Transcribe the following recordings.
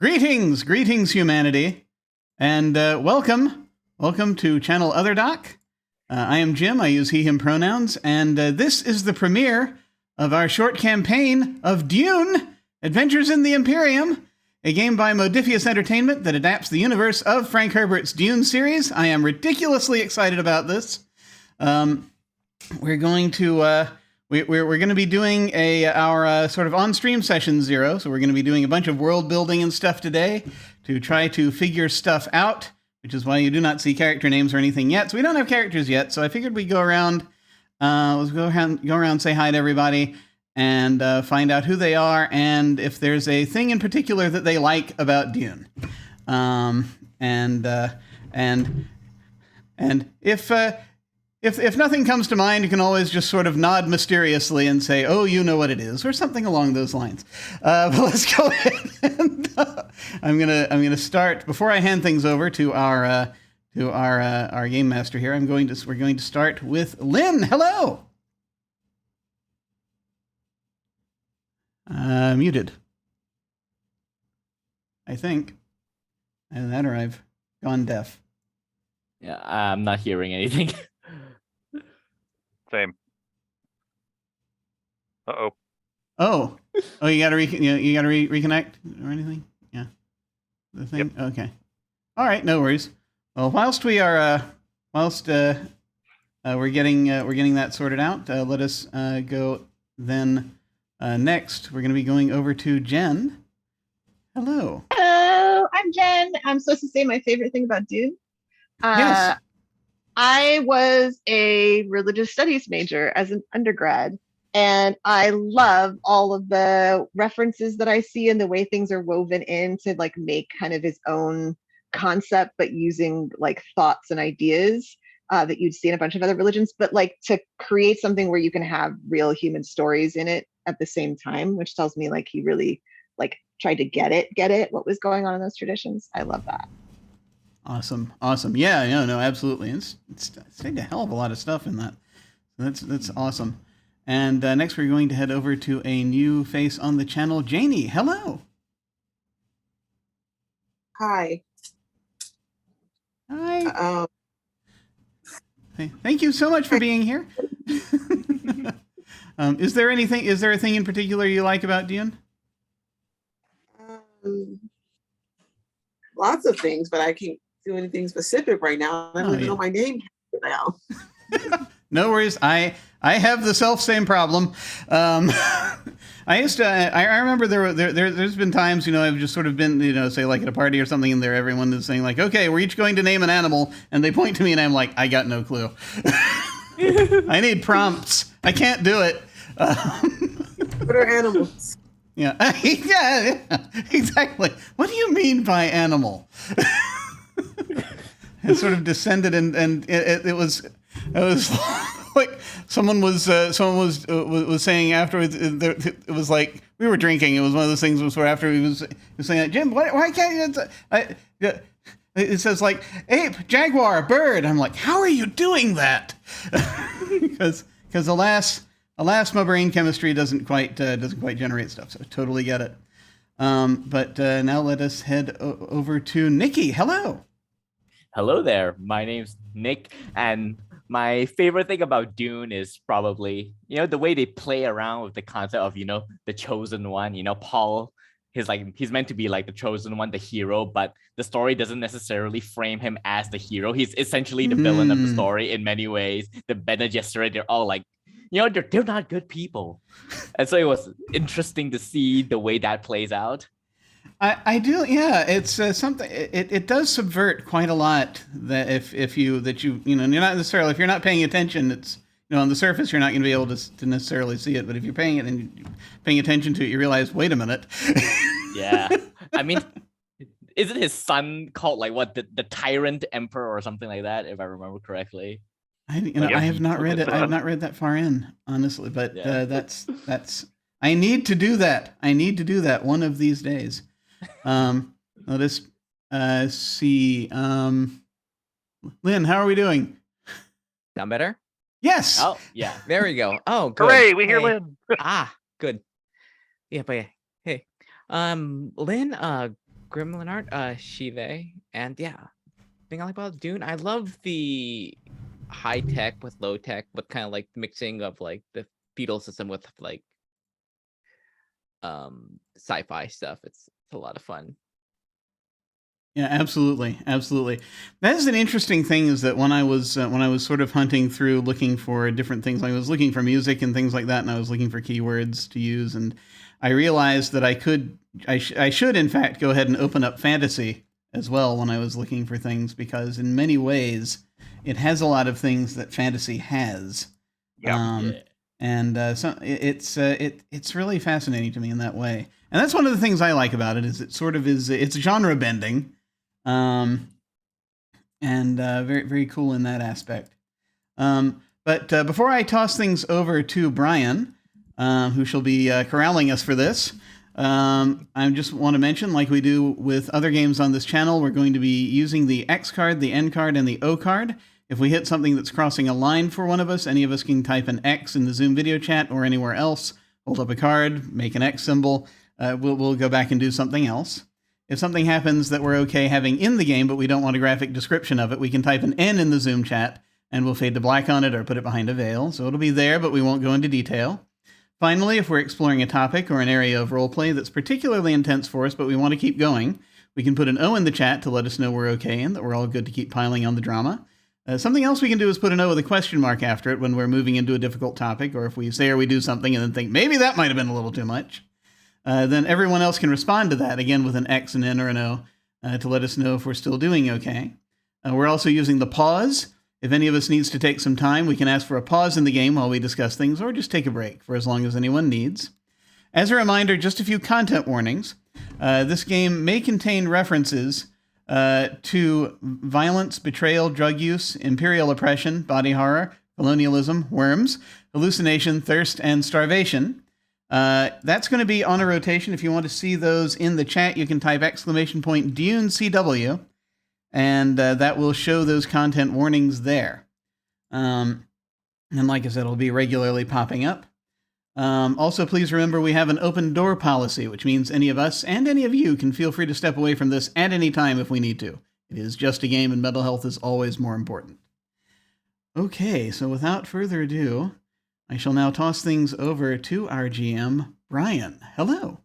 Greetings, humanity, and welcome to Channel Other Doc. I am Jim. I use he/him pronouns, and this is the premiere of our short campaign of Dune: Adventures in the Imperium, a game by Modiphius Entertainment that adapts the universe of Frank Herbert's Dune series. I am ridiculously excited about this. We're going to we're going to be doing our sort of on-stream session 0. So we're going to be doing a bunch of world building and stuff today to try to figure stuff out, which is why you do not see character names or anything yet. So we don't have characters yet. So I figured we'd go around, let's go around, say hi to everybody, and find out who they are and if there's a thing in particular that they like about Dune. And if nothing comes to mind, you can always just sort of nod mysteriously and say, "Oh, you know what it is," or something along those lines. But let's go ahead and I'm gonna start before I hand things over to our game master here. We're going to start with Lynn. Hello. Muted. I think. Either that or I've gone deaf. Yeah, I'm not hearing anything. Same. Uh-oh. Oh, you gotta reconnect or anything? Yeah. The thing. Yep. Okay. All right. No worries. Well, whilst we are we're getting that sorted out, let us go then. Next, we're going to be going over to Jen. Hello. Hello, I'm Jen. I'm supposed to say my favorite thing about Dune. Yes. I was a religious studies major as an undergrad, and I love all of the references that I see and the way things are woven in to like make kind of his own concept, but using like thoughts and ideas that you'd see in a bunch of other religions, but like to create something where you can have real human stories in it at the same time, which tells me like he really like tried to get it what was going on in those traditions. I love that. Awesome. Yeah, no, absolutely. It's saying a hell of a lot of stuff in that. That's awesome. And next we're going to head over to a new face on the channel, Janie. Hello. Hi. Hey, thank you so much for being here. Is there a thing in particular you like about Dune? Lots of things, but I can't do anything specific right now. I don't even know my name now. No worries. I have the same problem. I remember there's been times, I've just sort of been, say like at a party or something, and everyone is saying like, okay, we're each going to name an animal, and they point to me and I'm like, I got no clue. I need prompts. I can't do it. What are animals? Yeah. Yeah, exactly. What do you mean by animal? It sort of descended, and it was like someone was saying afterwards. It was like we were drinking. It was one of those things where after he was saying, Jim, why can't you? It says like ape, jaguar, bird. I'm like, how are you doing that? Because alas, my brain chemistry doesn't quite generate stuff. So I totally get it. But now let us head over to Nicky. Hello. Hello there. My name's Nick, and my favorite thing about Dune is probably, the way they play around with the concept of, the chosen one. Paul, he's meant to be like the chosen one, the hero, but the story doesn't necessarily frame him as the hero. He's essentially the villain of the story in many ways. The Bene Gesserit, they're all like, they're not good people. And so it was interesting to see the way that plays out. I do, yeah. It's something. It does subvert quite a lot. That if you're not necessarily, if you're not paying attention, it's on the surface you're not going to be able to necessarily see it. But if you're paying attention to it, you realize, wait a minute. Yeah, I mean, isn't his son called like what the Tyrant Emperor or something like that? If I remember correctly. I have not read it. I have not read that far in, honestly. But yeah. That's. I need to do that. One of these days. Let us see. Lynn, how are we doing? Sound better? Yes. Oh, yeah. There we go. Oh, good. Hooray, we hear Lynn. Good. Yeah, but hey, Lynn, Gremlin art, Shive, and yeah, thing I like about Dune, I love the high tech with low tech, but kind of like mixing of like the feudal system with like sci-fi stuff. It's a lot of fun. Yeah, absolutely, absolutely. That is an interesting thing. Is that when I was sort of hunting through, looking for different things, like I was looking for music and things like that, and I was looking for keywords to use, and I realized that I should in fact go ahead and open up fantasy as well when I was looking for things, because in many ways it has a lot of things that fantasy has. Yeah. And so it's really fascinating to me in that way, and that's one of the things I like about it. Is it sort of it's genre bending. And very, very cool in that aspect. But before I toss things over to Brian, who shall be corralling us for this, I just want to mention, like we do with other games on this channel, we're going to be using the X card, the N card, and the O card. If we hit something that's crossing a line for one of us, any of us can type an X in the Zoom video chat or anywhere else, hold up a card, make an X symbol. We'll go back and do something else. If something happens that we're okay having in the game, but we don't want a graphic description of it, we can type an N in the Zoom chat, and we'll fade to black on it or put it behind a veil. So it'll be there, but we won't go into detail. Finally, if we're exploring a topic or an area of roleplay that's particularly intense for us, but we want to keep going, we can put an O in the chat to let us know we're okay and that we're all good to keep piling on the drama. Something else we can do is put an O with a question mark after it when we're moving into a difficult topic, or if we say or we do something and then think, maybe that might have been a little too much. Then everyone else can respond to that, again with an X, an N, or an O, to let us know if we're still doing okay. We're also using the pause. If any of us needs to take some time, we can ask for a pause in the game while we discuss things, or just take a break for as long as anyone needs. As a reminder, just a few content warnings. This game may contain references to violence, betrayal, drug use, imperial oppression, body horror, colonialism, worms, hallucination, thirst, and starvation. That's going to be on a rotation. If you want to see those in the chat, you can type !Dune CW, and that will show those content warnings there. And like I said, it'll be regularly popping up. Also, please remember we have an open door policy, which means any of us and any of you can feel free to step away from this at any time if we need to. It is just a game, and mental health is always more important. Okay, so without further ado, I shall now toss things over to our GM, Brian. Hello.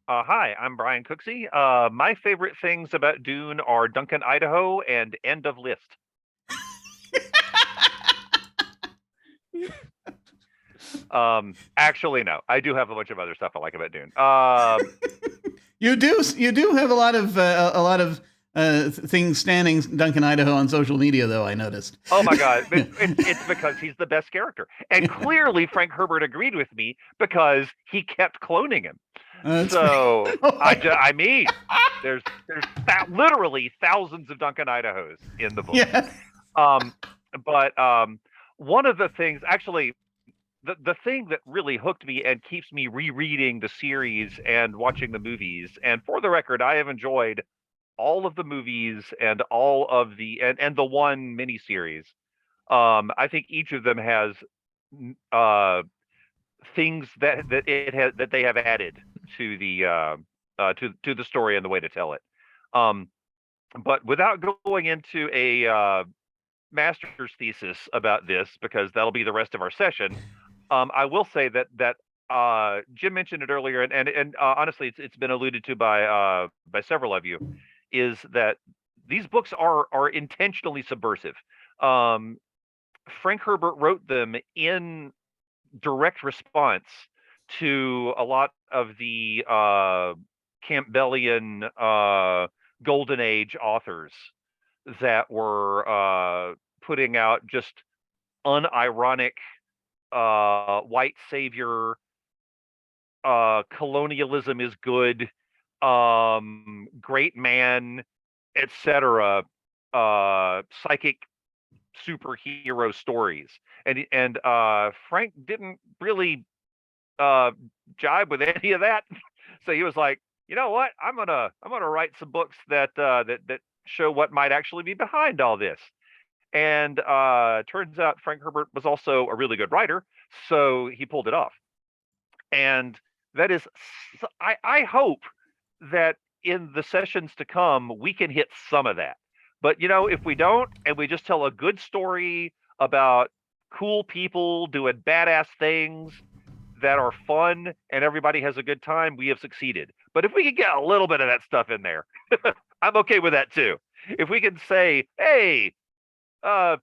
Hi, I'm Brian Cooksey. My favorite things about Dune are Duncan, Idaho, and End of List. Actually, no. I do have a bunch of other stuff I like about Dune. You do have a lot of things standing Duncan, Idaho on social media, though, I noticed. Oh my God. It's because he's the best character. And clearly Frank Herbert agreed with me because he kept cloning him. So, I mean, there's literally thousands of Duncan, Idahos in the book. Yeah. But one of the things, actually, the thing that really hooked me and keeps me rereading the series and watching the movies, and for the record, I have enjoyed all of the movies and all of the and the one miniseries. I think each of them has things that they have added to the to the story and the way to tell it. But without going into a master's thesis about this, because that'll be the rest of our session, I will say that Jim mentioned it earlier, and honestly, it's been alluded to by several of you, is that these books are intentionally subversive. Frank Herbert wrote them in direct response to a lot of the Campbellian Golden Age authors that were putting out just unironic white savior, colonialism is good, great man, etc., psychic superhero stories, and Frank didn't really jibe with any of that. So he was like, you know what, I'm gonna write some books that show what might actually be behind all this. And turns out Frank Herbert was also a really good writer, so he pulled it off. And that is, I hope that in the sessions to come, we can hit some of that. But if we don't, and we just tell a good story about cool people doing badass things that are fun and everybody has a good time, we have succeeded. But if we can get a little bit of that stuff in there, I'm okay with that too. If we can say, hey, I'm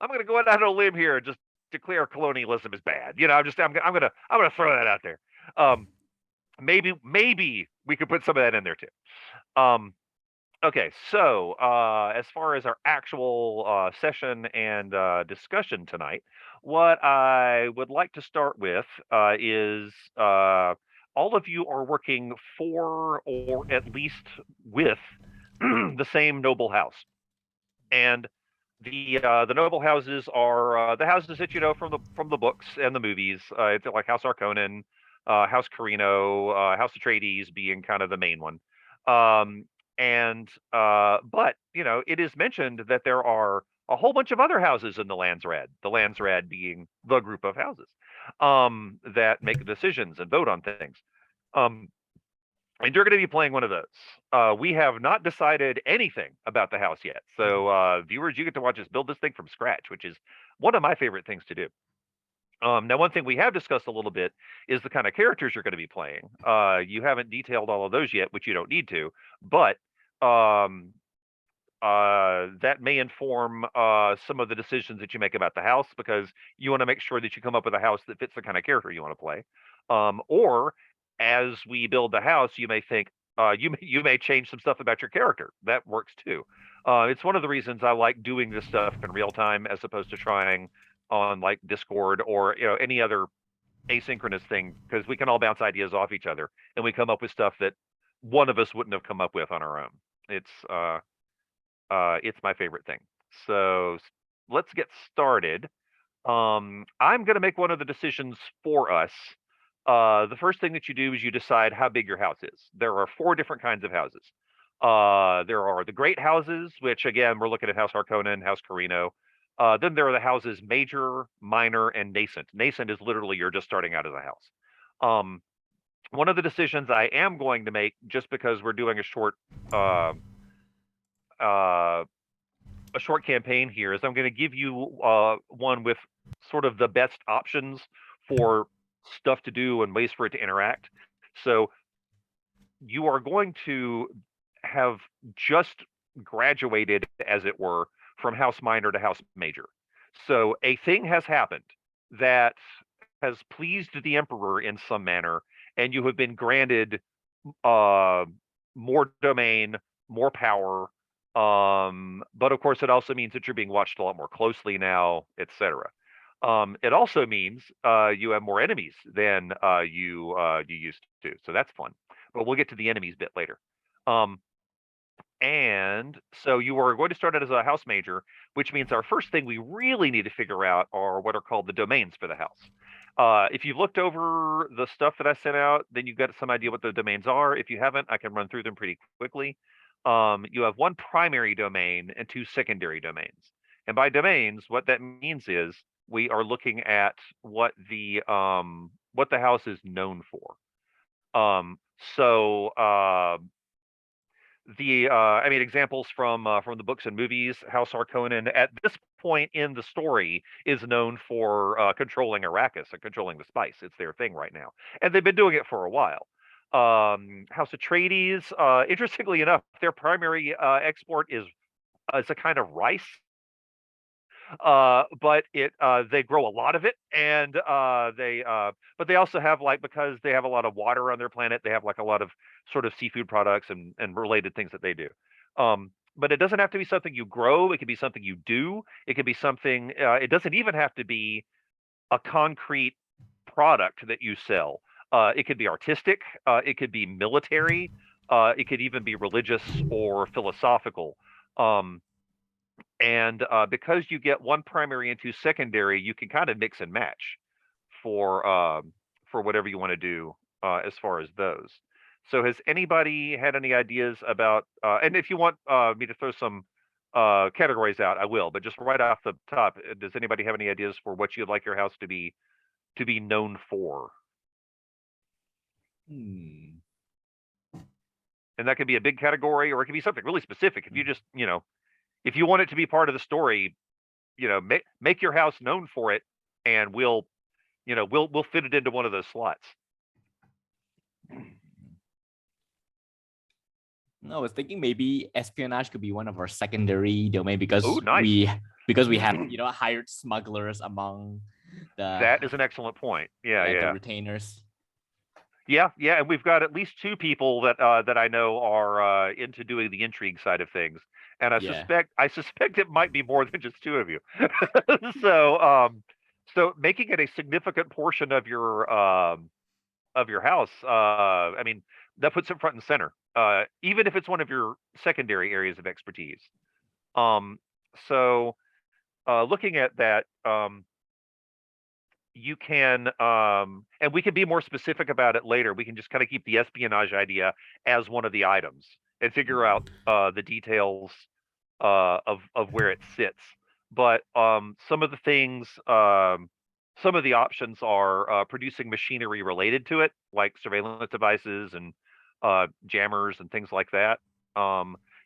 going to go out on a limb here and just declare colonialism is bad. I'm going to throw that out there. Maybe we could put some of that in there too. Okay, so as far as our actual session and discussion tonight, what I would like to start with is all of you are working for or at least with the same noble house, and the noble houses are the houses that you know from the books and the movies. It's like House Harkonnen, House Carino, House Atreides being kind of the main one. But it is mentioned that there are a whole bunch of other houses in the Landsraad. The Landsraad being the group of houses that make decisions and vote on things. And you're going to be playing one of those. We have not decided anything about the house yet. So viewers, you get to watch us build this thing from scratch, which is one of my favorite things to do. Now, one thing we have discussed a little bit is the kind of characters you're going to be playing. You haven't detailed all of those yet, which you don't need to, but that may inform some of the decisions that you make about the house, because you want to make sure that you come up with a house that fits the kind of character you want to play. Or as we build the house, you may think you may change some stuff about your character. That works too. It's one of the reasons I like doing this stuff in real time as opposed to trying on like Discord or any other asynchronous thing, because we can all bounce ideas off each other and we come up with stuff that one of us wouldn't have come up with on our own. It's my favorite thing. So let's get started. I'm going to make one of the decisions for us. The first thing that you do is you decide how big your house is. There are 4 different kinds of houses. There are the great houses, which again, we're looking at House Harkonnen, House Carino. Then there are the houses major, minor, and nascent. Nascent is literally you're just starting out as a house. One of the decisions I am going to make, just because we're doing a short campaign here, is I'm going to give you one with sort of the best options for stuff to do and ways for it to interact. So you are going to have just graduated, as it were, from house minor to house major. So a thing has happened that has pleased the emperor in some manner, and you have been granted more domain, more power. But of course, it also means that you're being watched a lot more closely now, etc. It also means you have more enemies than you used to. So that's fun. But we'll get to the enemies bit later. And so you are going to start out as a house major, which means our first thing we really need to figure out are what are called the domains for the house. If you've looked over the stuff that I sent out, then you've got some idea what the domains are. If you haven't, I can run through them pretty quickly. You have 1 primary domain and 2 secondary domains. And by domains, what that means is we are looking at what the house is known for. Examples from the books and movies. House Harkonnen at this point in the story is known for controlling Arrakis and controlling the spice. It's their thing right now, and they've been doing it for a while. House Atreides, interestingly enough, their primary export is a kind of rice. But they grow a lot of it, and but they also have, like, because they have a lot of water on their planet, they have like a lot of sort of seafood products and related things that they do. But it doesn't have to be something you grow. It could be something you do. It could be something. It doesn't even have to be a concrete product that you sell. It could be artistic. It could be military. It could even be religious or philosophical. And because you get 1 primary and 2 secondary, you can kind of mix and match for whatever you want to do as far as those. So has anybody had any ideas about? And if you want me to throw some categories out, I will. But just right off the top, does anybody have any ideas for what you'd like your house to be known for? and that could be a big category, or it could be something really specific. If you just, if you want it to be part of the story, make your house known for it, and we'll fit it into one of those slots. No, I was thinking maybe espionage could be one of our secondary domain because Ooh, nice. we have hired smugglers among That is an excellent point. the retainers. Yeah, and we've got at least 2 people that I know are into doing the intrigue side of things, and I suspect it might be more than just 2 of you. So making it a significant portion of your house, I mean, that puts it front and center, even if it's one of your secondary areas of expertise. So looking at that, you can, and we can be more specific about it later. We can just kind of keep the espionage idea as one of the items and figure out the details of where it sits. But some of the things, some of the options are producing machinery related to it, like surveillance devices and jammers and things like that.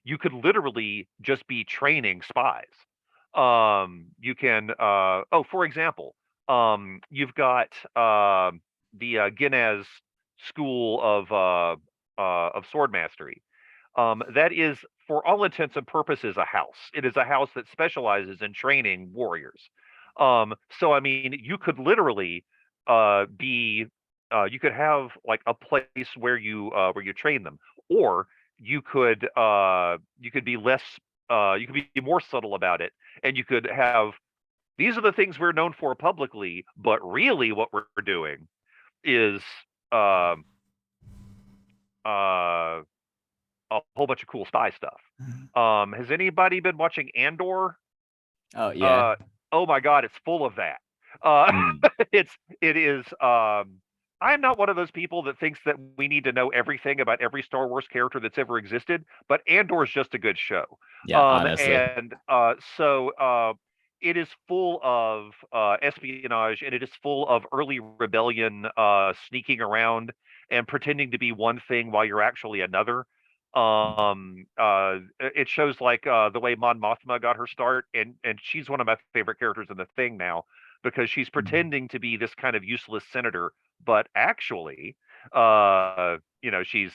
You could literally just be training spies. You can, for example, you've got the Guinness School of Sword Mastery. That is, for all intents and purposes, a house. It is a house that specializes in training warriors. So I mean, you could literally you could have like a place where you train them, or you could be less, you could be more subtle about it, and you could have, these are the things we're known for publicly, but really what we're doing is a whole bunch of cool spy stuff. Has anybody been watching Andor? Oh yeah. Oh my God, it's full of that. It is. I am not one of those people that thinks that we need to know everything about every Star Wars character that's ever existed, but Andor is just a good show. Yeah, honestly. And so it is full of espionage, and it is full of early rebellion sneaking around and pretending to be one thing while you're actually another. It shows like the way Mon Mothma got her start, and she's one of my favorite characters in the thing now, because she's pretending to be this kind of useless senator, but actually she's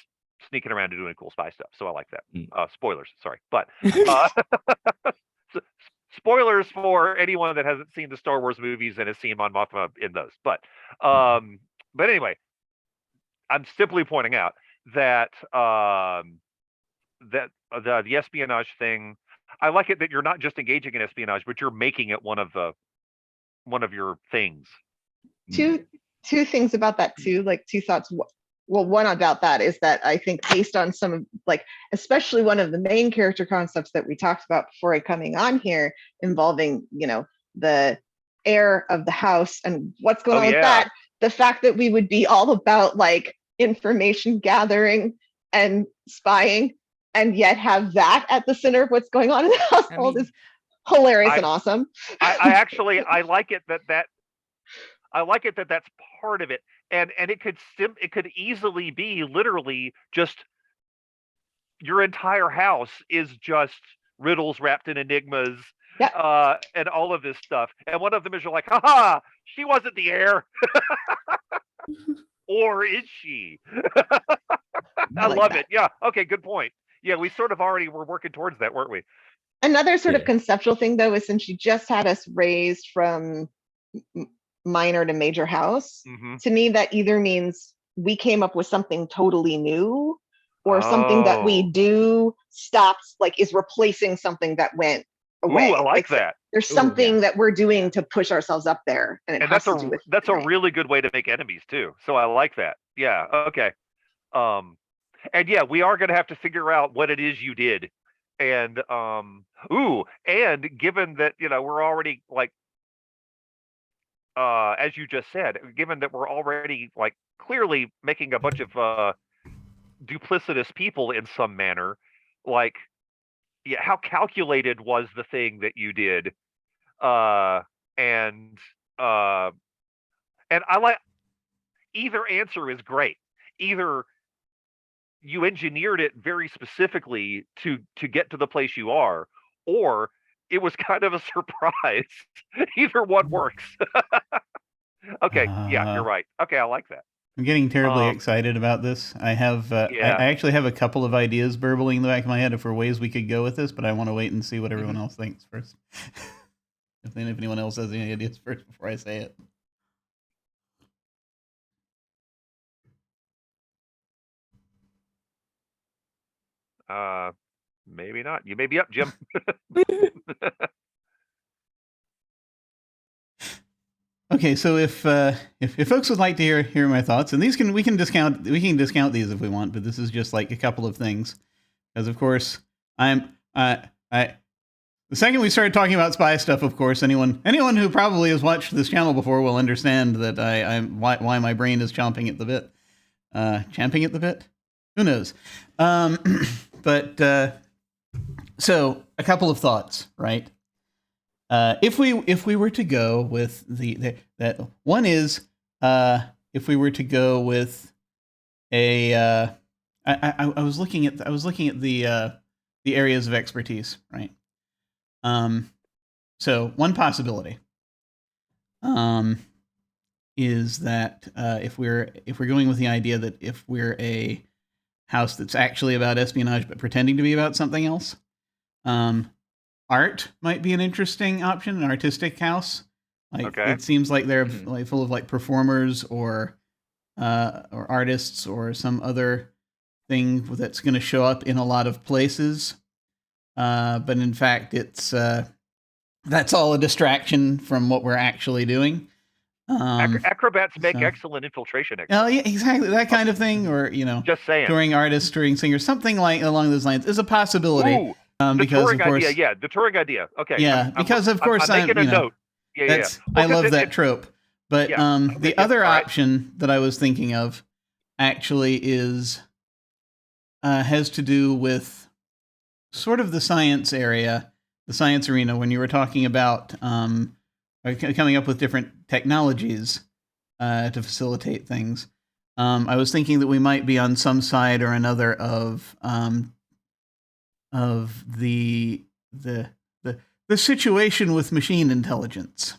sneaking around and doing cool spy stuff. So I like that. Spoilers, sorry, but spoilers for anyone that hasn't seen the Star Wars movies and has seen Mon Mothma in those. But anyway, I'm simply pointing out that that the espionage thing, I like it that you're not just engaging in espionage, but you're making it one of your things. Two things about that too, like 2 thoughts. Well, one about that is that I think based on some of, like, especially one of the main character concepts that we talked about before coming on here, involving, the heir of the house and what's going on with that, the fact that we would be all about like information gathering and spying, and yet have that at the center of what's going on in the household is hilarious and awesome. I like it that that's part of it, and it could easily be literally just your entire house is just riddles wrapped in enigmas, and all of this stuff. And one of them is you're like, haha, she wasn't the heir. Or is she? I love it. Yeah. Okay. Good point. Yeah, we sort of already were working towards that, weren't we? Another sort of conceptual thing, though, is since you just had us raised from minor to major house, to me that either means we came up with something totally new, or something that we do stops, like is replacing something that went away. Ooh, I like that. There's something that we're doing to push ourselves up there, and it has to do with that's a really good way to make enemies too. So I like that. Yeah. Okay. And yeah, we are going to have to figure out what it is you did. And and given that we're already like as you just said, given that we're already like clearly making a bunch of duplicitous people in some manner, like, yeah, how calculated was the thing that you did? And I like, either answer is great. Either you engineered it very specifically to get to the place you are, or it was kind of a surprise. Either one works. Okay, yeah, you're right. Okay, I like that. I'm getting terribly excited about this. I have, I actually have a couple of ideas burbling in the back of my head for ways we could go with this, but I want to wait and see what everyone else thinks first. if anyone else has any ideas first before I say it. Maybe not. You may be up, Jim. Okay, so if folks would like to hear my thoughts, and we can discount these if we want, but this is just like a couple of things, because of course the second we started talking about spy stuff, of course anyone who probably has watched this channel before will understand that why my brain is chomping at the bit. Champing at the bit? Who knows? But so a couple of thoughts, right? If we were to go with that one is if we were to go with a I was looking at the areas of expertise, right? So one possibility is that if we're going with the idea that if we're a house that's actually about espionage but pretending to be about something else, art might be an interesting option, an artistic house. Like it seems like they're like full of like performers or artists or some other thing that's going to show up in a lot of places. But in fact, it's that's all a distraction from what we're actually doing. Acrobats make excellent infiltration experts. Oh yeah, exactly, that kind of thing, or just saying, touring artists, touring singers, something like along those lines is a possibility. Ooh. Because of course, the touring idea. Okay. Yeah, because of course I'm making a note. Yeah. I love that trope. But the other option that I was thinking of actually is has to do with sort of the science area, the science arena. When you were talking about coming up with different technologies to facilitate things, I was thinking that we might be on some side or another of the situation with machine intelligence,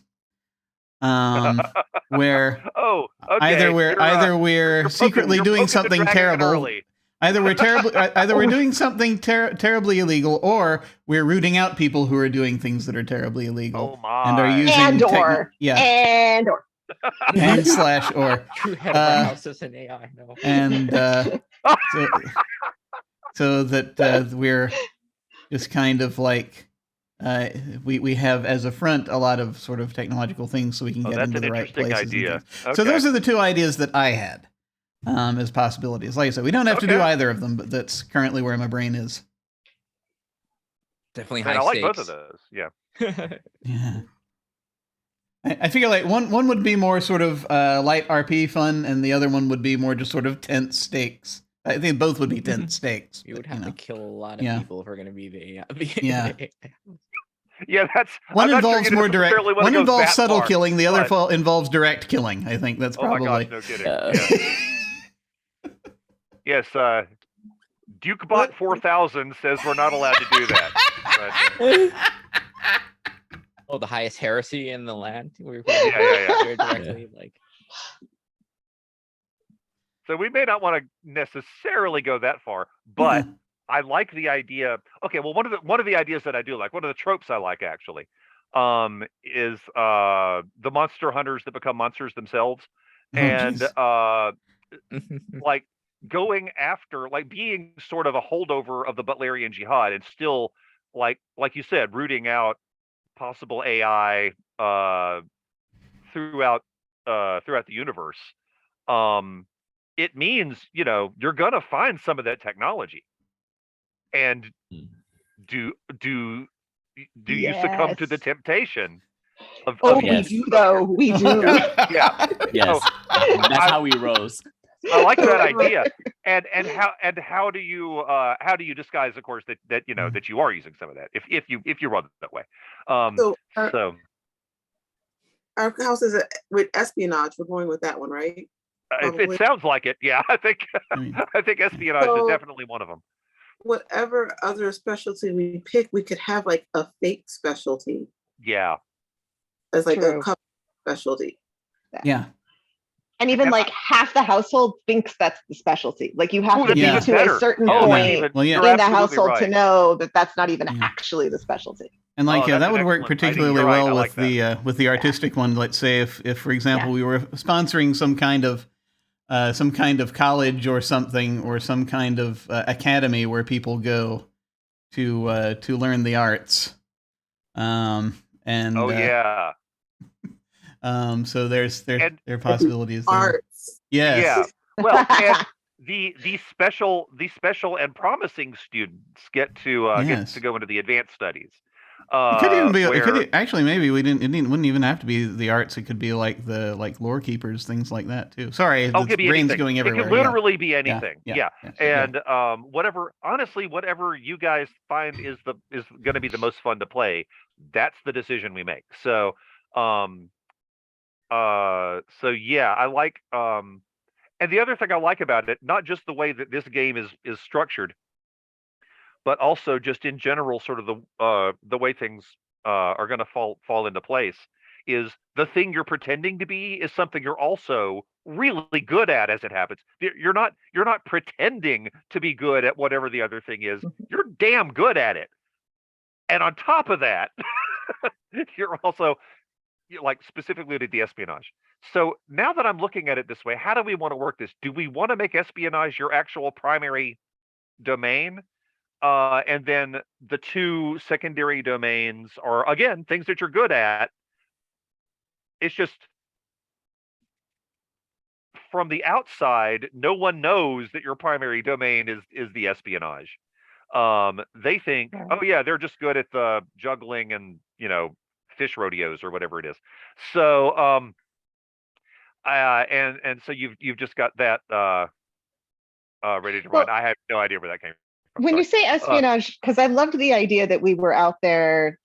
where either we're secretly doing something terrible, either we're doing something terribly illegal, or we're rooting out people who are doing things that are terribly illegal and are using and slash or True head of our house is an AI. No. And so that we're just kind of like we have as a front a lot of sort of technological things, so we can get into the right places. Idea. Okay. So those are the two ideas that I had as possibilities. Like I said, we don't have to do either of them, but that's currently where my brain is. Definitely high I like stakes. both of those. Yeah. Yeah. I figure like one would be more sort of light RP fun, and the other one would be more just sort of tense stakes. I think both would be tense stakes. You would have to kill a lot of people if we're going to be the Yeah, that's one involves more direct. One involves subtle killing. The other involves direct killing. I think that's probably. Oh my gosh, no kidding. Yes, Dukebot 4000 says we're not allowed to do that. Oh, the highest heresy in the land. We're directly like. So we may not want to necessarily go that far, but I like the idea. Okay, well, one of the ideas that I do like, one of the tropes I like actually, is the monster hunters that become monsters themselves, and like going after, like being sort of a holdover of the Butlerian Jihad, and still like you said, rooting out possible AI throughout the universe. It means, you're gonna find some of that technology, and do you succumb to the temptation of we do though. We do. Yeah. Yes. That's how we rose. I like that idea. And how do you disguise, of course, that that you are using some of that if you run it that way. So our house is with espionage. We're going with that one, right? It Probably. sounds like it. Yeah, I think I mean, I think espionage is So- definitely one of them. Whatever other specialty we pick, we could have like a fake specialty Yeah. as like True. a couple specialty. yeah. And even And like half the household thinks that's the specialty. Like you have Ooh, to that's be even to better. a certain Oh, that's point even- Well, yeah. you're in the absolutely household to right. know that that's not even Yeah. actually the specialty. And like, Oh, yeah, that's that would an work excellent idea. particularly You're right. well I with like that. the artistic one. Let's say if for example, Yeah. we were sponsoring some kind of college or something, or some kind of academy where people go to learn the arts. And Oh yeah. so there And- are possibilities there. Arts. Yes. Yeah. Well, and the special and promising students get Yes. to go into the advanced studies. It could even be. It where- could actually maybe we didn't. Wouldn't even have to be the arts. It could be like the lore keepers, things like that too. Sorry, Oh, the it could be brain's anything. going everywhere. It could literally be anything. Yeah. yeah. And whatever you guys find is going to be the most fun to play, that's the decision we make. So yeah, I like and the other thing I like about it, not just the way that this game is structured, but also just in general, sort of the way things are going to fall into place, is the thing you're pretending to be is something you're also really good at as it happens. You're not pretending to be good at whatever the other thing is. You're damn good at it. And on top of that, you're also like specifically to the espionage. So now that I'm looking at it this way, how do we want to work this? Do we want to make espionage your actual primary domain? And then the two secondary domains are, again, things that you're good at. It's just from the outside, no one knows that your primary domain is the espionage. They think, oh yeah, they're just good at the juggling and fish rodeos or whatever it is. So and so you've just got that ready to run. Well, I have no idea where that came from. When Sorry. you say espionage, because I loved the idea that we were out there.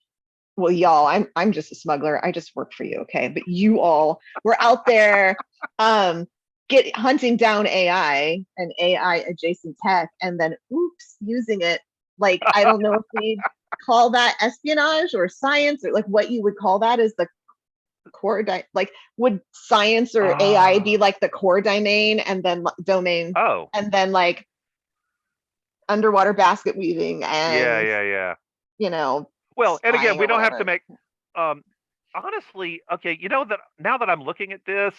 Well, y'all, I'm just a smuggler. I just work for you, okay? But you all were out there hunting down AI and AI adjacent tech, and then using it. Like, I don't know if we call that espionage or science, or like what you would call that is the core like would science or AI be like the core domain and then domain and then like underwater basket weaving and yeah. Well, and again, we don't have to make honestly, okay, that now that I'm looking at this,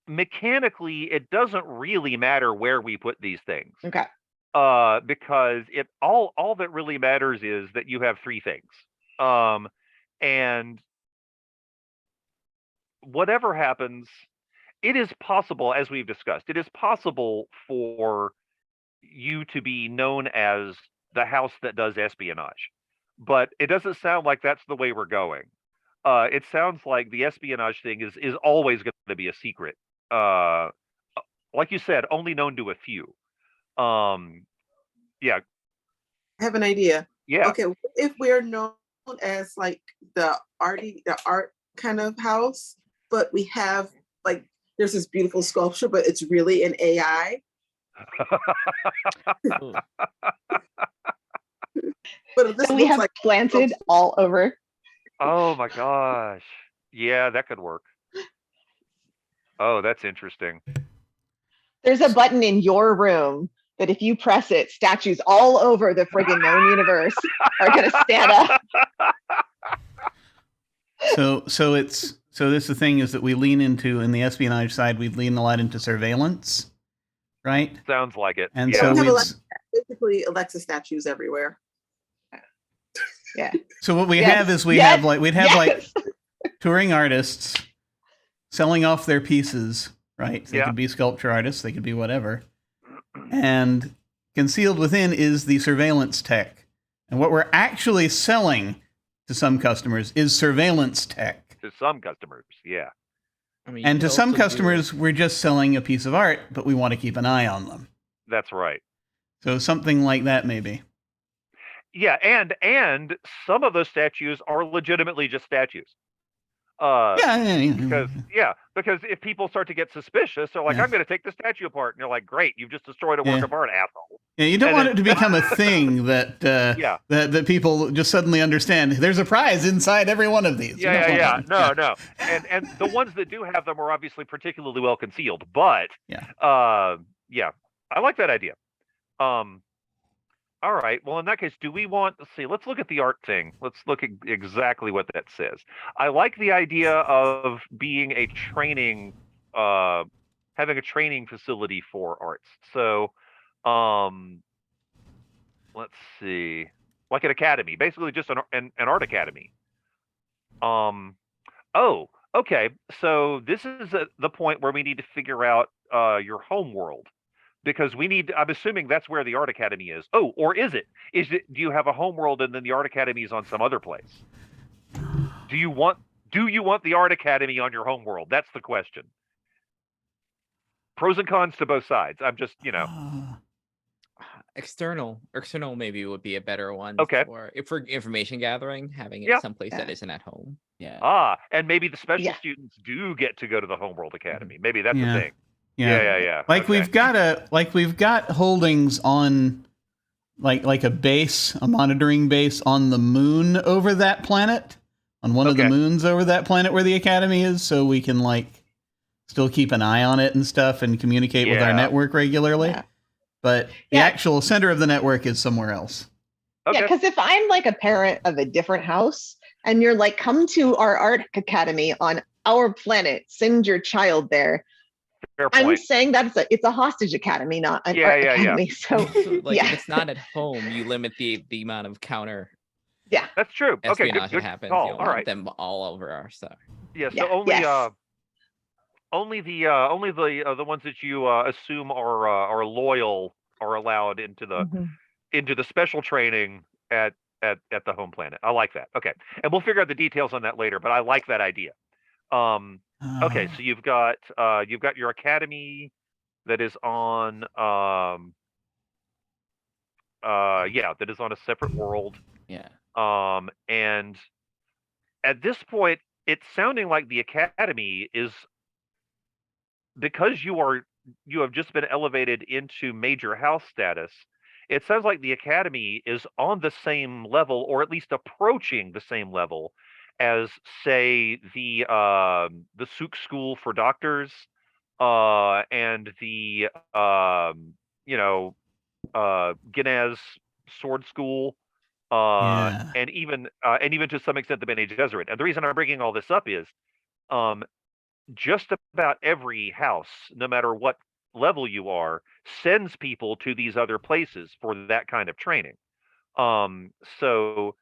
mechanically it doesn't really matter where we put these things. Okay. Because it all that really matters is that you have three things. And whatever happens, it is possible, as we've discussed, it is possible for you to be known as the house that does espionage, but it doesn't sound like that's the way we're going. It sounds like the espionage thing is always going to be a secret. Like you said, only known to a few. Yeah. I have an idea. Yeah. Okay, if we're known as like the art kind of house, but we have like there's this beautiful sculpture, but it's really an AI. Ooh. But this So we looks have like planted all over. Oh my gosh. Yeah, that could work. Oh, that's interesting. There's a button in your room that if you press it, statues all over the friggin' known universe are gonna stand up. So this the thing is that we lean into, in the espionage side, we lean a lot into surveillance, right? Sounds like it. And yeah. so We have we'd, basically Alexa statues everywhere. Yeah. so what we Yes. have is we'd Yes. have like Yes. touring artists selling off their pieces, right? They Yeah. could be sculpture artists, they could be whatever. And concealed within is the surveillance tech. And what we're actually selling to some customers is surveillance tech. To some customers, yeah. I mean, you And to could some also do- customers, we're just selling a piece of art, but we want to keep an eye on them. That's right. So something like that, maybe. Yeah, and some of those statues are legitimately just statues. Because if people start to get suspicious, they're like, Yeah. I'm going to take the statue apart, and you're like, great, you've just destroyed a work Yeah. of art, asshole. Yeah, you don't And want then- it to become a thing that Yeah. that people just suddenly understand. There's a prize inside every one of these. You don't want that. No. And the ones that do have them are obviously particularly well concealed. But Yeah. I like that idea. All right. Well, in that case, do we want? Let's see. Let's look at the art thing. Let's look at exactly what that says. I like the idea of being a training, having a training facility for arts. So, let's see, like an academy, basically just an art academy. Oh, okay. So this is the point where we need to figure out your home world. Because I'm assuming that's where the art academy is. Oh, or is it? Do you have a home world and then the art academy is on some other place? Do you want the art academy on your home world? That's the question. Pros and cons to both sides. I'm just, External maybe would be a better one. Okay. For information gathering, having it someplace that Yeah. isn't at home. Yeah. And maybe the special Yeah. students do get to go to the homeworld academy. Maybe that's Yeah. the thing. Yeah. Yeah. Like Okay. we've got holdings on like a base, a monitoring base on the moon over that planet, on one of the Okay. moons over that planet where the academy is, so we can still keep an eye on it and stuff and communicate with our Yeah. network regularly. Yeah. But the Yeah. actual center of the network is somewhere else. Okay. Yeah, because if I'm like a parent of a different house and you're like, come to our art academy on our planet, send your child there. Fair I'm point. saying that it's a hostage academy, not an art academy. So, So, like, yeah, if it's not at home, you limit the amount of counter That's true. Okay. espionage Good that happens. call. You don't All want right. them all over our stuff. Yeah. So Yeah, only yes. only the ones that you assume are loyal are allowed into the special training at the home planet. I like that. Okay, and we'll figure out the details on that later. But I like that idea. Okay, so you've got your academy that is on that is on a separate world. Yeah. And at this point, it's sounding like the academy is, because you have just been elevated into major house status. It sounds like the academy is on the same level, or at least approaching the same level as, say, the Souk School for Doctors, and the Ginez Sword School, Yeah. and even to some extent the Bene Gesserit. And the reason I'm bringing all this up is, just about every house, no matter what level you are, sends people to these other places for that kind of training. So,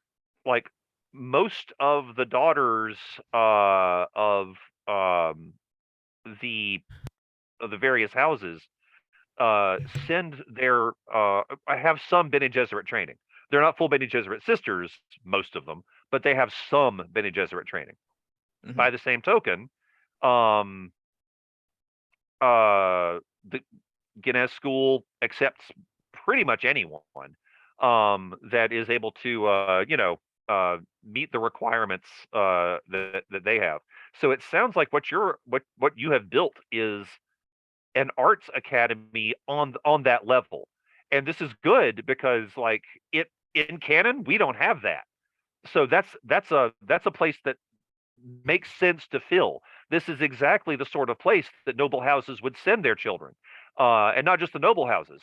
like, most of the daughters of the various houses send their have some Bene Gesserit training. They're not full Bene Gesserit sisters, most of them, but they have some Bene Gesserit training. Mhm. By the same token, the Guinness School accepts pretty much anyone that is able to meet the requirements that they have. So it sounds like what you have built is an arts academy on that level. And this is good because, like, it in canon we don't have that. So that's a place that makes sense to fill. This is exactly the sort of place that noble houses would send their children, and not just the noble houses.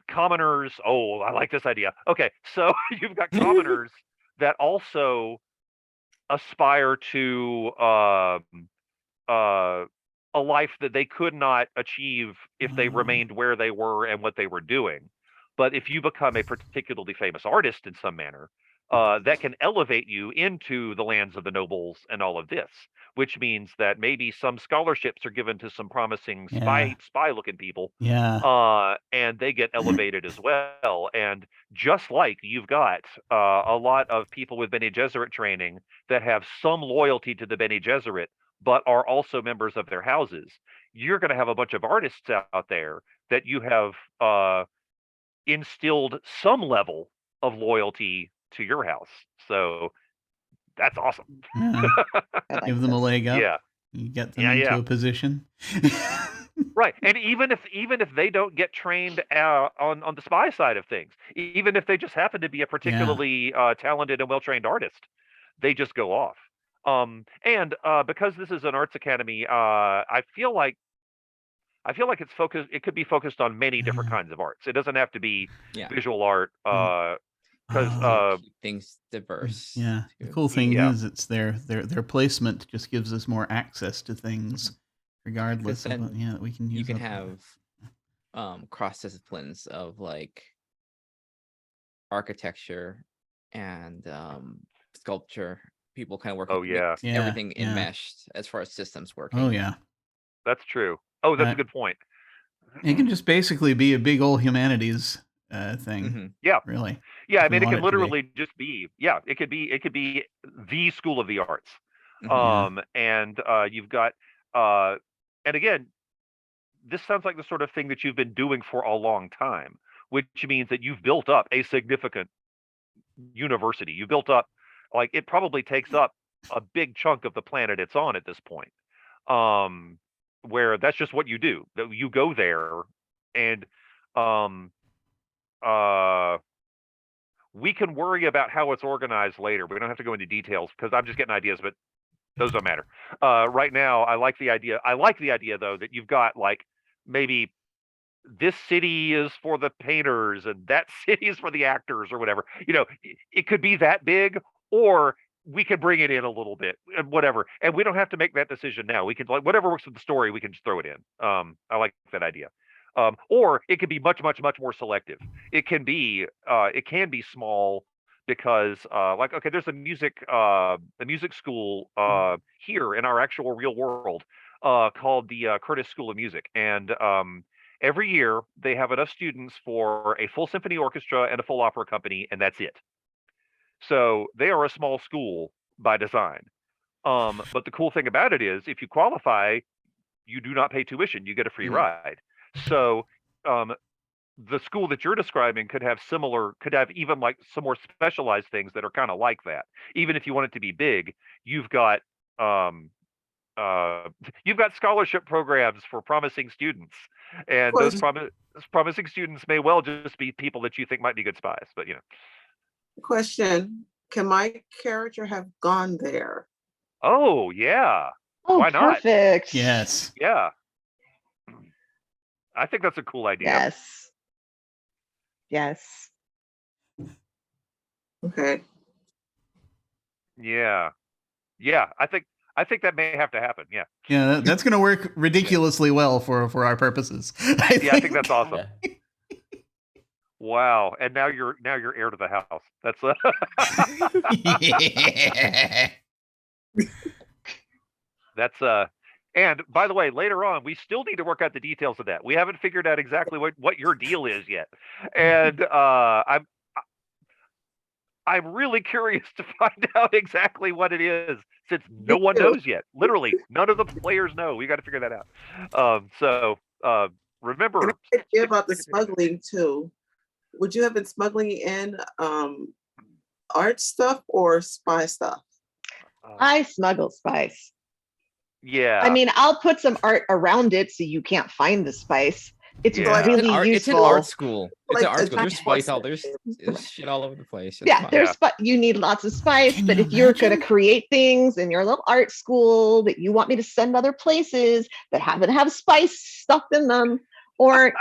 Commoners. Oh, I like this idea. Okay, so you've got commoners that also aspire to a life that they could not achieve if they remained where they were and what they were doing. But if you become a particularly famous artist in some manner, that can elevate you into the lands of the nobles and all of this, which means that maybe some scholarships are given to some promising spy-looking people, and they get elevated as well. And just like you've got a lot of people with Bene Gesserit training that have some loyalty to the Bene Gesserit, but are also members of their houses, you're going to have a bunch of artists out there that you have instilled some level of loyalty to your house. So That's awesome. Yeah. I like Give them a this. leg up. Yeah. You get them Yeah, into yeah. a position. Right, and even if they don't get trained on the spy side of things, even if they just happen to be a particularly talented and well trained artist, they just go off. And because this is an arts academy, I feel like it's focused. It could be focused on many different kinds of arts. It doesn't have to be Yeah. visual art. Because Oh. Keep things diverse. Yeah. The too. cool thing Yeah. is it's their placement just gives us more access to things regardless of then what, that we can use. You can up. have cross disciplines of like architecture and sculpture. People kind of work Oh, with yeah. mix Yeah, everything yeah. enmeshed as far as systems working. Oh yeah. That's true. Oh, that's Uh, a good point. It can just basically be a big old humanities thing. Mhm. Yeah. Really. Yeah, I if we mean, it want can it to be. literally just be, it could be the school of the arts. Mhm. And you've got, and again, this sounds like the sort of thing that you've been doing for a long time, which means that you've built up a significant university. You built up, like, it probably takes up a big chunk of the planet it's on at this point. Where that's just what you do. That you go there, and uh we can worry about how it's organized later. We don't have to go into details because I'm just getting ideas, but those don't matter. Right now, I like the idea. I like the idea though that you've got like maybe this city is for the painters and that city is for the actors or whatever. It could be that big, or we can bring it in a little bit and whatever. And we don't have to make that decision now. We can, like, whatever works with the story, we can just throw it in. I like that idea. Or it can be much, much, much more selective. It can be small because like, okay, there's a music school here in our actual real world called the Curtis School of Music. And every year they have enough students for a full symphony orchestra and a full opera company, and that's it. So they are a small school by design. But the cool thing about it is if you qualify, you do not pay tuition, you get a free Mhm. ride. So the school that you're describing could have even like some more specialized things that are kind of like that. Even if you want it to be big, you've got scholarship programs for promising students, and those promising students may well just be people that you think might be good spies. But Question: can my character have gone there? Oh yeah, Oh, why not? perfect. Yes. Yeah, I think that's a cool idea. Yes. Yes. Okay. Yeah, I think that may have to happen. Yeah. Yeah, that's going to work ridiculously well for our purposes. I think that's awesome. Wow, and now you're heir to the house. That's that's and by the way, later on, we still need to work out the details of that. We haven't figured out exactly what your deal is yet, and I'm really curious to find out exactly what it is, since no one knows yet. Literally, none of the players know. We got to figure that out. So remember, and I idea about the smuggling too. Would you have been smuggling in art stuff or spy stuff? I smuggle spice. Yeah. I mean, I'll put some art around it so you can't find the spice. It's Yeah. really useful. It's an art school. It's Like an art a school. There's giant spice all horse. there's shit all over the place. It's Yeah, fine. there's you need lots of spice, Can but you if you're going to imagine? create things in your little art school that you want me to send other places that happen to have spice stuffed in them, or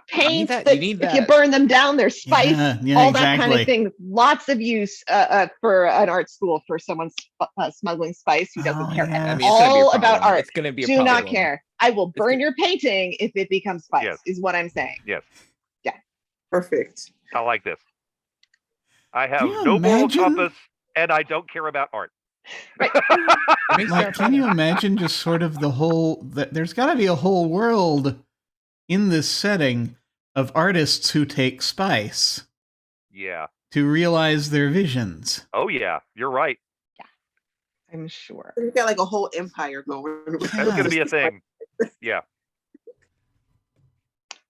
paints that- that you need if you that. burn them down, there's spice, Yeah, all that kind exactly. of thing. Lots of use for an art school for someone smuggling spice who doesn't Oh, care yeah. I at mean, it's gonna be a all about problem. art. It's gonna be a Do problem. not care. I will burn good. your painting if it becomes spice, Yes. is what I'm saying. Yes. Perfect. I like this. I have you no moral imagine? compass, and I don't care about art. Right. It makes Like, that can you fun. imagine just sort of the whole? There's got to be a whole world in this setting of artists who take spice Yeah. to realize their visions. Oh yeah, you're right. I'm sure. You've got like a whole empire going. That's going to be a thing. Yeah.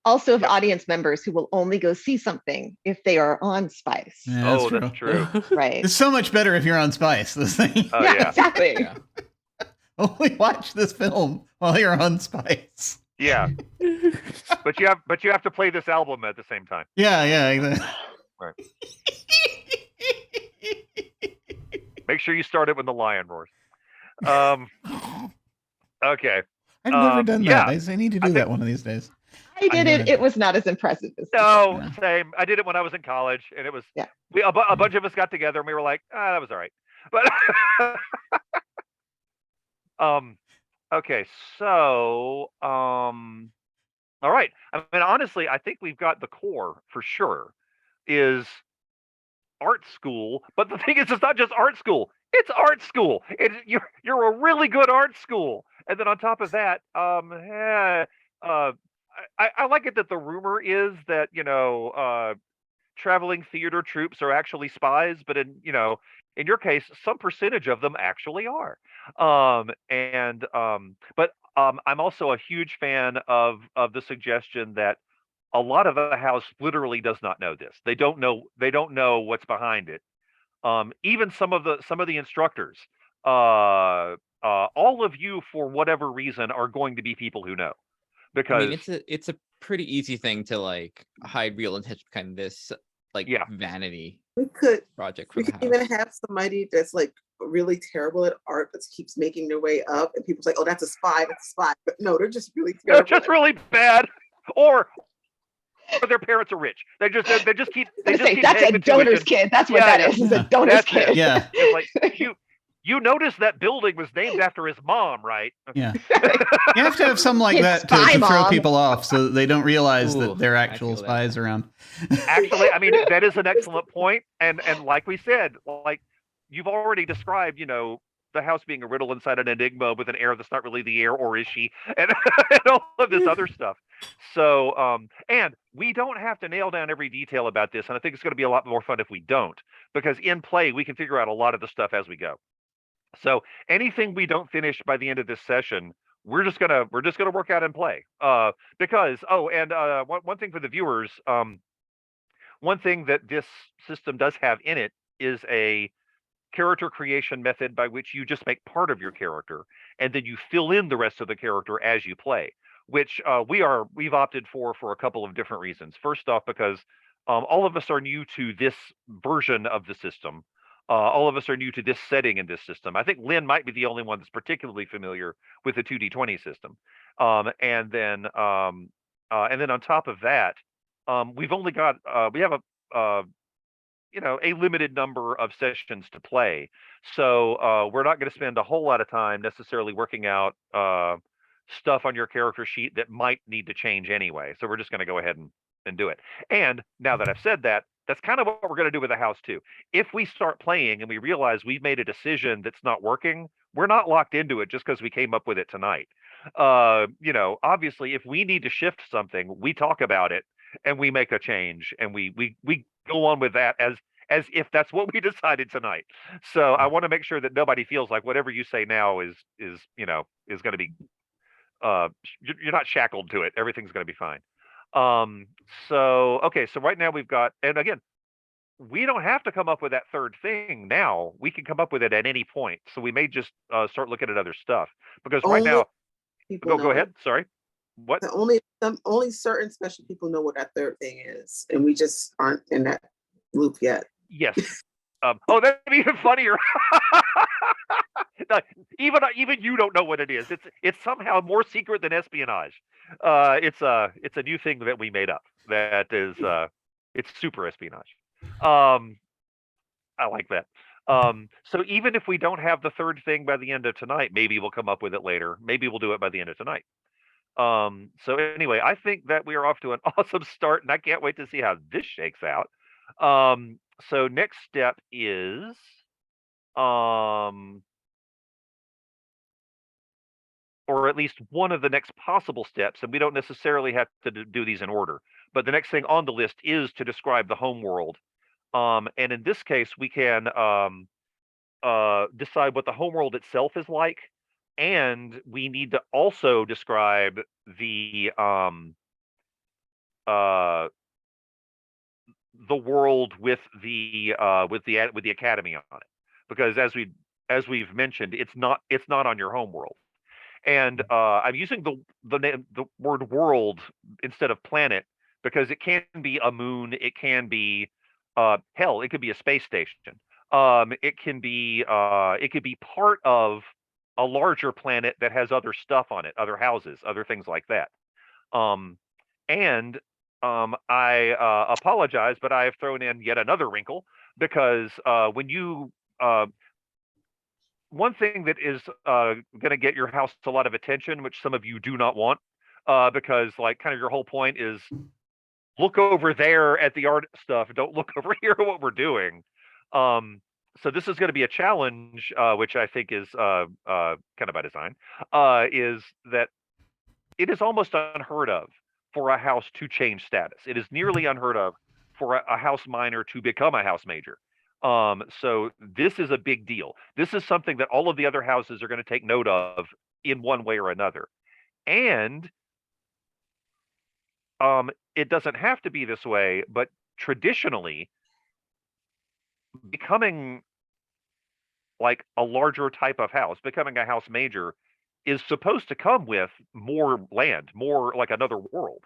also have audience members who will only go see something if they are on Spice. Yeah, Oh, that's true. Right. It's so much better if you're on Spice. This thing. Oh, yeah, yeah. exactly. Yeah. Only watch this film while you're on Spice. Yeah. But you have to play this album at the same time. Yeah, exactly. Right. Make sure you start it when the lion roars. Okay. I've never done that. yeah. I need to do that one of these days. I did know it. it. It was not as impressive as No, Yeah. same. I did it when I was in college, and it was Yeah. a bunch of us got together and we were like, that was all right. But okay, so all right. I mean, honestly, I think we've got the core for sure. Is art school, but the thing is, it's not just art school. It's art school. You're a really good art school, and then on top of that, I like it that the rumor is that traveling theater troops are actually spies, but in your case, some percentage of them actually are. But I'm also a huge fan of the suggestion that a lot of the house literally does not know this. They don't know what's behind it. Even some of the instructors, all of you for whatever reason are going to be people who know, because I mean, it's a pretty easy thing to like hide real intention behind this vanity We could project for we the could house. even have somebody that's like really terrible at art that keeps making their way up, and people's like, "Oh, that's a spy. That's a spy." But no, they're just really they're terrible. just really bad, or their parents are rich. They just keep That's paying a the donor's tuition. kid. That's what Yeah, that is. It's a yeah. donor's That's it. kid. Yeah, It's like you noticed that building was named after his mom, right? yeah. You have to have some like His that to spy throw mom. people off so that they don't realize Ooh, that they're I actual feel that. spies around. Actually, I mean, that is an excellent point. And like we said, like you've already described, the house being a riddle inside an enigma with an air that's not really the air, or is she? And, and all of this other stuff. So, and we don't have to nail down every detail about this. And I think it's going to be a lot more fun if we don't, because in play, we can figure out a lot of the stuff as we go. So anything we don't finish by the end of this session, we're just gonna work out and play. Because one thing for the viewers, one thing that this system does have in it is a character creation method by which you just make part of your character and then you fill in the rest of the character as you play, which we've opted for a couple of different reasons. First off, because all of us are new to this version of the system. All of us are new to this setting in this system. I think Lynn might be the only one that's particularly familiar with the 2D20 system. And then on top of that, we've only got we have a limited number of sessions to play. So we're not going to spend a whole lot of time necessarily working out stuff on your character sheet that might need to change anyway. So we're just going to go ahead and do it. And now that I've said that, that's kind of what we're going to do with the house too. If we start playing and we realize we've made a decision that's not working, we're not locked into it just because we came up with it tonight. Obviously, if we need to shift something, we talk about it and we make a change and we go on with that as if that's what we decided tonight. So I want to make sure that nobody feels like whatever you say now is going to be you're not shackled to it. Everything's going to be fine. So right now we've got, and again, we don't have to come up with that third thing now. We can come up with it at any point. So we may just start looking at other stuff, because right now, go ahead. Sorry. What? Only certain special people know what that third thing is, and we just aren't in that loop yet. Yes. That'd be even funnier. Even you don't know what it is. It's somehow more secret than espionage. It's a new thing that we made up. That is it's super espionage. I like that. So even if we don't have the third thing by the end of tonight, maybe we'll come up with it later. Maybe we'll do it by the end of tonight. So anyway, I think that we are off to an awesome start, and I can't wait to see how this shakes out. So next step is or at least one of the next possible steps, and we don't necessarily have to do these in order, but the next thing on the list is to describe the home world. And in this case, we can decide what the home world itself is like, and we need to also describe the the world with the academy on it, because as we've mentioned, it's not on your home world. And I'm using the word world instead of planet because it can be a moon, it can be hell, it could be a space station. It could be part of a larger planet that has other stuff on it, other houses, other things like that. And I apologize, but I have thrown in yet another wrinkle because when you one thing that is going to get your house a lot of attention, which some of you do not want, because like kind of your whole point is look over there at the art stuff, don't look over here at what we're doing. So this is going to be a challenge, which I think is kind of by design, is that it is almost unheard of for a house to change status. It is nearly unheard of for a house minor to become a house major. So this is a big deal. This is something that all of the other houses are going to take note of in one way or another. And it doesn't have to be this way, but traditionally, becoming like a larger type of house, becoming a house major, is supposed to come with more land, more like another world.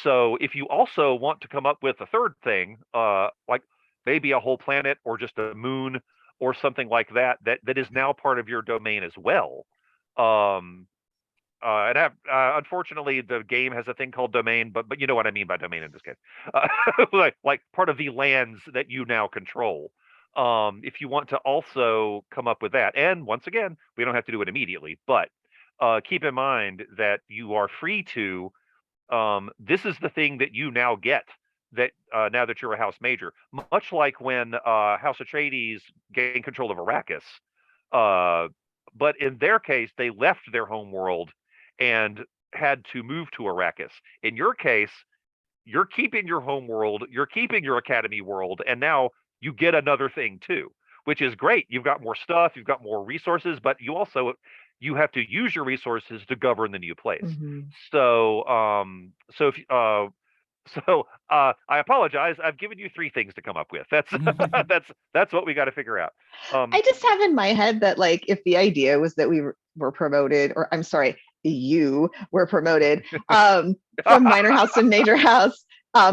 So if you also want to come up with a third thing, like maybe a whole planet or just a moon or something like that, that is now part of your domain as well. Unfortunately, the game has a thing called domain, but you know what I mean by domain in this case, like part of the lands that you now control. If you want to also come up with that, and once again, we don't have to do it immediately, but keep in mind that you are free to. This is the thing that you now get. That now that you're a house major, much like when House Atreides gained control of Arrakis, but in their case, they left their home world and had to move to Arrakis. In your case, you're keeping your home world, you're keeping your academy world, and now you get another thing too, which is great. You've got more stuff, you've got more resources, but you have to use your resources to govern the new place. So I apologize. I've given you 3 things to come up with. That's that's what we got to figure out. I just have in my head that like if the idea was that we were promoted, or I'm sorry, you were promoted from minor house to major house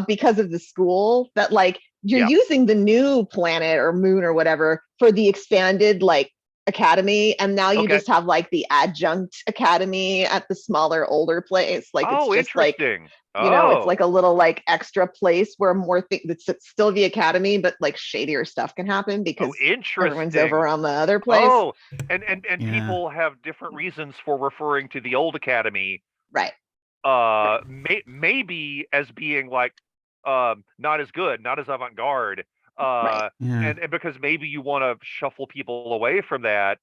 because of the school, that like you're using the new planet or moon or whatever for the expanded like academy, and now you just have like the adjunct academy at the smaller older place. Like it's just interesting. Like it's like a little like extra place where more it's still the academy, but like shadier stuff can happen because everyone's over on the other place. And people have different reasons for referring to the old academy, right? Maybe as being like not as good, not as avant-garde. Right. And because maybe you want to shuffle people away from that.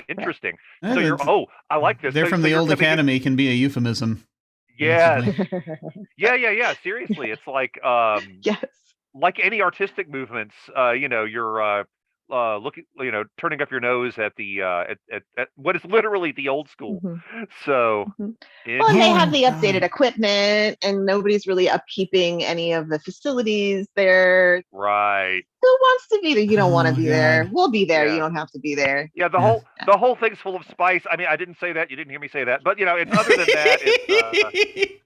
Interesting. Right. So you're I like this. They're from the old academy can be a euphemism. Yes. Yeah. Seriously, it's like yes, like any artistic movements. You're looking, turning up your nose at the at what is literally the old school. So well, and they have the updated equipment, and nobody's really upkeeping any of the facilities there. Right. Who wants to be there? You don't want to be there. We'll be there. You don't have to be there. Yeah, the whole thing's full of spice. I mean, I didn't say that. You didn't hear me say that. But it's other than that. It's,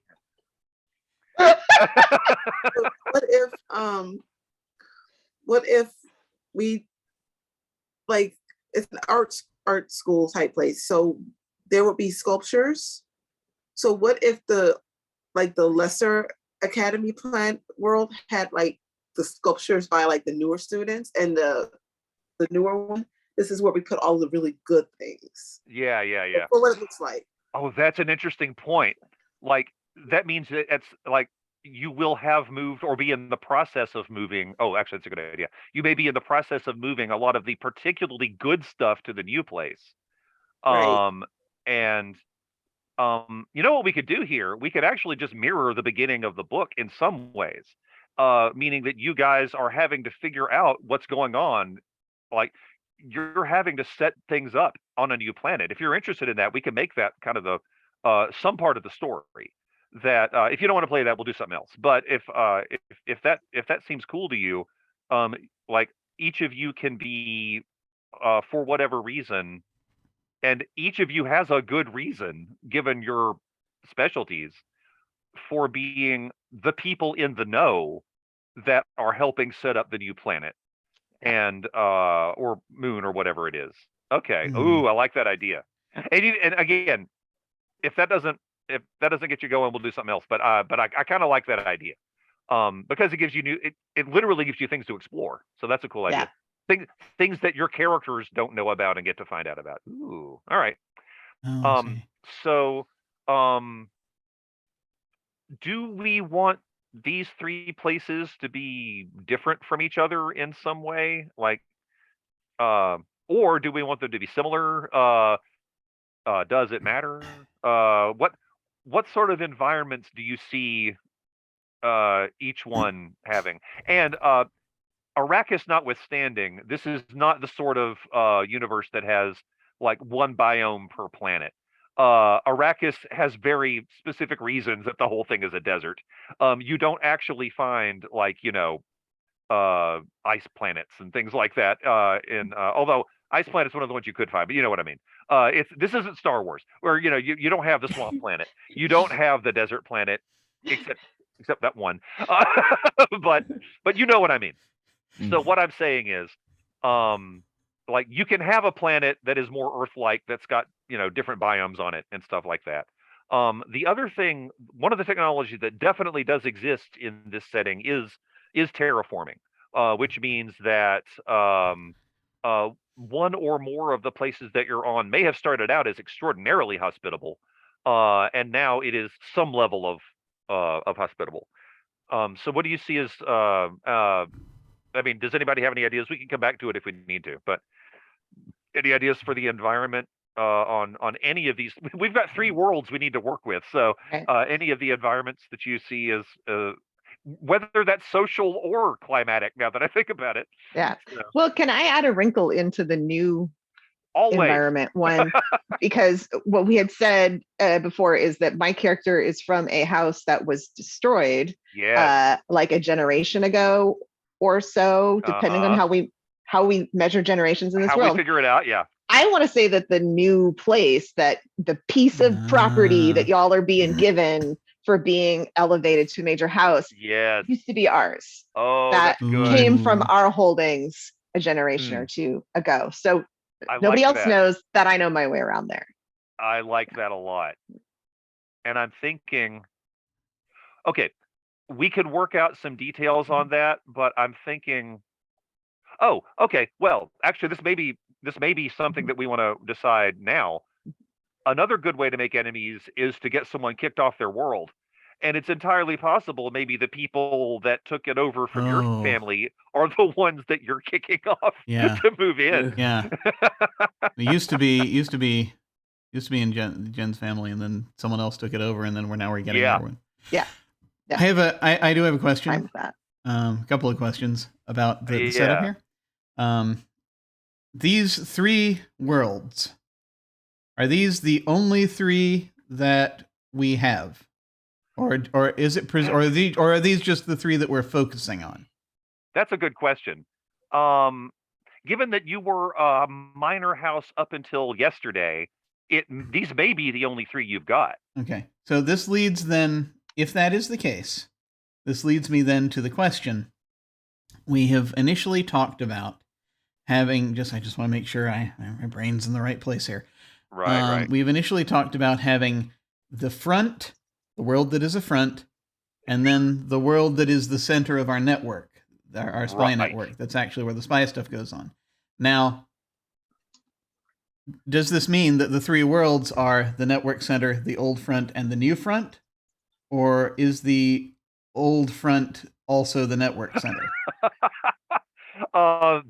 what if we like it's an art school type place, so there would be sculptures. So what if the lesser academy plant world had like the sculptures by like the newer students, and the newer one, this is where we put all the really good things. Yeah. For what it looks like. Oh, that's an interesting point. Like that means that it's like you will have moved or be in the process of moving. Oh, actually, that's a good idea. You may be in the process of moving a lot of the particularly good stuff to the new place. Right. And you know what we could do here? We could actually just mirror the beginning of the book in some ways, meaning that you guys are having to figure out what's going on. Like you're having to set things up on a new planet. If you're interested in that, we can make that kind of the some part of the story that if you don't want to play that, we'll do something else. But if that seems cool to you, like each of you can be for whatever reason, and each of you has a good reason given your specialties for being the people in the know that are helping set up the new planet and or moon or whatever it is. Okay. Ooh, I like that idea. And again, if that doesn't get you going, we'll do something else. But I kind of like that idea. Because it gives you it literally gives you things to explore. So that's a cool idea. Things that your characters don't know about and get to find out about. Ooh. All right. Oh, I see. So do we want these three places to be different from each other in some way? Like or do we want them to be similar? Does it matter? What sort of environments do you see each one having? And Arrakis notwithstanding, this is not the sort of universe that has like one biome per planet. Arrakis has very specific reasons that the whole thing is a desert. You don't actually find like, ice planets and things like that although ice planet's one of the ones you could find, but you know what I mean. This isn't Star Wars where you don't have the swamp planet, you don't have the desert planet, except that one. But you know what I mean. So what I'm saying is, like you can have a planet that is more Earth-like, that's got different biomes on it and stuff like that. The other thing, one of the technologies that definitely does exist in this setting is terraforming, which means that one or more of the places that you're on may have started out as extraordinarily hospitable, and now it is some level of hospitable. So what do you see as I mean, does anybody have any ideas? We can come back to it if we need to, but any ideas for the environment on any of these? We've got 3 worlds we need to work with. So any of the environments that you see as whether that's social or climatic, now that I think about it. Yeah. So, Well, can I add a wrinkle into the new always. environment one? Because what we had said before is that my character is from a house that was destroyed like a generation ago or so, depending on how we measure generations in this world. How we figure it out, yeah. I want to say that the new place, that the piece of property that y'all are being given for being elevated to a major house used to be ours. Oh, that that's good. came from our holdings a generation or two ago. So nobody else knows that I know my way around there. I like that a lot. And I'm thinking, okay, we could work out some details on that, but I'm thinking, oh, okay, well, actually this may be something that we want to decide now. Another good way to make enemies is to get someone kicked off their world. And it's entirely possible maybe the people that took it over from your family are the ones that you're kicking off to move in. Yeah. It used to be in Jen's family, and then someone else took it over, and then we're getting there one. Yeah. I do have a question. Fine with that. A couple of questions about the setup here. These 3 worlds, are these the only 3 that we have, or is it or are these just the 3 that we're focusing on? That's a good question. Given that you were a minor house up until yesterday, these may be the only 3 you've got. Okay, so this leads then, if that is the case, this leads me then to the question. We have initially talked about having, I just want to make sure my brain's in the right place here. Right. We've initially talked about having the front, the world that is a front, and then the world that is the center of our network, our spy network. That's actually where the spy stuff goes on. Now, does this mean that the 3 worlds are the network center, the old front, and the new front? Or is the old front also the network center?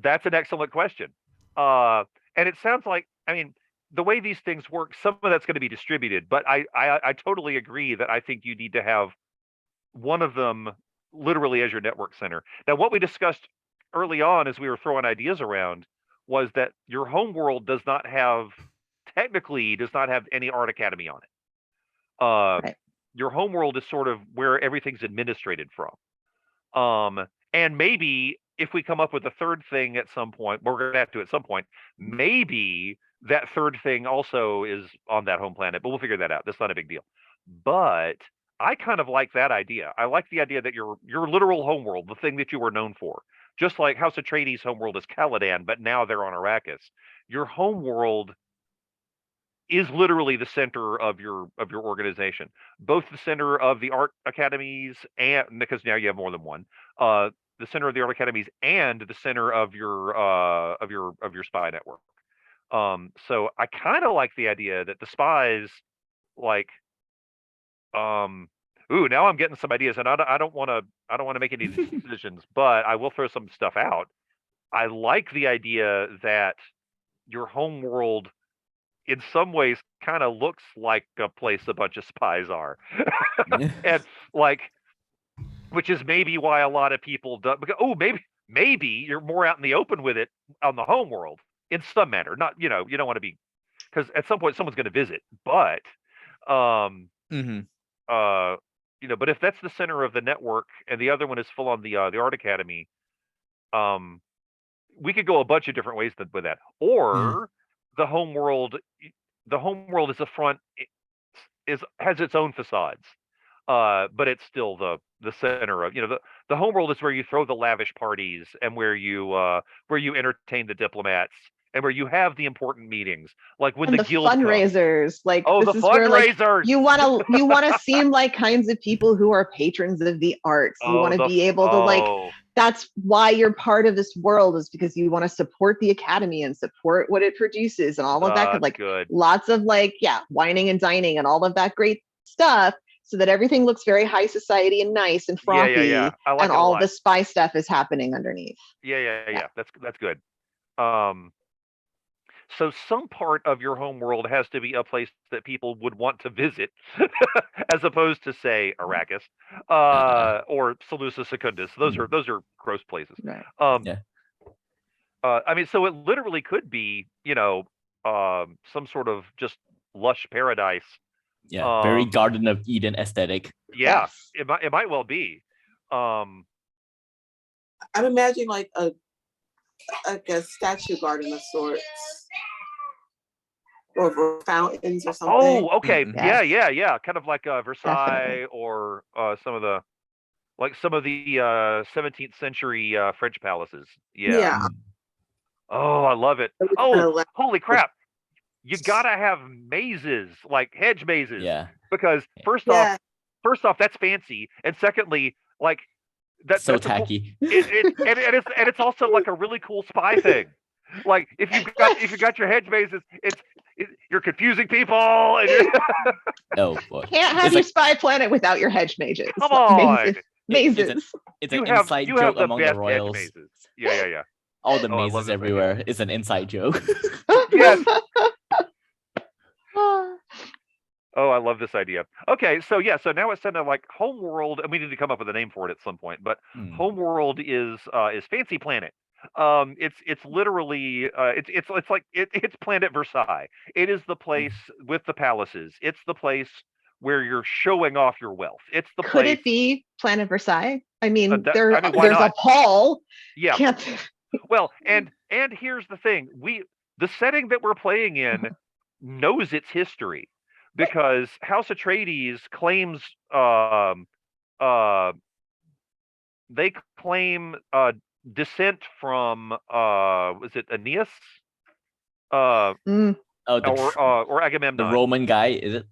That's an excellent question. And it sounds like, I mean, the way these things work, some of that's going to be distributed, but I totally agree that I think you need to have one of them literally as your network center. Now, what we discussed early on as we were throwing ideas around was that your home world does not have any Art Academy on it. your homeworld is sort of where everything's administrated from. And maybe if we come up with a third thing at some point, we're going to have to at some point, maybe that third thing also is on that home planet, but we'll figure that out. That's not a big deal. But I kind of like that idea. I like the idea that your literal homeworld, the thing that you were known for, just like House Atreides' homeworld is Caladan, but now they're on Arrakis. Your homeworld is literally the center of your organization, both the center of the art academies, and because now you have more than one, the center of the art academies and the center of your spy network. So I kind of like the idea that the spies, like, now I'm getting some ideas, and I don't want to make any decisions, but I will throw some stuff out. I like the idea that your homeworld in some ways kind of looks like a place a bunch of spies are. And like, which is maybe why a lot of people do, because, maybe you're more out in the open with it on the homeworld in some manner. Not, you don't want to be, because at some point someone's going to visit, but but if that's the center of the network and the other one is full on the art academy, we could go a bunch of different ways with that. Or the homeworld is a front, has its own facades, but it's still the center of, the homeworld is where you throw the lavish parties and where you entertain the diplomats and where you have the important meetings, like when and the guild fundraisers, like the this is where, like, fundraisers. you want to seem like kinds of people who are patrons of the arts. You want to be able to, like, that's why you're part of this world, is because you want to support the academy and support what it produces and all of that. Like, good. Lots of, like, wining and dining and all of that great stuff, so that everything looks very high society and nice and frothy. I like and all the spy stuff is happening underneath. Yeah. That's good. So some part of your homeworld has to be a place that people would want to visit, as opposed to, say, Arrakis, or Seleucia Secundus. Those are gross places. Right. I mean, so it literally could be, some sort of just lush paradise. Yeah, very Garden of Eden aesthetic. Yeah, it might well be. I'm imagining like a statue garden of sorts, or fountains or something. Oh, okay. Mm-hmm. Yeah. Kind of like Versailles, or some of the 17th century French palaces. Yeah. Oh, I love it. Oh, holy crap. You gotta have mazes, like hedge mazes. Yeah. Because first off, that's fancy, and secondly, like, that's so tacky. It's also like a really cool spy thing. Like, if you got your hedge mazes, you're confusing people. And Oh boy. Can't have your spy planet without your hedge mages. Come on. Mazes. It's an inside joke among the royals. Mazes. Yeah. All the mazes everywhere. It's an inside joke. Yes. Oh, I love this idea. Okay, so now it's kind of like Homeworld, and we need to come up with a name for it at some point. But Homeworld is Fancy Planet. It's literally it's Planet Versailles. It is the place with the palaces. It's the place where you're showing off your wealth. It's the Could place. it be Planet Versailles? I mean, why there's not? a Paul. Yeah. Well, and here's the thing: the setting that we're playing in knows its history, because House Atreides claims they claim descent from was it Aeneas? Or Agamemnon. The Roman guy, is it?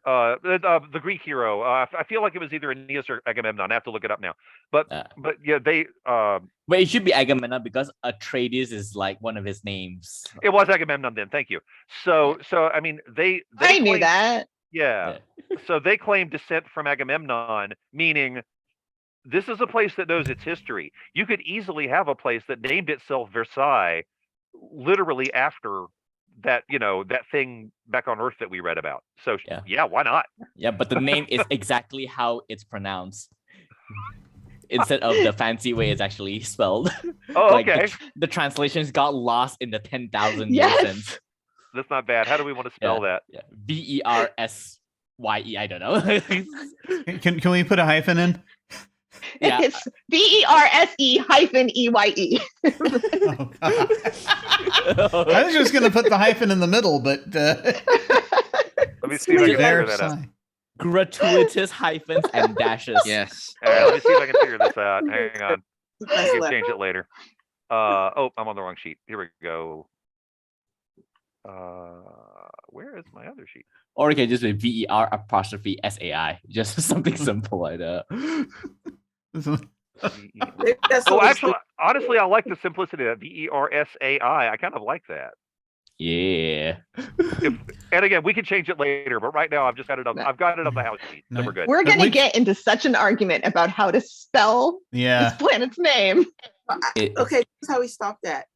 The Greek hero. I feel like it was either Aeneas or Agamemnon. I have to look it up now. But yeah, they. But it should be Agamemnon, because Atreides is like one of his names. It was Agamemnon then. Thank you. So I mean, they I knew that. Yeah. So they claim descent from Agamemnon, meaning this is a place that knows its history. You could easily have a place that named itself Versailles, literally after that, that thing back on Earth that we read about. So yeah, why not? Yeah, but the name is exactly how it's pronounced, instead of the fancy way it's actually spelled. Oh, like okay. The translations got lost in the 10,000 years Yes. since. That's not bad. How do we want to spell that? Yeah. VERS. Y-E, I don't know. Can we put a hyphen in? Yeah. It's VERSE-EYE. Oh, God. I was just going to put the hyphen in the middle, but Let me see if I can figure that out. Versai. Gratuitous hyphens and dashes. Yes. All right, let me see if I can figure this out. Hang on. That's We can left. change it later. Oh, I'm on the wrong sheet. Here we go. Where is my other sheet? Or it can just be VER''SAI. Just something simple like that. Maybe that's Oh, what we actually, honestly, I like the simplicity of VERSAI. I kind of like that. Yeah. And again, we can change it later, but right now I've just got it up. I've got it on the house sheet, so Nice. we're good. We're But going to which- get into such an argument about how to spell Yeah. this planet's name. Okay, that's how we stop that.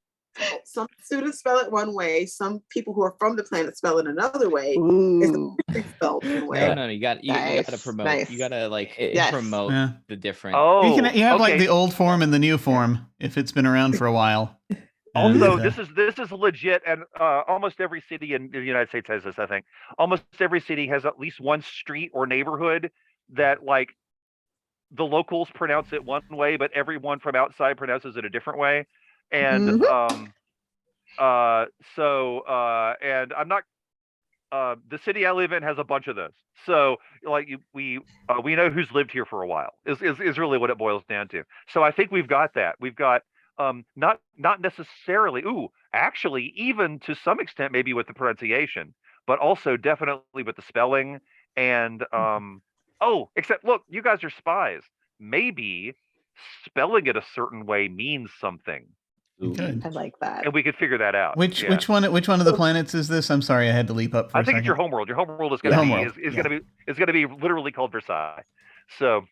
Some students spell it one way. Some people who are from the planet spell it another way. Ooh. It's spelled one way. No, you got to Nice, promote. nice. You got to like Yes. promote Yeah. the different. Oh, You have like okay. the old form and the new form if it's been around for a while. Also, And, this is legit, and almost every city in the United States has this. I think almost every city has at least one street or neighborhood that like the locals pronounce it one way, but everyone from outside pronounces it a different way. And and I'm not. The city I live in has a bunch of those. So like we know who's lived here for a while is really what it boils down to. So I think we've got that. We've got not necessarily actually even to some extent maybe with the pronunciation, but also definitely with the spelling and except look, you guys are spies. Maybe spelling it a certain way means something. good. I like that. And we could figure that out. Which Yeah. one of the planets is this? I'm sorry, I had to leap up for I a think second. it's your homeworld. Your homeworld is Yeah, going to homeworld, be is yeah. going to be literally called Versai. So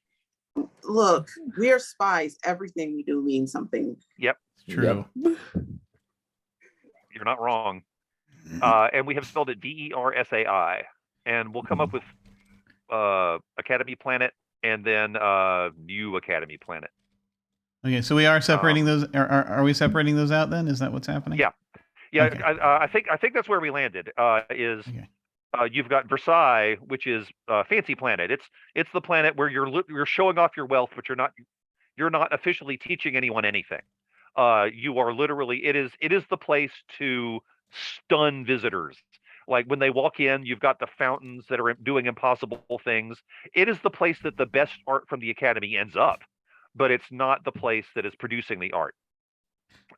Look, we are spies. Everything we do means something. yep, True. you're not wrong. And we have spelled it VERSAI, and we'll come up with Academy Planet and then new Academy Planet. Okay, so we are separating those. Are we separating those out then? Is that what's happening? Yeah. Yeah, Okay. I think that's where we landed. Is Okay. You've got Versai, which is Fancy Planet. It's the planet where you're showing off your wealth, but you're not officially teaching anyone anything. You are literally it is the place to stun visitors. Like when they walk in, you've got the fountains that are doing impossible things. It is the place that the best art from the Academy ends up, but it's not the place that is producing the art.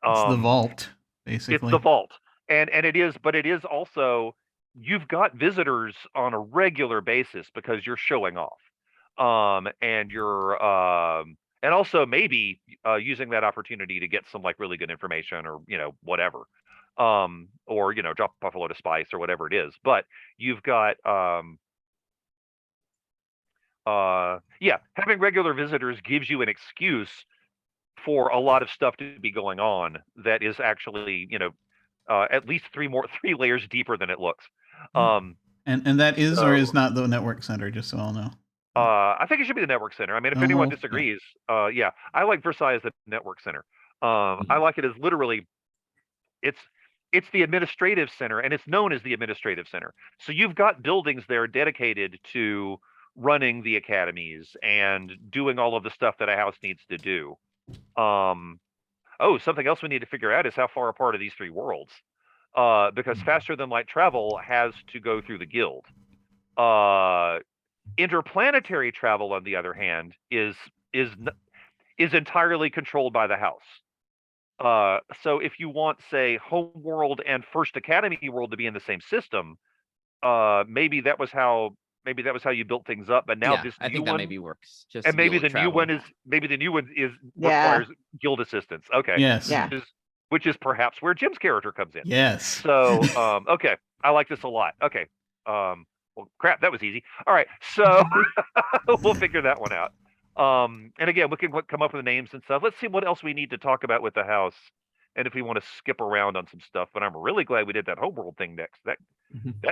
It's the vault, basically. It's the vault, and it is also you've got visitors on a regular basis because you're showing off, and you're and also maybe using that opportunity to get some like really good information or whatever, or drop off a load of spice or whatever it is. But you've got having regular visitors gives you an excuse for a lot of stuff to be going on that is actually at least three layers deeper than it looks. And that is or is not the network center, just so I'll know. I think it should be the network center. I mean, if anyone disagrees, I like Versai as the network center. I like it as literally it's the administrative center, and it's known as the administrative center. So you've got buildings there dedicated to running the academies and doing all of the stuff that a house needs to do. Something else we need to figure out is how far apart are these three worlds? Because faster than light travel has to go through the guild. Interplanetary travel, on the other hand, is entirely controlled by the house. So if you want, say, home world and first academy world to be in the same system, maybe that was how you built things up. But now Yeah, this I new think that one, maybe works. Just and to be maybe able the to new travel. one is Yeah. requires guild assistance. Okay. Yes. Yeah. Which is perhaps where Jim's character comes in. Yes. So, okay, I like this a lot. Okay, well, crap, that was easy. All right, so we'll figure that one out. And again, we can come up with names and stuff. Let's see what else we need to talk about with the house, and if we want to skip around on some stuff. But I'm really glad we did that homeworld thing next. That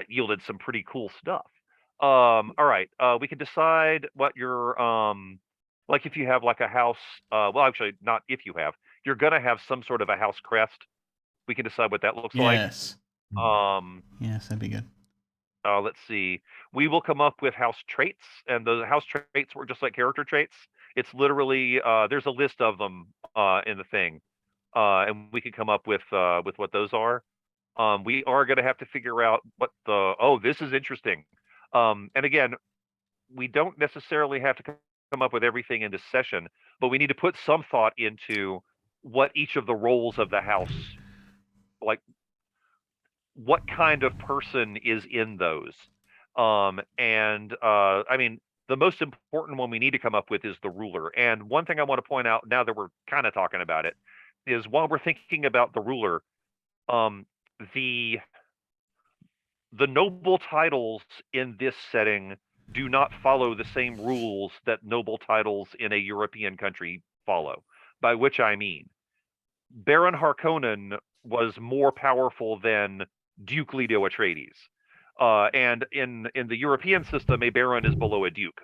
yielded some pretty cool stuff. All right, we can decide what your like if you have like a house. Well, actually, not if you have. You're gonna have some sort of a house crest. We can decide what that looks like. Yes. Yes, that'd be good. let's see. We will come up with house traits, and the house traits work just like character traits. It's literally there's a list of them in the thing, and we can come up with what those are. We are going to have to figure out what the this is interesting. And again, we don't necessarily have to come up with everything in this session, but we need to put some thought into what each of the roles of the house, like what kind of person is in those. I mean, the most important one we need to come up with is the ruler. And one thing I want to point out now that we're kind of talking about it is while we're thinking about the ruler, the noble titles in this setting do not follow the same rules that noble titles in a European country follow, by which I mean Baron Harkonnen was more powerful than Duke Leto Atreides. And in the European system, a baron is below a duke.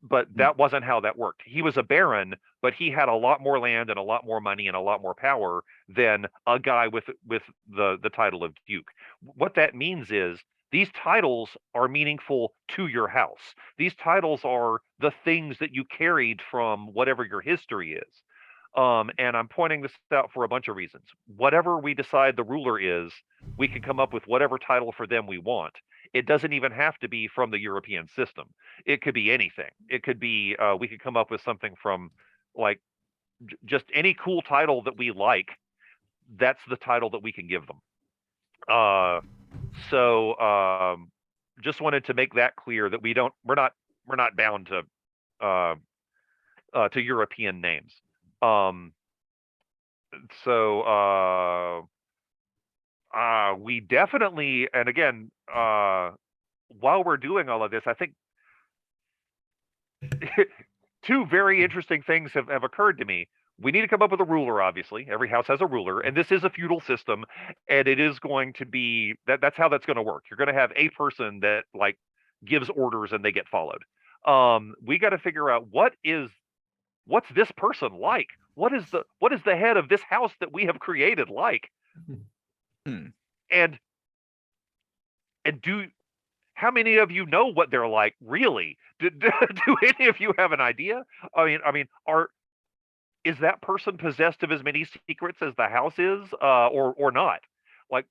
But that wasn't how that worked. He was a baron, but he had a lot more land and a lot more money and a lot more power than a guy with the title of duke. What that means is these titles are meaningful to your house. These titles are the things that you carried from whatever your history is. And I'm pointing this out for a bunch of reasons. Whatever we decide the ruler is, we can come up with whatever title for them we want. It doesn't even have to be from the European system. It could be anything. It could be, we could come up with something from like just any cool title that we like. That's the title that we can give them. Just wanted to make that clear that we're not bound to European names. We definitely, and again, while we're doing all of this, I think two very interesting things have occurred to me. We need to come up with a ruler, obviously. Every house has a ruler, and this is a feudal system, and it is going to be, that's how that's going to work. You're going to have a person that like gives orders and they get followed. We got to figure out what's this person like? What is the head of this house that we have created like? And how many of you know what they're like really? Do any of you have an idea? I mean, is that person possessed of as many secrets as the house is, or not? Like,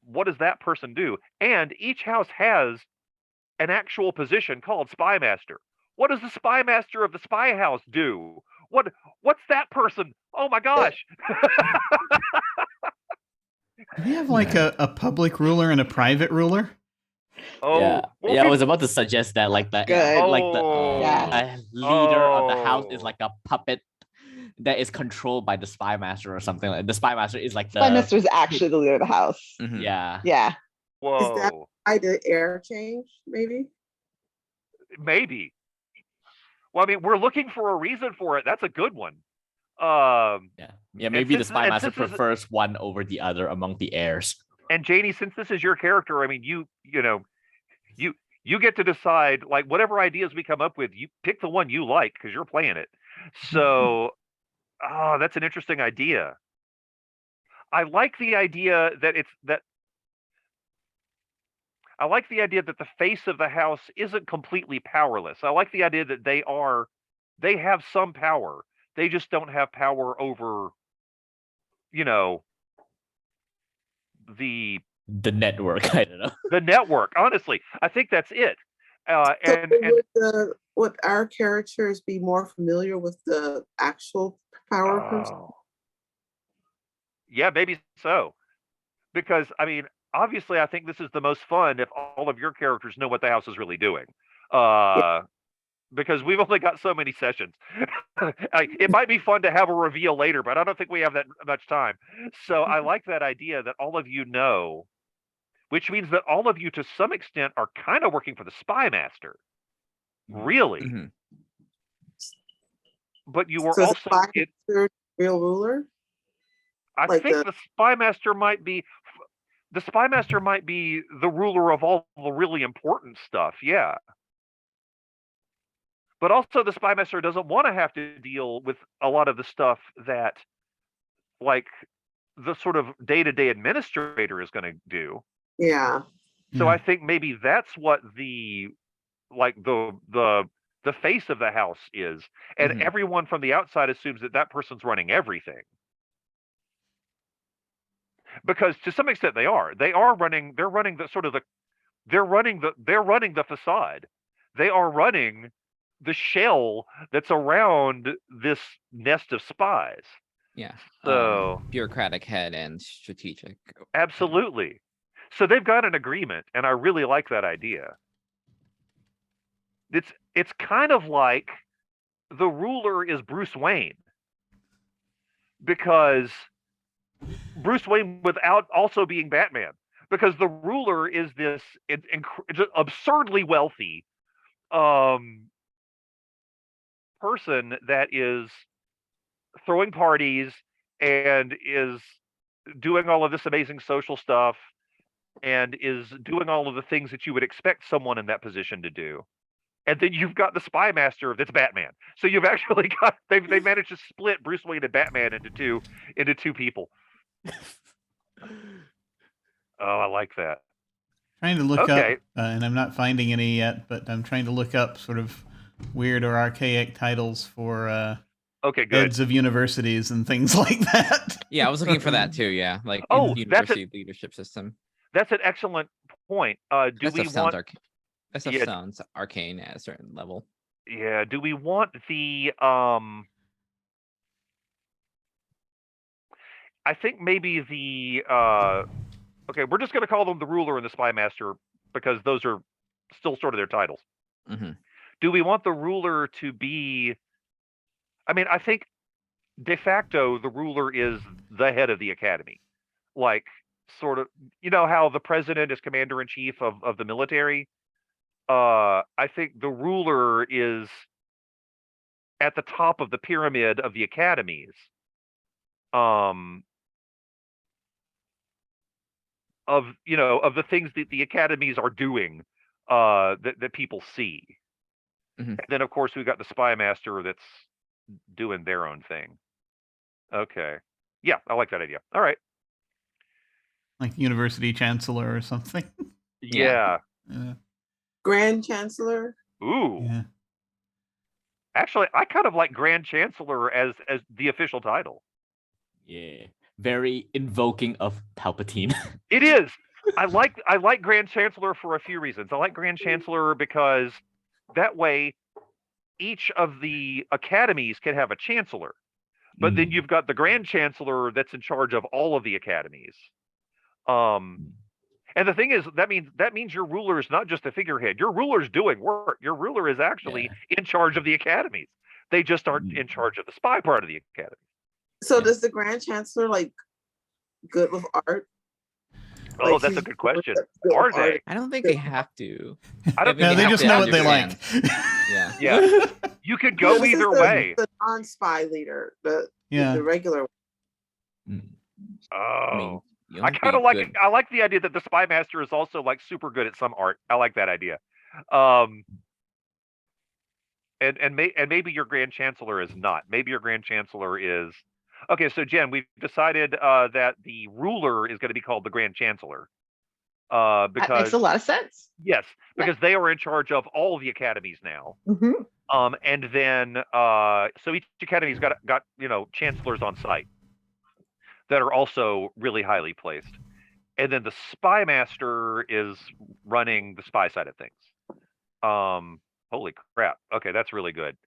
what does that person do? And each house has an actual position called spy master. What does the spy master of the spy house do? What's that person? Oh my gosh! Do we have like a public ruler and a private ruler? I was about to suggest that, like the leader of the house is like a puppet that is controlled by the spy master or something. Like the spy master is like the spy master is actually the leader of the house. Mhm. Yeah. Whoa. Is that why the air change? Maybe. Well, I mean, we're looking for a reason for it. That's a good one. Maybe the spy master prefers one over the other among the heirs. And Janie, since this is your character, I mean, you get to decide, like, whatever ideas we come up with, you pick the one you like because you're playing it. So, that's an interesting idea. I like the idea that the face of the house isn't completely powerless. I like the idea that they have some power. They just don't have power over, the network. I don't know. The network. Honestly, I think that's it. Would our characters be more familiar with the actual power person? Yeah, maybe so. Because I mean, obviously, I think this is the most fun if all of your characters know what the house is really doing. Because we've only got so many sessions. It might be fun to have a reveal later, but I don't think we have that much time. So I like that idea that all of you know, which means that all of you to some extent are kind of working for the spy master. Really. Mm-hmm. But you were so also the spy master, real ruler? I think the spy master might be the ruler of all the really important stuff. Yeah. But also the spy master doesn't want to have to deal with a lot of the stuff that like the sort of day-to-day administrator is going to do. Yeah. So Yeah. I think maybe that's what the face of the house is, and Mhm. everyone from the outside assumes that that person's running everything. Because to some extent they are. They're running the facade. They are running the shell that's around this nest of spies. Yeah. So Bureaucratic head and strategic. absolutely. So they've got an agreement, and I really like that idea. It's kind of like the ruler is Bruce Wayne, because Bruce Wayne without also being Batman, because the ruler is this just absurdly wealthy person that is throwing parties and is doing all of this amazing social stuff and is doing all of the things that you would expect someone in that position to do. And then you've got the spy master that's Batman. So you've actually got they've managed to split Bruce Wayne and Batman into two people. Oh, I like that. Trying to look Okay. up, and I'm not finding any yet, but I'm trying to look up sort of weird or archaic titles for Okay, good. heads of universities and things like that. Yeah, I was looking for that too. Yeah, like Oh, in university leadership system. That's an excellent point. Do That we stuff sounds want that stuff Yeah. sounds arcane at a certain level. Yeah, do we want the I think maybe the okay, we're just going to call them the ruler and the spy master because those are still sort of their titles. Mhm. Do we want the ruler to be I mean, I think de facto the ruler is the head of the academy. Like sort of, you know how the president is commander in chief of the military? I think the ruler is at the top of the pyramid of the academies. Of the things that the academies are doing, that people see. Mhm. And then of course we've got the spy master that's doing their own thing. Okay. Yeah, I like that idea. All right. Like university chancellor or something. Yeah. Yeah. Grand Chancellor. Ooh. Yeah. Actually, I kind of like Grand Chancellor as the official title. Yeah. Very invoking of Palpatine. It is. I like Grand Chancellor for a few reasons. I like Grand Chancellor because that way each of the academies can have a chancellor. But then you've got the Grand Chancellor that's in charge of all of the academies. And the thing is, that means your ruler is not just a figurehead. Your ruler is doing work. Your ruler is actually in charge of the academies. They just aren't in charge of the spy part of the academy. So does the Grand Chancellor like good with art? Oh, Like, that's a he's good question. good with Are art. they? I don't think they have to. I don't No, think they have just to know what they like. understand. Yeah. Yeah, you could go This is either the- way. The non-spy leader, the regular. I mean, Oh, you I only kind of be like good- I like the idea that the spy master is also like super good at some art. I like that idea. And maybe your Grand Chancellor is not. Maybe your Grand Chancellor is. Okay, so Jen, we've decided that the ruler is going to be called the Grand Chancellor. That makes Because a lot of sense. yes, because they are in charge of all the academies now. Mhm. And then so each academy's got chancellors on site that are also really highly placed. And then the spy master is running the spy side of things. Holy crap. Okay, that's really good.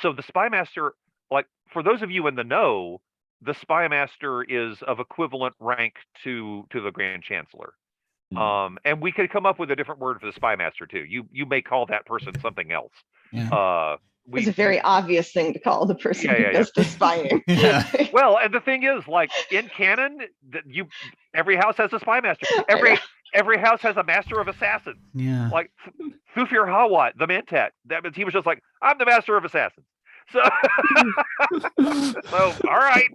So the spy master, like for those of you in the know, the spy master is of equivalent rank to the Grand Chancellor. And we could come up with a different word for the spy master too. You may call that person something else. Yeah. It's a very obvious thing to call the person who does the spying. Yeah. Well, and the thing is, like in canon, every house has a spy master. Every house has a master of assassins. Yeah. Like Thufir Hawat, the Mantat. That means he was just like, I'm the master of assassins. So, so all right,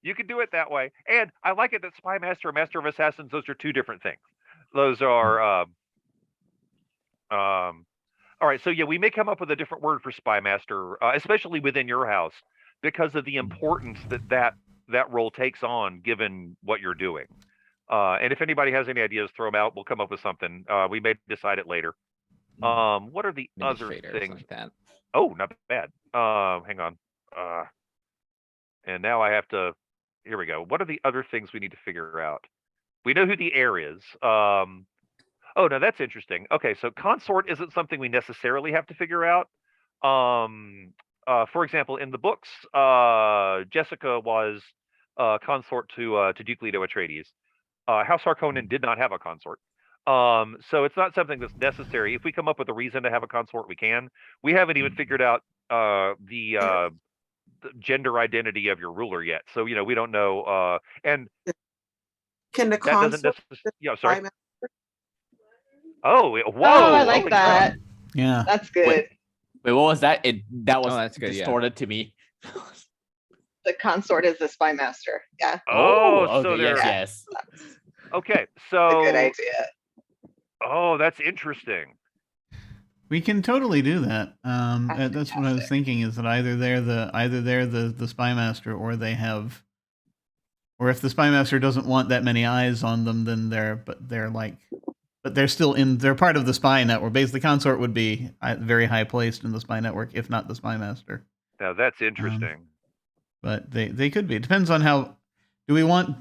you can do it that way. And I like it that spy master and master of assassins, those are two different things. Those are all right, so yeah, we may come up with a different word for spy master, especially within your house, because of the importance that role takes on, given what you're doing. And if anybody has any ideas, throw them out. We'll come up with something. We may decide it later. What are the other Administrator or something things? like that. Oh, not bad. Hang on. And now I have to. Here we go. What are the other things we need to figure out? We know who the heir is. Oh, no, that's interesting. Okay, so consort isn't something we necessarily have to figure out. For example, in the books, Jessica was consort to Duke Leto Atreides. House Harkonnen did not have a consort. So it's not something that's necessary. If we come up with a reason to have a consort, we can. We haven't even figured out the gender identity of your ruler yet. So, we don't know. And Can the that doesn't consort? necessarily. Yeah, sorry. Spy Oh, whoa! Oh, I like holy that. crap. Yeah. That's good. Wait, what was that? That was that's good, yeah. distorted to me. The consort is the spy master. Yeah, Oh, so okay, they're yes. okay. that's a good So, idea. oh, that's interesting. We can totally do that. That's That's what I was fantastic. thinking, is that either they're the spy master, or they have, or if the spy master doesn't want that many eyes on them, then they're still they're part of the spy network. Basically, the consort would be very high placed in the spy network, if not the spy master. Now that's interesting. But they could be. It depends on how. Do we want?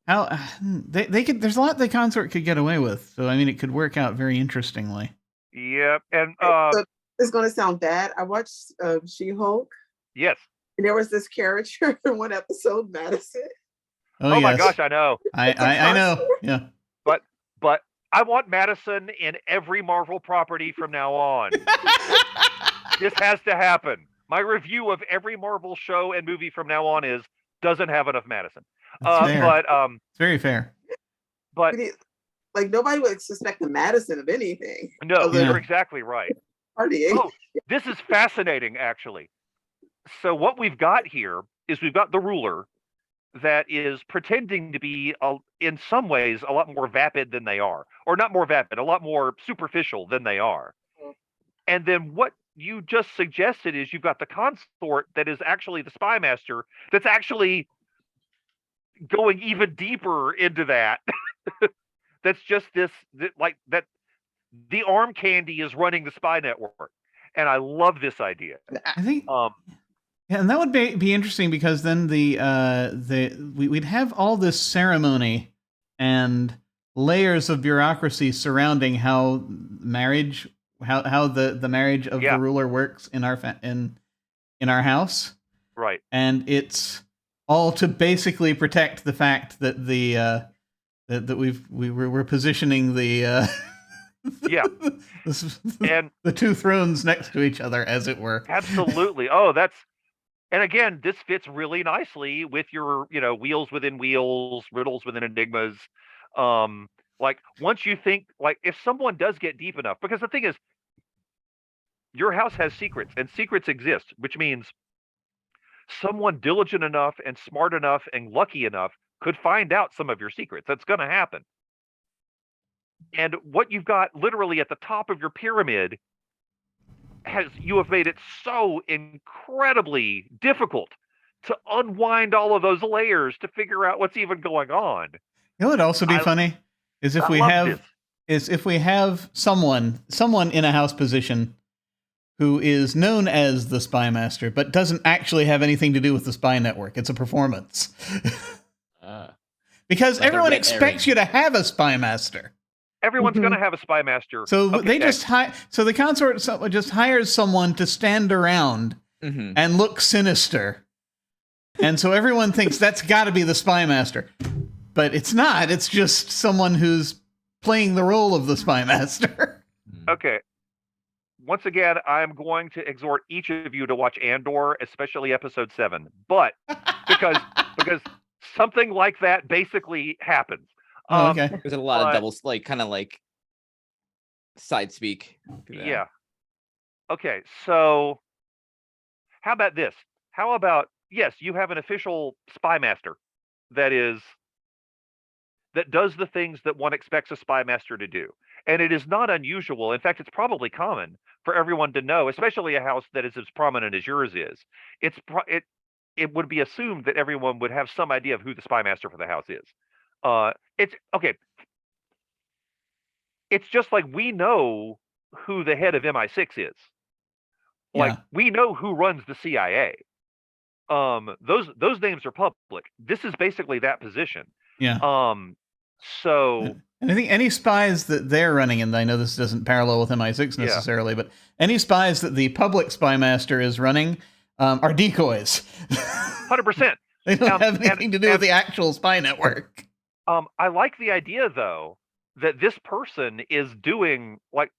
How they could? There's a lot the consort could get away with. So I mean, it could work out very interestingly. Yep. And So it's going to sound bad. I watched She-Hulk, yes. and there was this character in one episode, Madison. Oh yes. my gosh, I know. I know. Yeah. But I want Madison in every Marvel property from now on. This has to happen. My review of every Marvel show and movie from now on doesn't have enough Madison. That's fair. But It's very fair. but Like nobody would suspect the Madison of anything. no, Other than you're exactly right. partying. Oh, this is fascinating, actually. So what we've got here is we've got the ruler that is pretending to be, in some ways, a lot more vapid than they are. Or not more vapid, a lot more superficial than they are. And then what you just suggested is you've got the consort that is actually the spy master that's actually going even deeper into that. That's just like that the arm candy is running the spy network. And I love this idea. I think. Yeah, and that would be interesting, because then we'd have all this ceremony and layers of bureaucracy surrounding how marriage, how the marriage of the ruler works in our in our house. Right. And it's all to basically protect the fact that that we're positioning the yeah, and the two thrones next to each other, as it were. Absolutely. Oh, and again, this fits really nicely with your, wheels within wheels, riddles within enigmas. Like once you think, like if someone does get deep enough, because the thing is, your house has secrets, and secrets exist, which means someone diligent enough and smart enough and lucky enough could find out some of your secrets. That's going to happen. And what you've got literally at the top of your pyramid you have made it so incredibly difficult to unwind all of those layers to figure out what's even going on. It would also be funny is if we have someone in a house position who is known as the spy master, but doesn't actually have anything to do with the spy network. It's a performance. Because like everyone expects you to have a spy master. Everyone's going to have a spy master. So they just so the consort just hires someone to stand around and look sinister. And so everyone thinks that's got to be the spy master. But it's not. It's just someone who's playing the role of the spy master. Okay. Once again, I'm going to exhort each of you to watch Andor, especially episode 7. But because something like that basically happens. Okay. There's a lot of double, kind of like side speak. Yeah. Okay, so how about this? How about, yes, you have an official spy master that does the things that one expects a spy master to do. And it is not unusual. In fact, it's probably common for everyone to know, especially a house that is as prominent as yours is. It would be assumed that everyone would have some idea of who the spy master for the house is. It's okay. It's just like we know who the head of MI6 is. Like we know who runs the CIA. Those names are public. This is basically that position. Yeah. So And I think any spies that they're running, and I know this doesn't parallel with MI6 necessarily, but any spies that the public spy master is running are decoys. 100%. They don't have anything to do with the actual spy network. I like the idea though that this person is doing like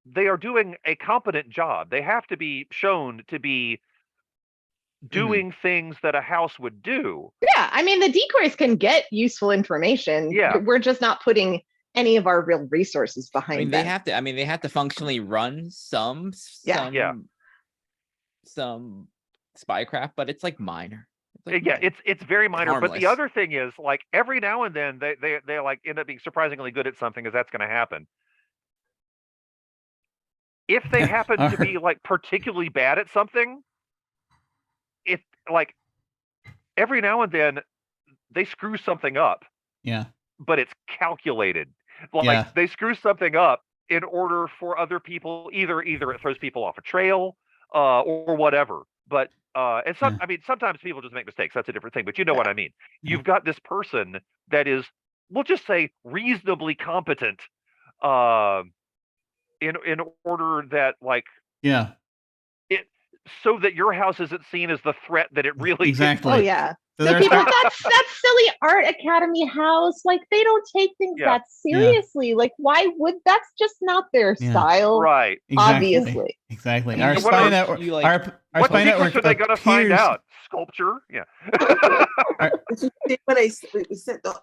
they are doing a competent job. They have to be shown to be doing things that a house would do. Yeah, I mean the decoys can get useful information. Yeah. We're just not putting any of our real resources behind I mean, them. they have to functionally run some spycraft, but it's like minor. It's very minor. Harmless. But the other thing is, like every now and then they like end up being surprisingly good at something, because that's going to happen. If they happen to be like particularly bad at something, if like every now and then they screw something up. Yeah. But it's calculated. Like they screw something up in order for other people, either it throws people off a trail, or whatever. But and I mean, sometimes people just make mistakes. That's a different thing. But you know what I mean. You've got this person that is, we'll just say, reasonably competent, in order that like it, so that your house isn't seen as the threat that it really exactly. Oh yeah. So the people, that's silly art academy house. Like they don't take things that seriously. Like why would that's just not their style, right? Obviously, exactly. Our spy network. Our spy network. Are they going to find out? Sculpture, yeah. When they sent a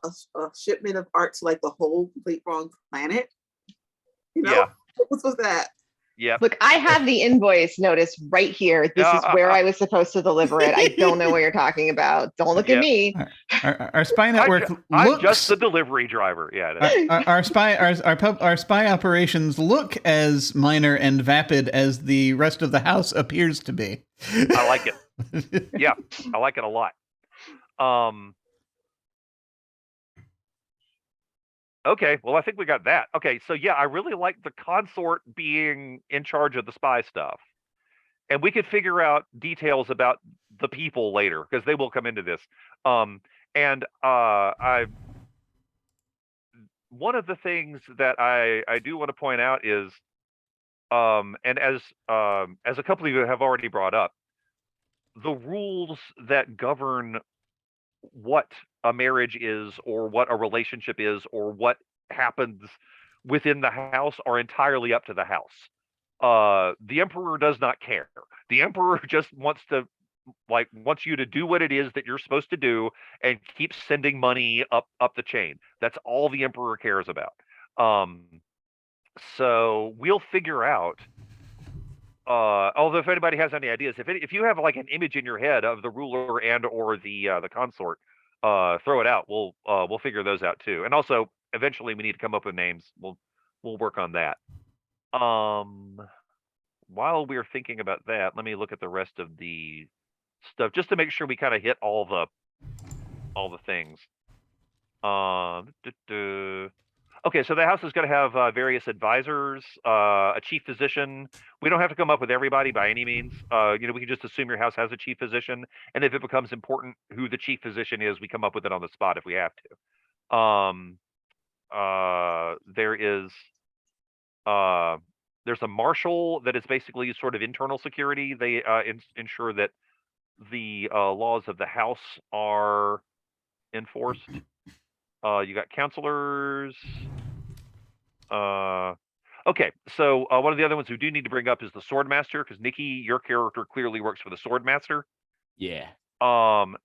shipment of art to like the whole complete wrong planet, you know, what was that? Yeah. Look, I have the invoice notice right here. This is where I was supposed to deliver it. I don't know what you're talking about. Don't look at me. Our spy network I'm just the delivery driver. Yeah. Our spy operations look as minor and vapid as the rest of the house appears to be. I like it. Yeah, I like it a lot. Okay, well, I think we got that. Okay, so yeah, I really like the consort being in charge of the spy stuff. And we could figure out details about the people later, because they will come into this. One of the things that I do want to point out is, and as a couple of you have already brought up, the rules that govern what a marriage is, or what a relationship is, or what happens within the house are entirely up to the house. The emperor does not care. The emperor just wants you to do what it is that you're supposed to do and keep sending money up the chain. That's all the emperor cares about. So we'll figure out, although if anybody has any ideas, if you have like an image in your head of the ruler and or the consort, throw it out. We'll figure those out too. And also, eventually, we need to come up with names. We'll work on that. While we're thinking about that, let me look at the rest of the stuff just to make sure we kind of hit all the things. Okay, so the house is going to have various advisors, a chief physician. We don't have to come up with everybody by any means. We can just assume your house has a chief physician, and if it becomes important who the chief physician is, we come up with it on the spot if we have to. There's a marshal that is basically sort of internal security. They ensure that the laws of the house are enforced. You got counselors. Okay, so one of the other ones we do need to bring up is the sword master, because Nicky, your character clearly works for the sword master. Yeah. And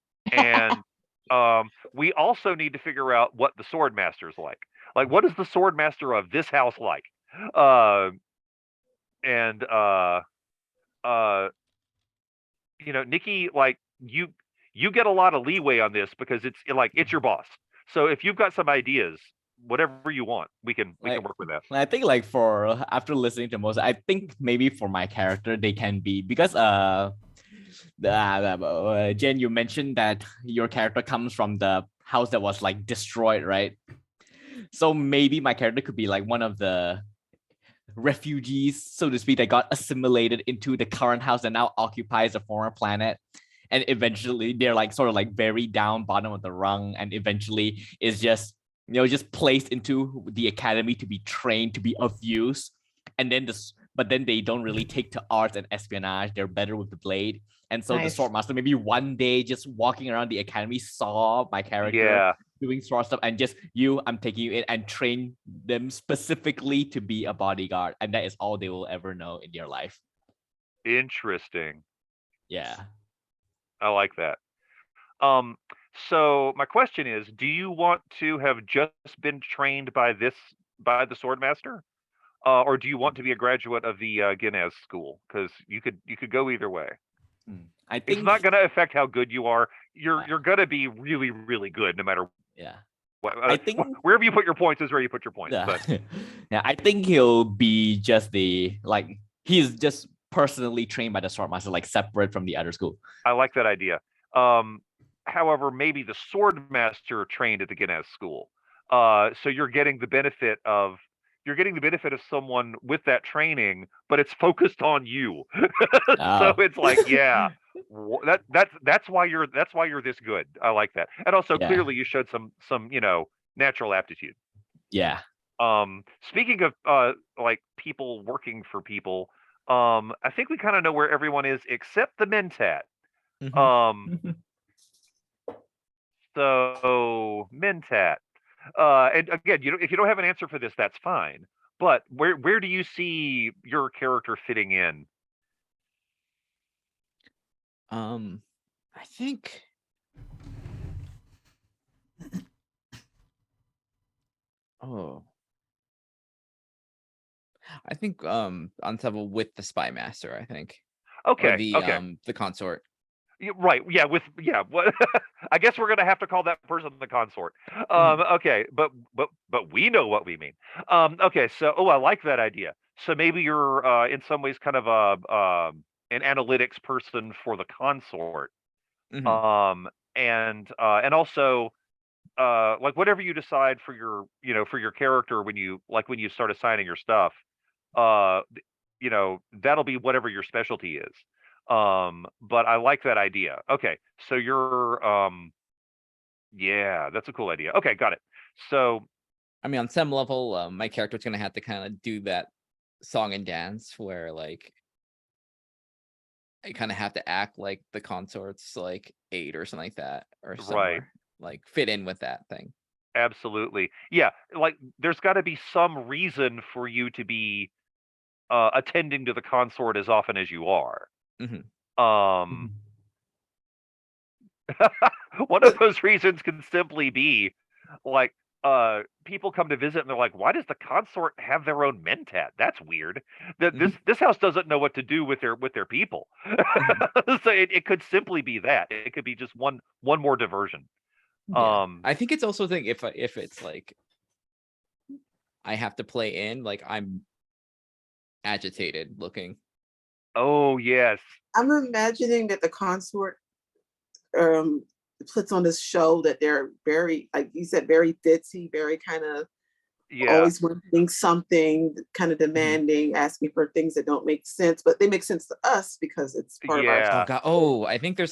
we also need to figure out what the sword master's like. Like, what is the sword master of this house like? Nicky, like you get a lot of leeway on this because it's your boss. So if you've got some ideas, whatever you want, we can work with that. I think after listening to most, I think maybe for my character they can be, because Jen, you mentioned that your character comes from the house that was like destroyed, right? So maybe my character could be like one of the refugees, so to speak, that got assimilated into the current house that now occupies a former planet. And eventually they're like sort of like very down bottom of the rung, and eventually is just, you know, just placed into the academy to be trained to be of use. And then but then they don't really take to arts and espionage. They're better with the blade. And so the Nice. swordmaster maybe one day just walking around the academy saw my character doing sword stuff, and just I'm taking you in and train them specifically to be a bodyguard, and that is all they will ever know in their life. Interesting. Yeah. I like that. So my question is, do you want to have just been trained by the swordmaster, or do you want to be a graduate of the Guinness school? Because you could go either way. I think It's not going to affect how good you are. You're going to be really, really good no matter yeah. what. I think wherever you put your points is where you put your points. Yeah. But Yeah, I think he'll be just he's just personally trained by the swordmaster, like separate from the other school. I like that idea. However, maybe the swordmaster trained at the Guinness school. So you're getting the benefit of someone with that training, but it's focused on you. So it's like, yeah, that's why you're this good. I like that. And also clearly you showed some natural aptitude. Yeah. Speaking of like people working for people, I think we kind of know where everyone is except the Mentat. So Mentat. And again, if you don't have an answer for this, that's fine. But where do you see your character fitting in? I think on top of with the spy master, I think. Okay. Or the consort. Right. Yeah. What? I guess we're gonna have to call that person the consort. Okay. But we know what we mean. Okay. So, I like that idea. So maybe you're in some ways kind of an analytics person for the consort. And also like whatever you decide for your character when you start assigning your stuff, that'll be whatever your specialty is. But I like that idea. Okay, so you're yeah, that's a cool idea. Okay, got it. So I mean, on some level, my character's gonna have to kind of do that song and dance where like I kind of have to act like the consort's like 8 or something like that, or somewhere like fit in with that thing. Absolutely. Yeah, like there's got to be some reason for you to be attending to the consort as often as you are. One of those reasons can simply be like people come to visit and they're like, why does the consort have their own mentat? That's weird. This house doesn't know what to do with their people. So it could simply be that. It could be just one more diversion. Yeah. I think it's also a thing if it's like I have to play in like I'm agitated looking. Oh yes. I'm imagining that the consort puts on this show that they're very, like you said, very ditzy, very kind of always wanting something, kind of demanding, asking for things that don't make sense, but they make sense to us because it's part of our. Oh god. Oh, I think there's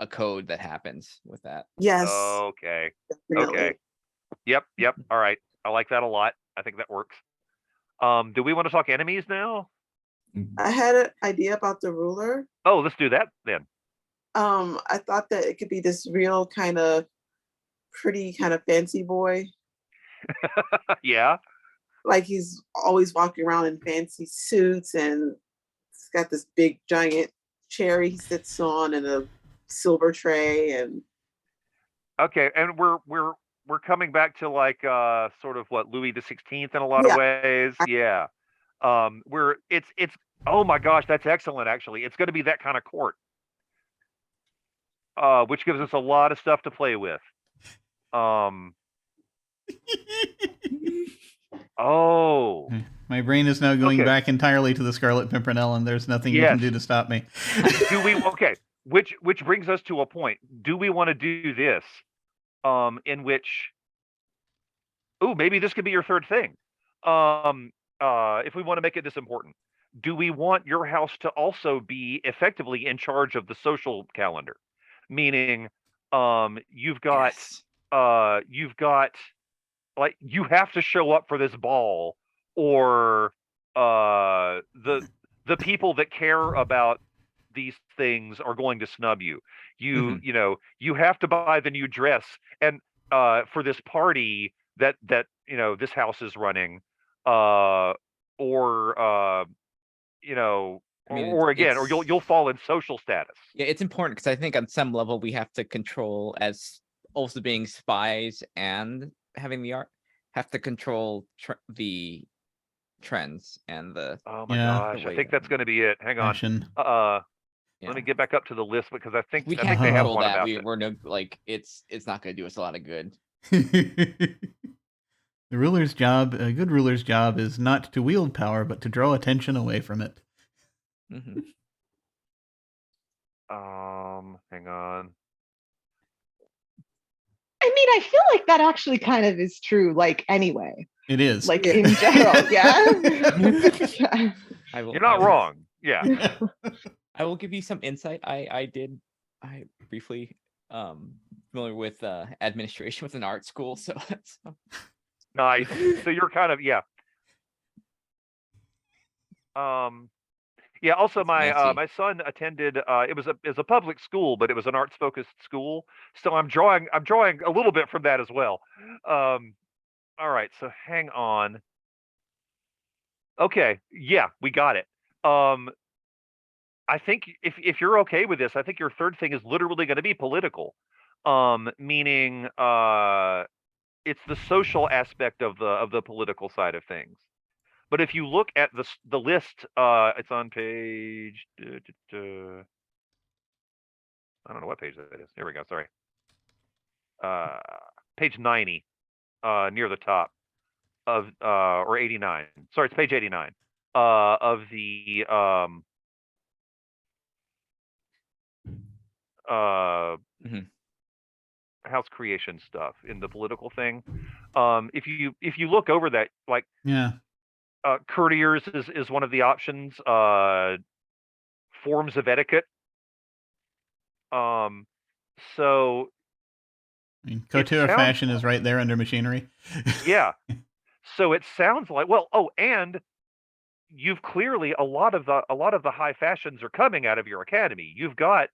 a code that happens with that. Yes. Okay. Definitely. Okay. Yep. All right. I like that a lot. I think that works. Do we want to talk enemies now? I had an idea about the ruler. Oh, let's do that then. I thought that it could be this real kind of pretty kind of fancy boy. Yeah. Like he's always walking around in fancy suits and he's got this big giant chair he sits on and a silver tray and. Okay, and we're coming back to like sort of what Louis the 16th in a lot of ways. Yeah. Where it's oh my gosh, that's excellent actually. It's going to be that kind of court. Which gives us a lot of stuff to play with. Oh. My brain is now going back entirely to the Scarlet Pimpernel, and there's nothing you can do to stop me. Do we? Okay. which brings us to a point. Do we want to do this? In which, maybe this could be your third thing. If we want to make it this important, do we want your house to also be effectively in charge of the social calendar? Meaning, you've got like you have to show up for this ball, or the people that care about these things are going to snub you. You you have to buy the new dress, and for this party that this house is running, or I mean, or again, or you'll fall in social status. Yeah, it's important because I think on some level we have to control, as also being spies and having the art, have to control the trends and the. Oh my Yeah. gosh, I think that's going to be it. Hang on. Fashion. Let me get back up to the list, because I think We I can't think they have control one that. about it. We're no like it's not going to do us a lot of good. The ruler's job, a good ruler's job, is not to wield power, but to draw attention away from it. Mhm. Hang on. I mean, I feel like that actually kind of is true, like, anyway. It is. Like, Yeah. in general, yeah? You're not wrong. Yeah. I will give you some insight. I briefly familiar with administration with an art school, so that's Nice. So you're kind of yeah. Also, my messy. my son attended. It was a public school, but it was an arts focused school. So I'm drawing a little bit from that as well. All right. So hang on. Okay. Yeah, we got it. I think if you're okay with this, I think your third thing is literally going to be political. Meaning it's the social aspect of the political side of things. But if you look at the list, it's on page. I don't know what page that is. Here we go. Sorry. Page 90, near the top of or 89. Sorry, it's page 89 of the house creation stuff in the political thing. If you look over that, like, Yeah. courtiers is one of the options. Forms of etiquette. So I mean, couture sounds- fashion is right there under machinery. yeah. So it sounds like, well, and you've clearly a lot of the high fashions are coming out of your academy. You've got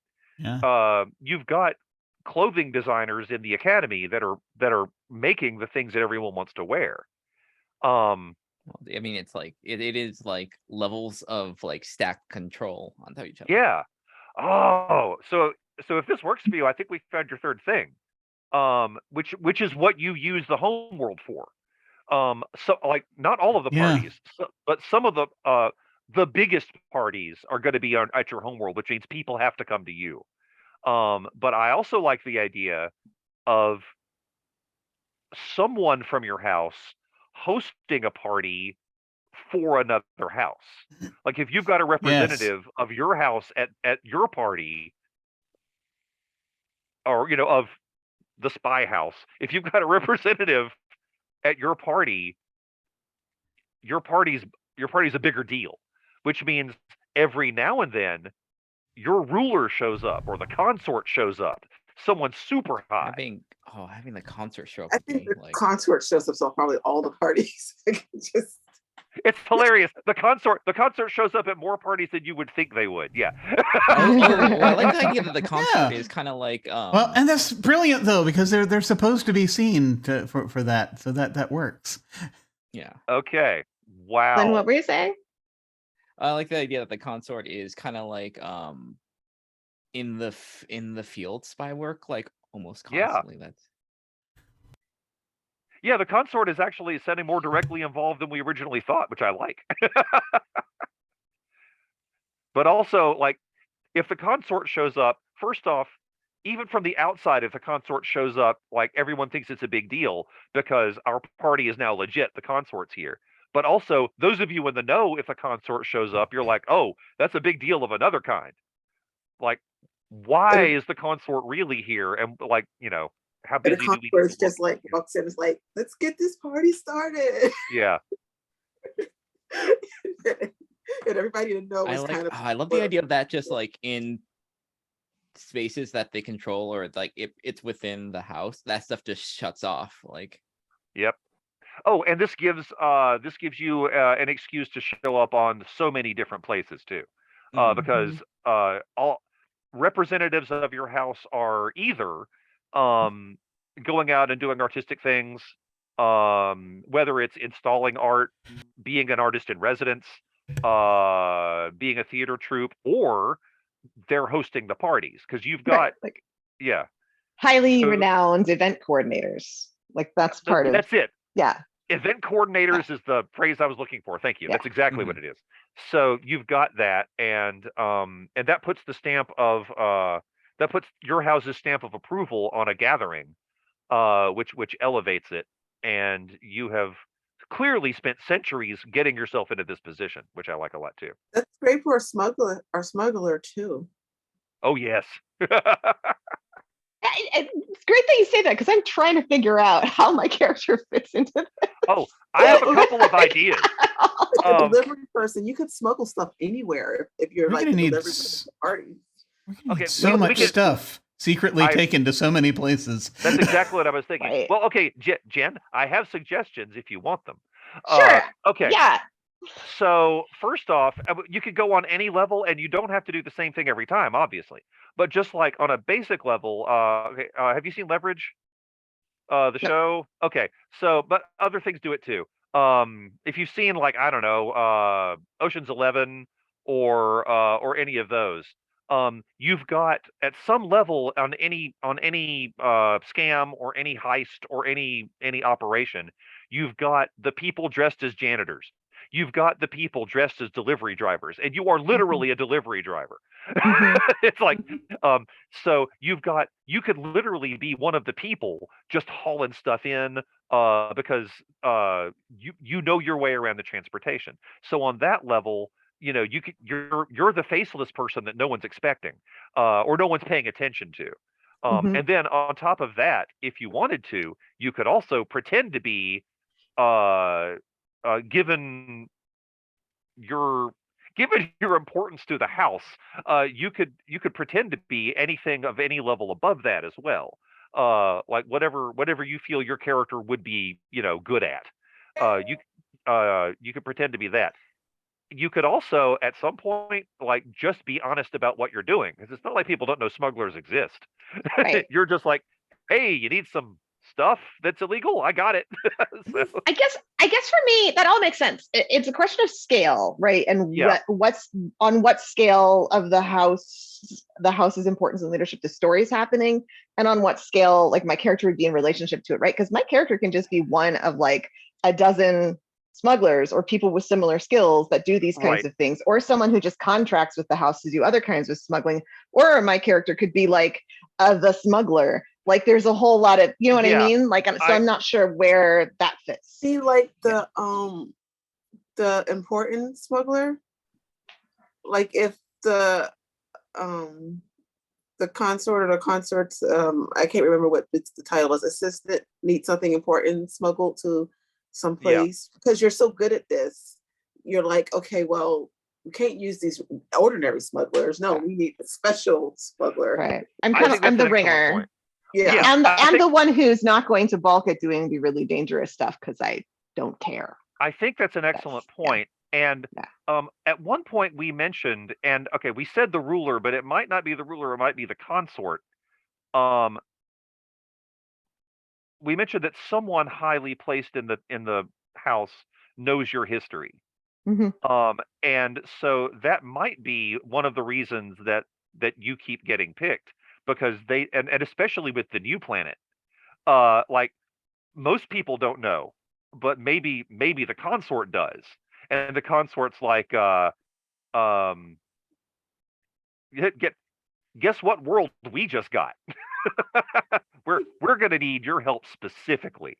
clothing designers in the academy that are making the things that everyone wants to wear. Well, I mean, it's like it is like levels of like stacked control on top of each other. Yeah. Oh, so if this works for you, I think we found your third thing. Which is what you use the homeworld for. So like not all of the Yeah. parties, but some of the biggest parties are going to be at your homeworld, which means people have to come to you. But I also like the idea of someone from your house hosting a party for another house. Like if you've got a representative of your house at your party, or of the spy house, if you've got a representative at your party's a bigger deal, which means every now and then your ruler shows up or the consort shows up, someone super high. Having the concert show up. I would think be, the like, consort shows up on probably all the parties. Just It's hilarious. The consort shows up at more parties than you would think they would. Yeah. well, I like the idea that the concert Yeah. is kind of like Well, and that's brilliant though, because they're supposed to be seen for that, so that works. yeah. Okay. Wow. Then what were you saying? I like the idea that the consort is kind of like in the field spy work, like almost Yeah. constantly. That's Yeah, the consort is actually sounding more directly involved than we originally thought, which I like. But also, like, if the consort shows up, first off, even from the outside, if the consort shows up, like, everyone thinks it's a big deal because our party is now legit. The consort's here. But also, those of you in the know, if the consort shows up, you're like, oh, that's a big deal of another kind. Like, why is the consort really here? And like, how And the busy do we need conference to look? just like walks in, is like, let's get this party started. Yeah. And everybody to know is kind of. I love the idea of that, just like in spaces that they control, or like if it's within the house, that stuff just shuts off. Like, Yep. Oh, and this gives you an excuse to show up on so many different places too, because all representatives of your house are either going out and doing artistic things, whether it's installing art, being an artist in residence, being a theater troupe, or they're hosting the parties because you've got Right, like yeah. highly So renowned event coordinators. Like that's part of that's it. yeah. Event coordinators is the phrase I was looking for. Thank you. Yeah. That's exactly what it is. So you've got that, and that puts the stamp of that puts your house's stamp of approval on a gathering, which elevates it, and you have clearly spent centuries getting yourself into this position, which I like a lot too. That's great for a smuggler too. Oh yes. It's great that you say that because I'm trying to figure out how my character fits into this. Oh, I have a couple of ideas. A delivery person, you could smuggle stuff anywhere if you're We're like a gonna need delivery person party. Okay, so much stuff secretly taken to so many places. That's exactly what I was thinking. Right. Well, okay, Jen, I have suggestions if you want them. Sure. Okay. Yeah. So first off, you could go on any level, and you don't have to do the same thing every time, obviously. But just like on a basic level, have you seen Leverage? The show? Okay. So, but other things do it too. If you've seen, like, I don't know, Ocean's 11 or any of those, you've got at some level on any scam or any heist or any operation, you've got the people dressed as janitors. You've got the people dressed as delivery drivers, and you are literally a delivery driver. It's like, so you could literally be one of the people just hauling stuff in, because you know your way around the transportation. So on that level, you're the faceless person that no one's expecting, or no one's paying attention to. And then on top of that, if you wanted to, you could also pretend to be, given your importance to the house, you could pretend to be anything of any level above that as well. Like whatever you feel your character would be, good at. You could pretend to be that. You could also at some point, like, just be honest about what you're doing, because it's not like people don't know smugglers exist. Right. You're just like, hey, you need some stuff that's illegal? I got it. So, I guess for me that all makes sense. It's a question of scale, right? And what's on what scale of the house's importance and leadership the story's happening, and on what scale like my character would be in relationship to it, right? Because my character can just be one of like a dozen smugglers or people with similar skills that do these kinds of things, or someone who just contracts with the house to do other kinds of smuggling, or my character could be like the smuggler. Like there's a whole lot of, you know what I mean? Like, so I'm not sure where that fits. See, like the important smuggler, like if the consort or the consort's, I can't remember what the title is, assistant needs something important smuggled to some place, because you're so good at this, you're like, okay, well, we can't use these ordinary smugglers. No, we need a special smuggler. Right. I'm the ringer. Point. Yeah. And the one who's not going to balk at doing the really dangerous stuff because I don't care. I think that's an excellent point. And at one point we mentioned, and okay, we said the ruler, but it might not be the ruler, it might be the consort. We mentioned that someone highly placed in the house knows your history. And so that might be one of the reasons that you keep getting picked, because they and especially with the new planet, like most people don't know, but maybe the consort does, and the consort's like, guess what world we just got? we're gonna need your help specifically.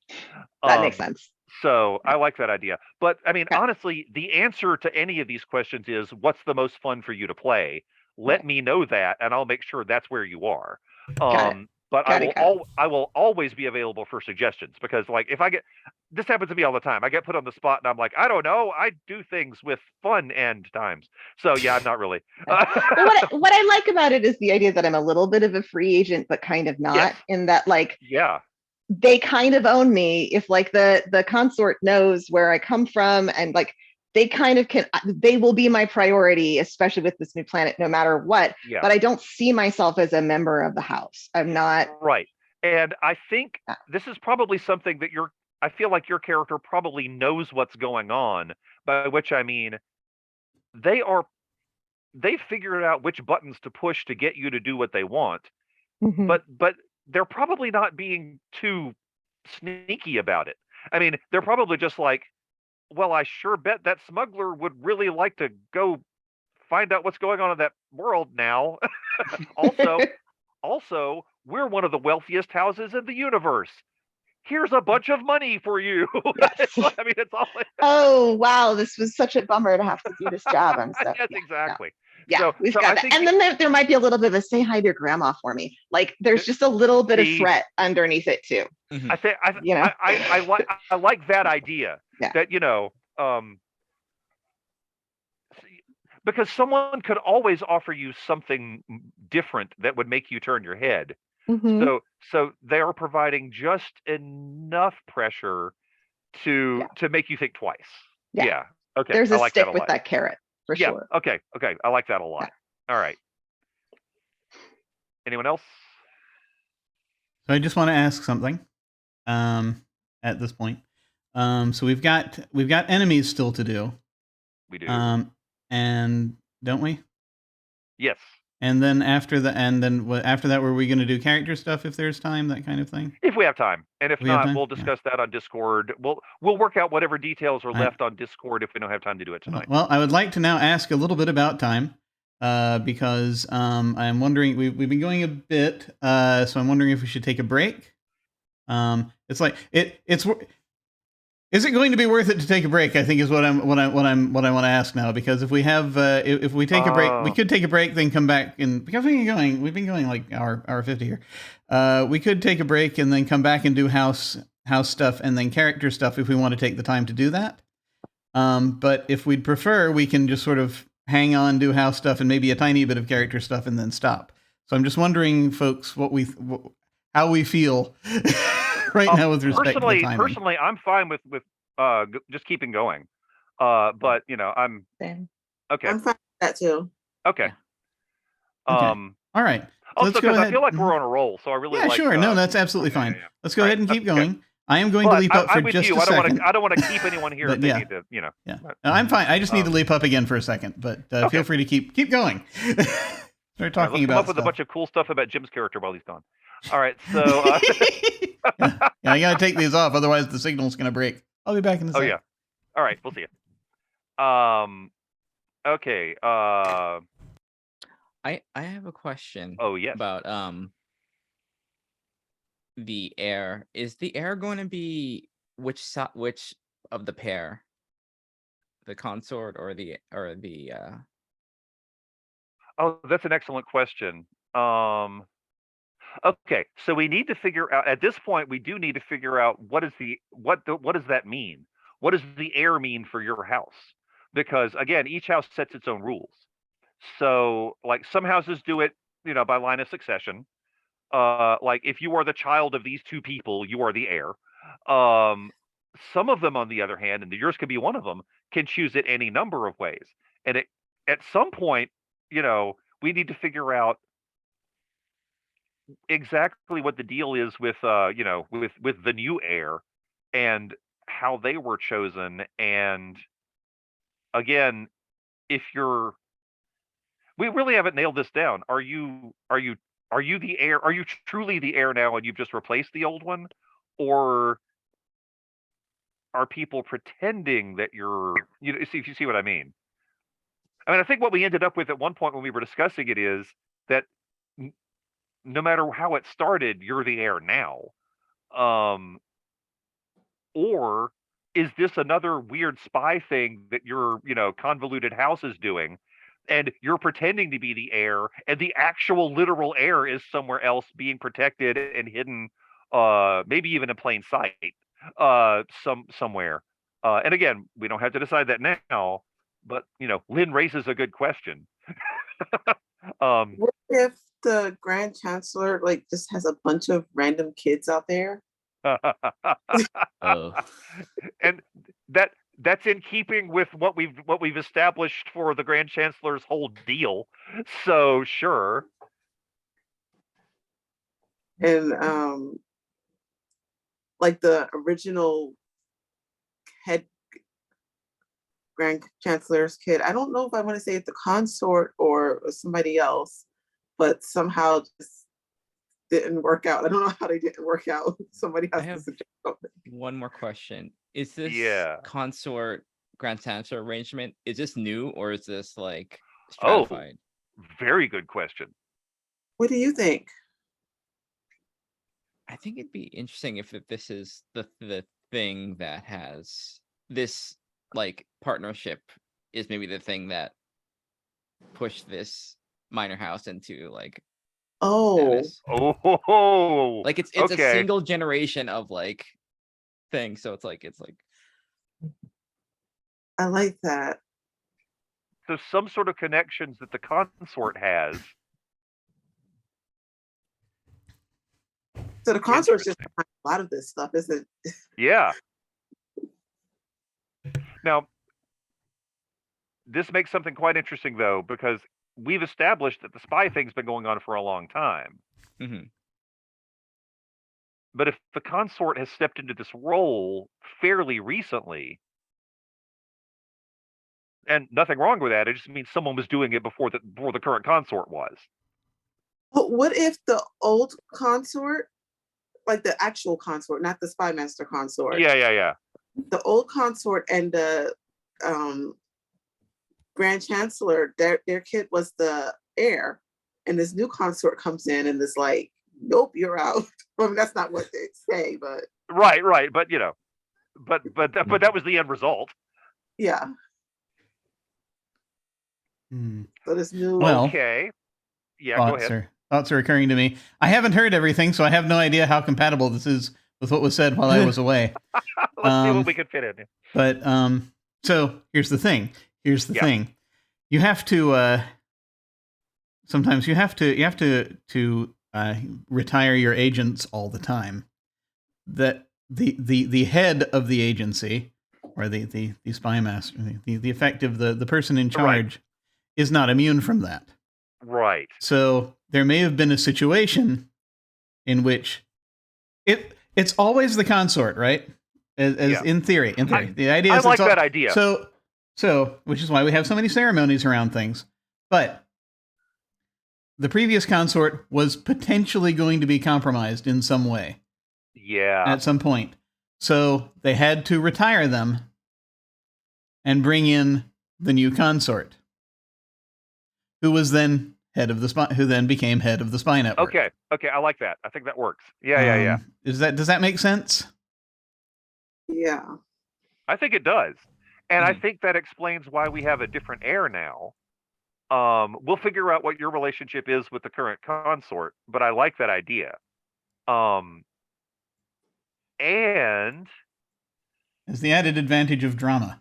That makes sense. So I like that idea. But I mean, honestly, the answer to any of these questions is, what's the most fun for you to play? let me know that, and I'll make sure that's where you are. Got it. But Got it, got it. I will always be available for suggestions, because like if I get this happens to me all the time. I get put on the spot and I'm like, I don't know. I do things with fun end times. So yeah, I'm not really. Well, what I like about it is the idea that I'm a little bit of a free agent, but kind of not, Yes. in that like Yeah. they kind of own me. If like the consort knows where I come from, and like they kind of they will be my priority, especially with this new planet, no matter what. Yeah. But I don't see myself as a member of the house. I'm not. Right. And I think this is probably something that I feel like your character probably knows what's going on, by which I mean they figured out which buttons to push to get you to do what they want, Mhm. but they're probably not being too sneaky about it. I mean, they're probably just like, well, I sure bet that smuggler would really like to go find out what's going on in that world now. Also, we're one of the wealthiest houses in the universe. Here's a bunch of money for you. Yes. I mean, it's all. Oh wow, this was such a bummer to have to do this job. I'm so Yes, yeah, exactly. yeah, So- we've so I got that. think And then there might be a little bit of a say hi to your grandma for me. Like there's just a little bit of See- threat underneath it too. I think You know? I like that idea. Yeah. That because someone could always offer you something different that would make you turn your head. Mhm. So they are providing just enough pressure to make you think twice. Yeah. Yeah. Okay. There's I a like stick that a with lot. that carrot for Yeah. sure. Okay. I like that a lot. All right. Anyone else? So I just want to ask something. At this point, so we've got enemies still to do. We do. And don't we? Yes. And then after that, were we going to do character stuff if there's time, that kind of thing? If we have time, and if We have not, time? we'll discuss that on Discord. We'll work out whatever details are All right. left on Discord if we don't have time to do it tonight. Well, I would like to now ask a little bit about time, because I'm wondering, we've been going a bit, so I'm wondering if we should take a break. It's like is it going to be worth it to take a break? I think is what I want to ask now, because if we have if we take a break, we could take a break, then come back, and because we've been going like hour 50 here. We could take a break and then come back and do house stuff and then character stuff if we want to take the time to do that. But if we'd prefer, we can just sort of hang on, do house stuff and maybe a tiny bit of character stuff and then stop. So I'm just wondering, folks, how we feel right now with respect to the timing. Personally, I'm fine with just keeping going. But I'm Same. okay. I'm fine with that too. Okay. All right. Also, let's go because I ahead. feel like we're on a roll, so I really like. Sure. No, that's absolutely fine. yeah. Let's go All ahead right, and keep okay. going. I am going to But leap up for I'm with just you. a second. I don't want to keep anyone here. But They yeah. need to, Yeah, I'm fine. I just need to leap up again for a second, but feel free to keep going. Start talking let's about come up with stuff. a bunch of cool stuff about Jim's character while he's gone. All right, so yeah, I gotta take these off, otherwise the signal's gonna break. I'll be back in a second. yeah. All right, we'll see you. Okay. I have a question. Oh yes. About the heir. Is the heir going to be which of the pair? The consort or the Oh, that's an excellent question. Okay, so we need to figure out at this point. We do need to figure out what does that mean? What does the heir mean for your house? Because again, each house sets its own rules. So, like some houses do it, by line of succession. Like if you are the child of these two people, you are the heir. Some of them, on the other hand, and yours could be one of them, can choose it any number of ways. And at some point, we need to figure out exactly what the deal is with with the new heir and how they were chosen. And again, we really haven't nailed this down. Are you the heir? Are you truly the heir now and you've just replaced the old one? Or are people pretending that you're, if you see what I mean? I mean, I think what we ended up with at one point when we were discussing it is that no matter how it started, you're the heir now. Or is this another weird spy thing that your, convoluted house is doing? and you're pretending to be the heir, and the actual literal heir is somewhere else being protected and hidden, maybe even in plain sight, somewhere. And again, we don't have to decide that now, but Lynn raises a good question. What if the Grand Chancellor like just has a bunch of random kids out there? Oh. And that's in keeping with what we've established for the Grand Chancellor's whole deal. So sure. And like the original head Grand Chancellor's kid, I don't know if I want to say it's the consort or somebody else, but somehow just didn't work out. I don't know how they didn't work out. Somebody has to suggest something. One more question. Is this Yeah. consort Grand Chancellor arrangement, is this new or is this like Oh. stratified? Very good question. What do you think? I think it'd be interesting if this is the thing that has this like partnership is maybe the thing that pushed this minor house into like Oh, status. Oh, Like it's okay. a single generation of like thing. So it's like I like that. So some sort of connections that the consort has. So the consort's just behind a lot of this stuff, isn't it? Yeah. Now, this makes something quite interesting though, because we've established that the spy thing's been going on for a long time. Mhm. But if the consort has stepped into this role fairly recently, and nothing wrong with that, it just means someone was doing it before the current consort was. But what if the old consort, like the actual consort, not the spy master consort, Yeah. the old consort and the Grand Chancellor, their kid was the heir, and this new consort comes in and is like, nope, you're out. I mean, that's not what they say, but Right. But but that was the end result. yeah. Hmm. So this new Well, Okay. Yeah, go ahead. Thoughts are occurring to me. I haven't heard everything, so I have no idea how compatible this is with what was said while I was away. Let's see what we can fit in. But so here's the thing. Yeah. Thing. You have to sometimes you have to retire your agents all the time. That the head of the agency, or the spy master, the effective the person in charge, is not immune from that. Right. So there may have been a situation in which it's always the consort, right? As Yeah. in theory. The idea is I like that idea. So which is why we have so many ceremonies around things. But the previous consort was potentially going to be compromised in some way Yeah. at some point. So they had to retire them and bring in the new consort, who was then who then became head of the spy network. Okay, I like that. I think that works. Yeah. Does that make sense? yeah. I think it does. And I Mhm. think that explains why we have a different heir now. We'll figure out what your relationship is with the current consort, but I like that idea. And It's the added advantage of drama.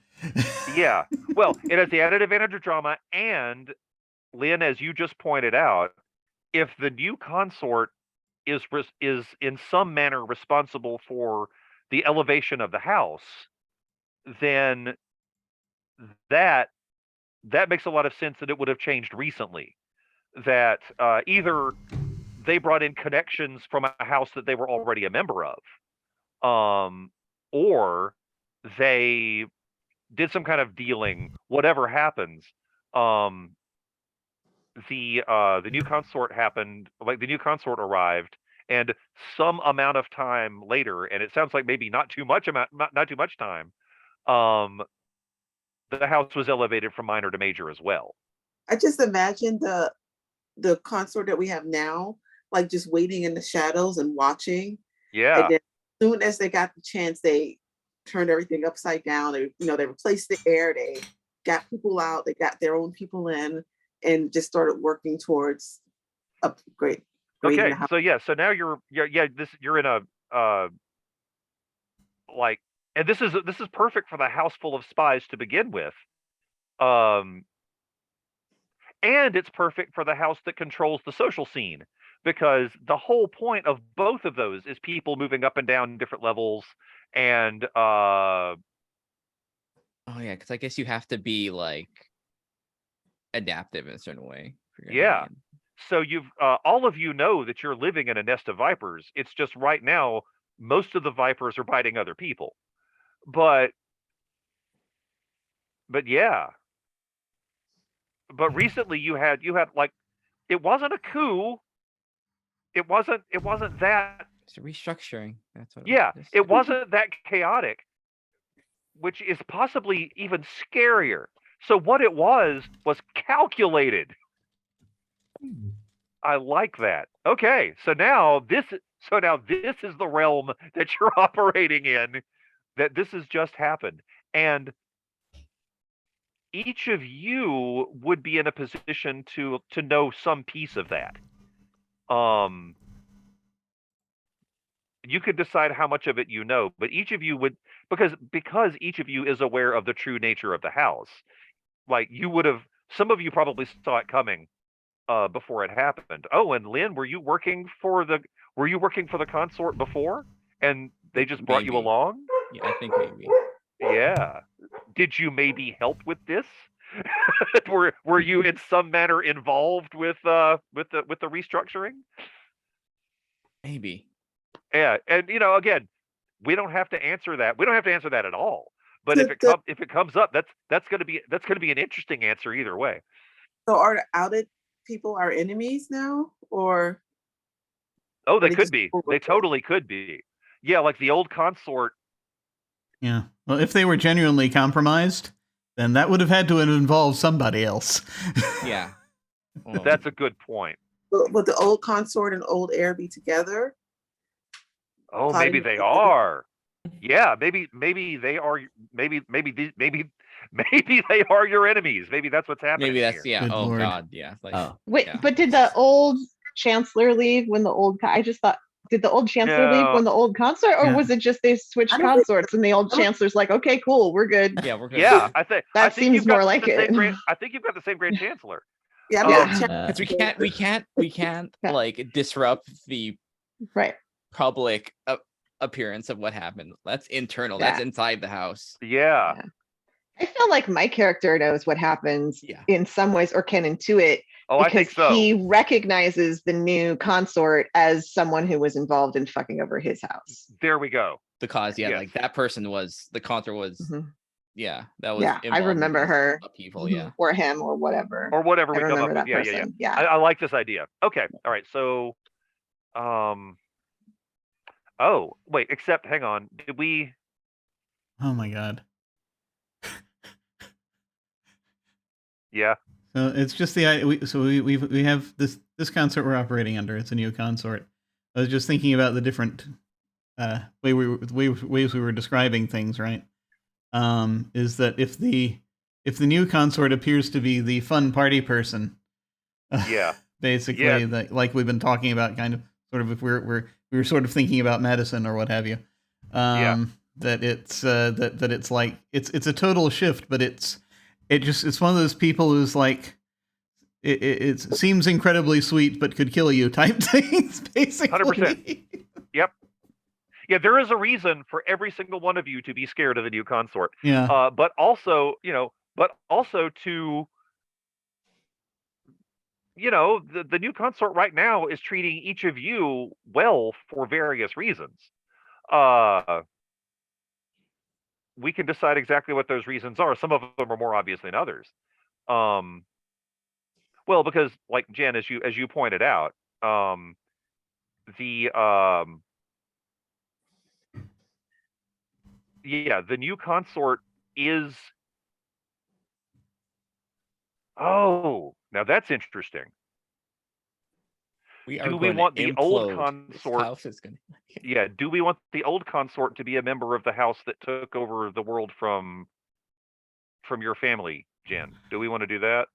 yeah, well, it has the added advantage of drama, and Lynn, as you just pointed out, if the new consort is in some manner responsible for the elevation of the house, then that makes a lot of sense that it would have changed recently. That either they brought in connections from a house that they were already a member of, or they did some kind of dealing. Whatever happens, the new consort happened. Like the new consort arrived, and some amount of time later, and it sounds like maybe not too much time. The house was elevated from minor to major as well. I just imagine the consort that we have now, like just waiting in the shadows and watching. Yeah. And then as soon as they got the chance, they turned everything upside down. They replaced the air. They got people out. They got their own people in. and just started working towards upgrade. Okay, so yeah, so now you're in a like, and this is perfect for the house full of spies to begin with. And it's perfect for the house that controls the social scene, because the whole point of both of those is people moving up and down different levels, and Oh yeah, because I guess you have to be like adaptive in a certain way. if you're gonna yeah. be in- So you've all of you know that you're living in a nest of vipers. It's just right now most of the vipers are biting other people. But yeah. But recently you had like, it wasn't a coup. It wasn't that, It's a restructuring. That's what yeah, it is. it wasn't that chaotic, which is possibly even scarier. So what it was calculated. I like that. Okay, so now this is the realm that you're operating in, that this has just happened. And each of you would be in a position to know some piece of that. You could decide how much of it you know, but each of you would, because each of you is aware of the true nature of the house. Like, you would have, some of you probably saw it coming before it happened. Oh, and Lynn, were you working for the consort before, and they just brought you Maybe. along? Yeah, I think maybe. Yeah. Did you maybe help with this? were you in some manner involved with the restructuring? Maybe. Yeah, and again, we don't have to answer that. We don't have to answer that at all. But if it comes up, that's going to be an interesting answer either way. So are the outed people our enemies now, or? Oh, they they could just be. over They it? totally could be. Yeah, like the old consort. Yeah. Well, if they were genuinely compromised, then that would have had to have involved somebody else. Yeah. Well, That's a good point. Would the old consort and old heir be together? Oh, Plotting maybe they together? are. Yeah, maybe they are. Maybe they are your enemies. Maybe that's what's happening. maybe that's here. yeah. Good Oh Lord. god, yeah. Like Oh. Wait, yeah. but did the old chancellor leave when the old? I just thought, did the old chancellor leave No. when the old consort, or Yeah. was it just they switched I don't think- consorts and the old I don't- chancellor's like, okay, cool, we're good. Yeah, we're good. Yeah, I think Seems you've got more like the same it. Grand, I think you've got the same Grand Chancellor. Yeah, I Um, don't think Because we can't Yeah. like disrupt the Right. public appearance of what happened. That's internal. That's Yeah. inside the house. Yeah. I feel like my character knows what happens Yeah. in some ways, or can intuit, Oh, I think because so. he recognizes the new consort as someone who was involved in fucking over his house. There we go. Because yeah, Yes. like that person was the contra was Mhm. yeah, that was Yeah, I involved in remember these her. upheaval, yeah. Or him, or whatever. Or whatever I we come up remember with. that Yeah, person. yeah. Yeah. I like this idea. Okay. All right. So, oh wait. Except, hang on. Did we? Oh my god. Yeah. So it's just we have this consort we're operating under. It's a new consort. I was just thinking about the different ways we were describing things, right? Is that if the new consort appears to be the fun party person, Yeah. basically, Yeah. that like we've been talking about, kind of, sort of, if we were sort of thinking about medicine or what have you, Yeah. that it's that it's like it's a total shift, but it's one of those people who's like it seems incredibly sweet but could kill you type things, basically. 100%. Yep. Yeah, there is a reason for every single one of you to be scared of the new consort. Yeah. But also, to, the new consort right now is treating each of you well for various reasons. We can decide exactly what those reasons are. Some of them are more obvious than others. Well, because, like, Jen, as you pointed out, the new consort is. Oh, now that's interesting. Do we want the old consort? House is gonna... Yeah, do we want the old consort to be a member of the house that took over the world from your family, Jen? Do we want to do that?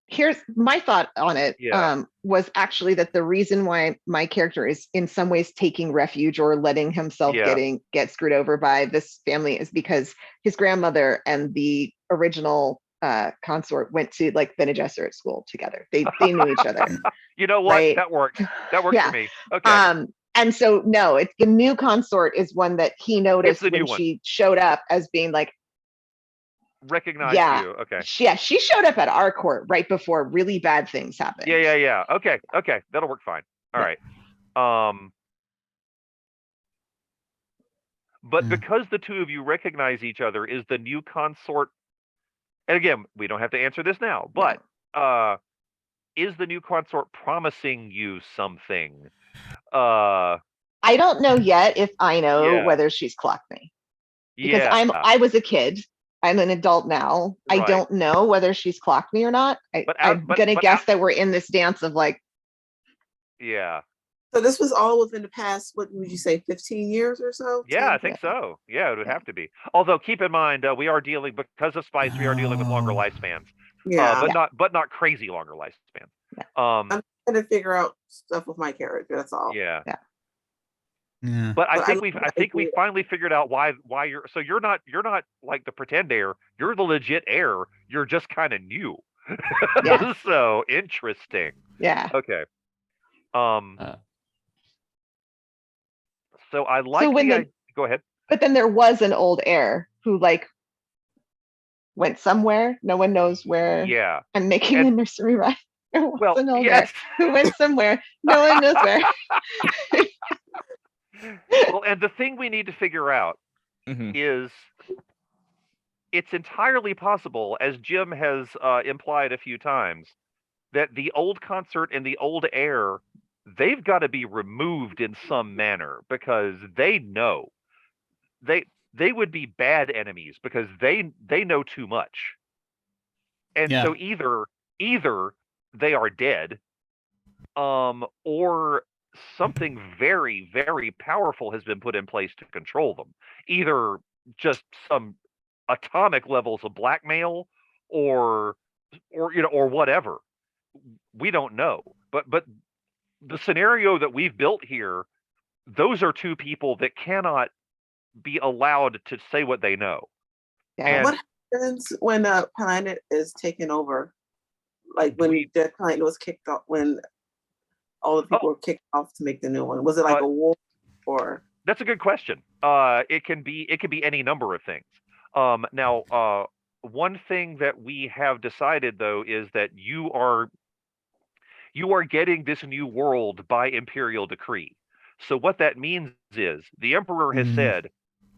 here's my thought on it. Yeah. Was actually that the reason why my character is in some ways taking refuge or letting himself Yeah. get screwed over by this family is because his grandmother and the original consort went to like Bene Gesserit school together. They knew each other, You know what? right? That works. That works Yeah. for me. Okay. And so no, it's the new consort is one that he noticed the new when one. she showed up as being like, Recognize yeah, you. Okay. she showed up at our court right before really bad things happened. Yeah. Okay. That'll work fine. All Yeah. right. But Yeah. because the two of you recognize each other, is the new consort, and again, we don't have to answer this now, but is the new consort promising you something? I don't know yet if I know Yeah. whether she's clocked me. Because Yeah. I was a kid. I'm an adult now. I Right. don't know whether she's clocked me or not. I'm gonna guess that we're in this dance of like, Yeah. So this was all within the past, what would you say, 15 years or so? Yeah, 10? I think so. Yeah, it would have to be. Although keep in mind, we are dealing, because of spice, we are dealing with longer Oh. lifespans. Yeah. But not crazy longer lifespans. Yeah. I'm trying to figure out stuff with my character. That's all. Yeah. Yeah. But I But think we finally figured out why you're not like the pretend heir. You're the legit heir. You're just kind of new. Yeah. So interesting. yeah. Okay. Uh, So I like go ahead. But then there was an old heir who like went somewhere. No one knows where. Yeah. I'm making a nursery rhyme. There was Well, an old yes. heir who went somewhere. No one knows where. Well, and the thing we need to figure out is it's entirely possible, as Jim has implied a few times, that the old consort and the old heir, they've got to be removed in some manner, because they know they would be bad enemies because they know too much. And Yeah. so either they are dead, or something very, very powerful has been put in place to control them. Either just some atomic levels of blackmail, or whatever. We don't know. But the scenario that we've built here, those are two people that cannot be allowed to say what they know. Yeah. And What happens when a planet is taken over? Like when the planet was kicked off, when all the people were kicked off to make the new one. Was it like a war, or? That's a good question. It can be any number of things. Now, one thing that we have decided, though, is that you are getting this new world by imperial decree. So what that means is the emperor has said,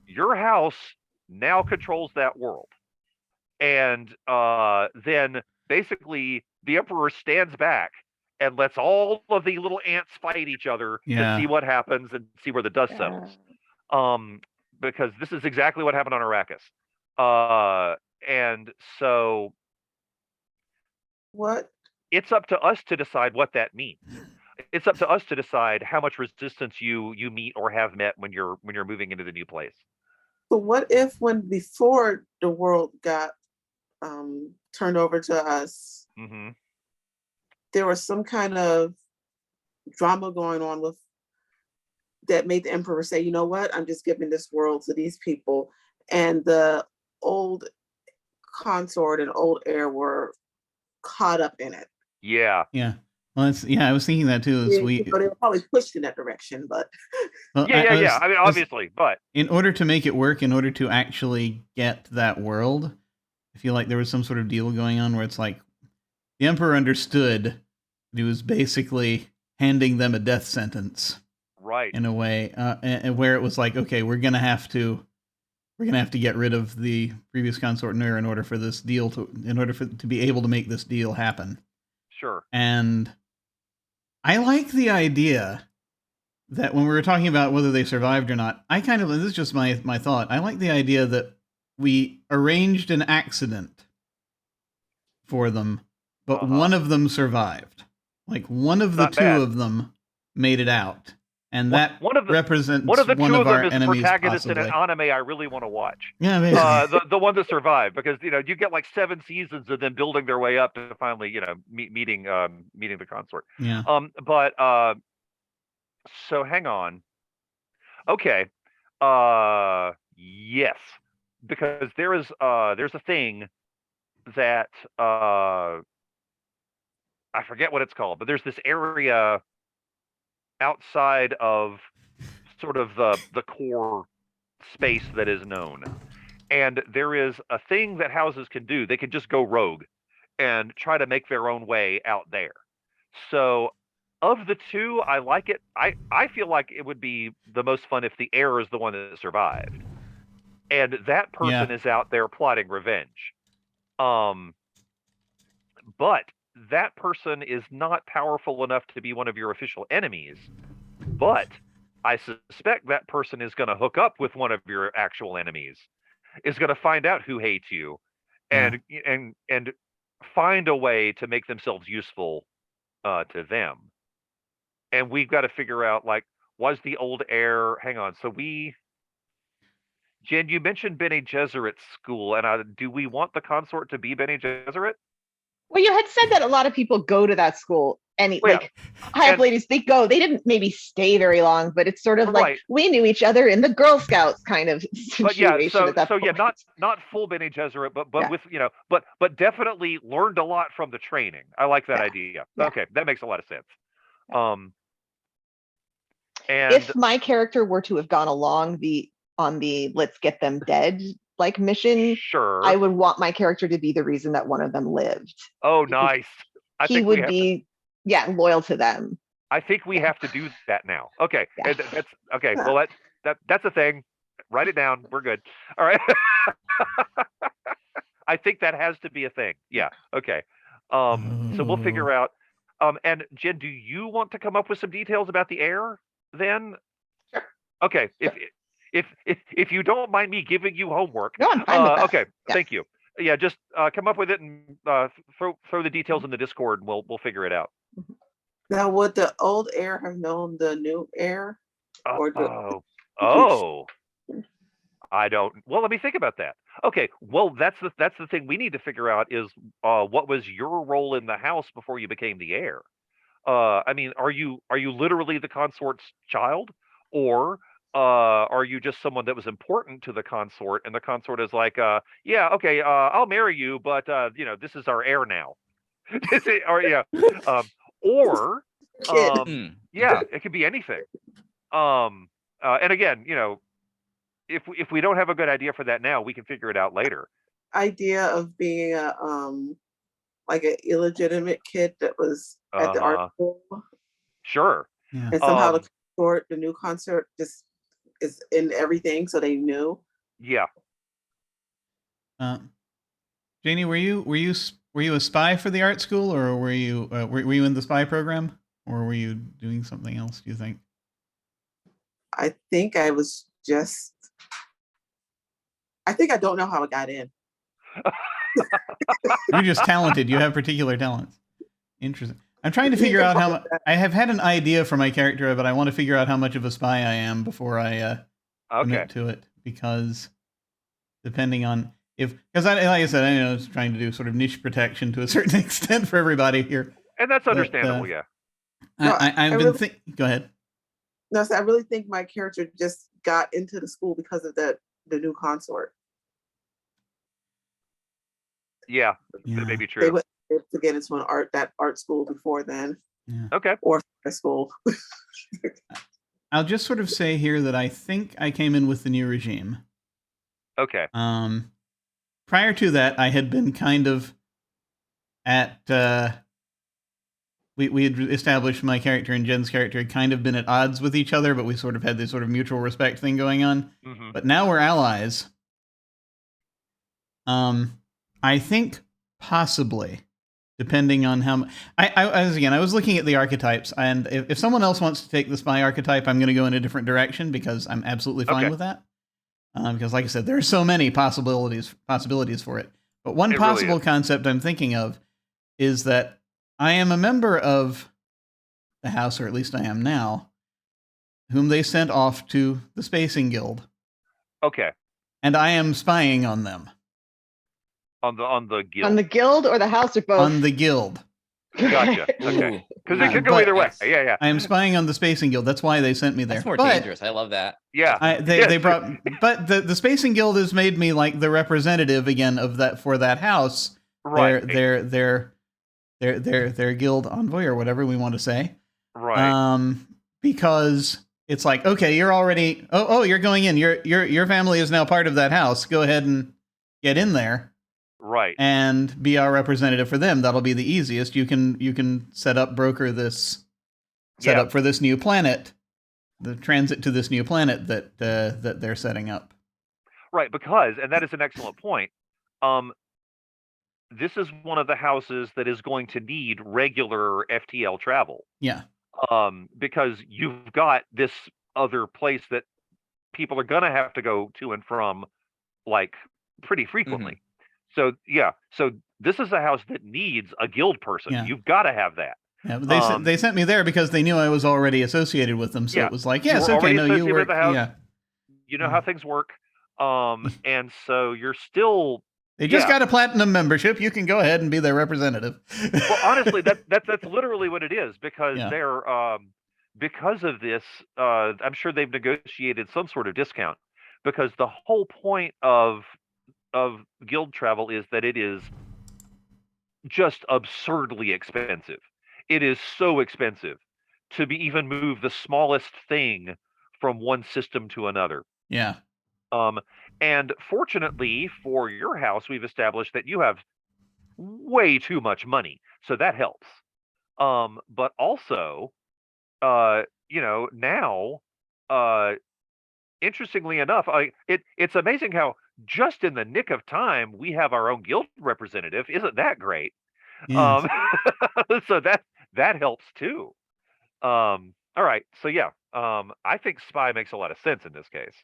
your house now controls that world. And then basically the emperor stands back and lets all of the little ants fight each other to see what happens and see where the dust settles. Because this is exactly what happened on Arrakis. And so What? It's up to us to decide what that means. It's up to us to decide how much resistance you meet or have met when you're moving into the new place. So what if before the world got turned over to us, there was some kind of drama going on that made the emperor say, you know what, I'm just giving this world to these people, and the old consort and old heir were caught up in it. Yeah. Well, I was thinking that too. They were probably pushed in that direction, but well, I mean, obviously, but in order to make it work, in order to actually get that world, I feel like there was some sort of deal going on where it's like the emperor understood that he was basically handing them a death sentence, right? In a way, and where it was like, okay, we're gonna have to get rid of the previous consort and heir in order for this deal to be able to make this deal happen. Sure. And I like the idea that when we were talking about whether they survived or not, this is just my thought. I like the idea that we arranged an accident for them, but one of them survived. Like one of the two of them made it out. and that one of the represents one of the two of them our is the enemies, protagonist in possibly. an anime I really want to watch. Yeah, maybe. The one that survived, because you get like 7 seasons of them building their way up to finally meeting the consort. Yeah. But so hang on. Okay. Yes, because there's a thing that I forget what it's called, but there's this area outside of sort of the core space that is known, and there is a thing that houses can do. They can just go rogue and try to make their own way out there. So of the two, I like it. I feel like it would be the most fun if the heir is the one that survived, and that person is out there plotting revenge. But that person is not powerful enough to be one of your official enemies. But I suspect that person is going to hook up with one of your actual enemies, is going to find out who hates you, and find a way to make themselves useful to them. And we've got to figure out, like, was the old heir? Hang on. So Jen, you mentioned Bene Gesserit's school, and do we want the consort to be Bene Gesserit? Well, you had said that a lot of people go to that school, and high up ladies, they go. They didn't maybe stay very long, but it's sort of like we knew each other in the Girl Scouts kind of situation. Not full Bene Gesserit, but with but definitely learned a lot from the training. I like that idea. Yeah. Okay, that makes a lot of sense. And if my character were to have gone along on the let's get them dead mission, sure, I would want my character to be the reason that one of them lived. Oh, nice. He would be loyal to them. I think we have to do that now. Okay. Yeah. That's okay. Well, that's a thing. Write it down. We're good. All right. I think that has to be a thing. Yeah. Okay. So we'll figure out. And Jen, do you want to come up with some details about the heir then? Sure. Okay. If you don't mind me giving you homework. No, I'm fine with that. Okay. Yeah. Thank you. Yeah, just come up with it and throw the details in the Discord, and we'll figure it out. Now, would the old heir have known the new heir? I don't. Well, let me think about that. Okay. Well, that's the thing we need to figure out is what was your role in the house before you became the heir? I mean, are you literally the consort's child, or are you just someone that was important to the consort, and the consort is like, yeah, okay, I'll marry you, but this is our heir now. Or it could be anything. And again, if we don't have a good idea for that now, we can figure it out later. Idea of being like an illegitimate kid that was at the art school. Sure. Yeah. And somehow the new consort just is in everything, so they knew. Yeah. Janie, were you a spy for the art school, or were you in the spy program, or were you doing something else, do you think? I think I was just. I think I don't know how I got in. You're just talented. You have particular talents. Interesting. I'm trying to figure out how I have had an idea for my character, but I want to figure out how much of a spy I am before I commit to it, because depending on because like I said, I was trying to do sort of niche protection to a certain extent for everybody here, and that's understandable. Yeah. Go ahead. No, so I really think my character just got into the school because of the new consort. Yeah, that may be true. They would to get into that art school before then. Yeah. Okay. Or high school. I'll just sort of say here that I think I came in with the new regime. Okay. Prior to that, I had been kind of at. We had established my character and Jen's character had kind of been at odds with each other, but we sort of had this sort of mutual respect thing going on. Mm-hmm. But now we're allies. I think possibly, depending on how much. I was looking at the archetypes, and if someone else wants to take the spy archetype, I'm going to go in a different direction because I'm absolutely fine with that. Because, like I said, there are so many possibilities for it. But one possible concept I'm thinking of is that I am a member of the house, or at least I am now, whom they sent off to the Spacing Guild, Okay. and I am spying on them. On the guild. On the guild or the house or both? On the guild. Gotcha. Okay. Ooh, Because ooh, it could go but either way. that's- Yeah. I am spying on the Spacing Guild. That's why they sent me there. That's more But dangerous. I love that. Yeah. they brought, but the Spacing Guild has made me like the representative again of that for that house. Right. Their guild envoy or whatever we want to say. Right. Because it's like, okay, you're already you're going in. Your family is now part of that house. Go ahead and get in there. Right. And be our representative for them. That'll be the easiest. You can broker this set up for this new planet, the transit to this new planet that they're setting up. Right, and that is an excellent point. This is one of the houses that is going to need regular FTL travel. Yeah. Because you've got this other place that people are gonna have to go to and from, like, pretty frequently. Mm-hmm. So this is a house that needs a guild person. Yeah. You've got to have that. Yeah, but they sent me there because they knew I was already associated with them. So it was like, yes, okay, no, you work. Yeah. You know how things work. And so you're still. They just got a platinum membership. You can go ahead and be their representative. Well, honestly, that's literally what it is, because they're because of this. I'm sure they've negotiated some sort of discount, because the whole point of guild travel is that it is just absurdly expensive. It is so expensive to even move the smallest thing from one system to another. Yeah. And fortunately for your house, we've established that you have way too much money, so that helps. But also, now, interestingly enough, it's amazing how just in the nick of time we have our own guild representative. Isn't that great? Yes. So that helps too. All right, so I think spy makes a lot of sense in this case.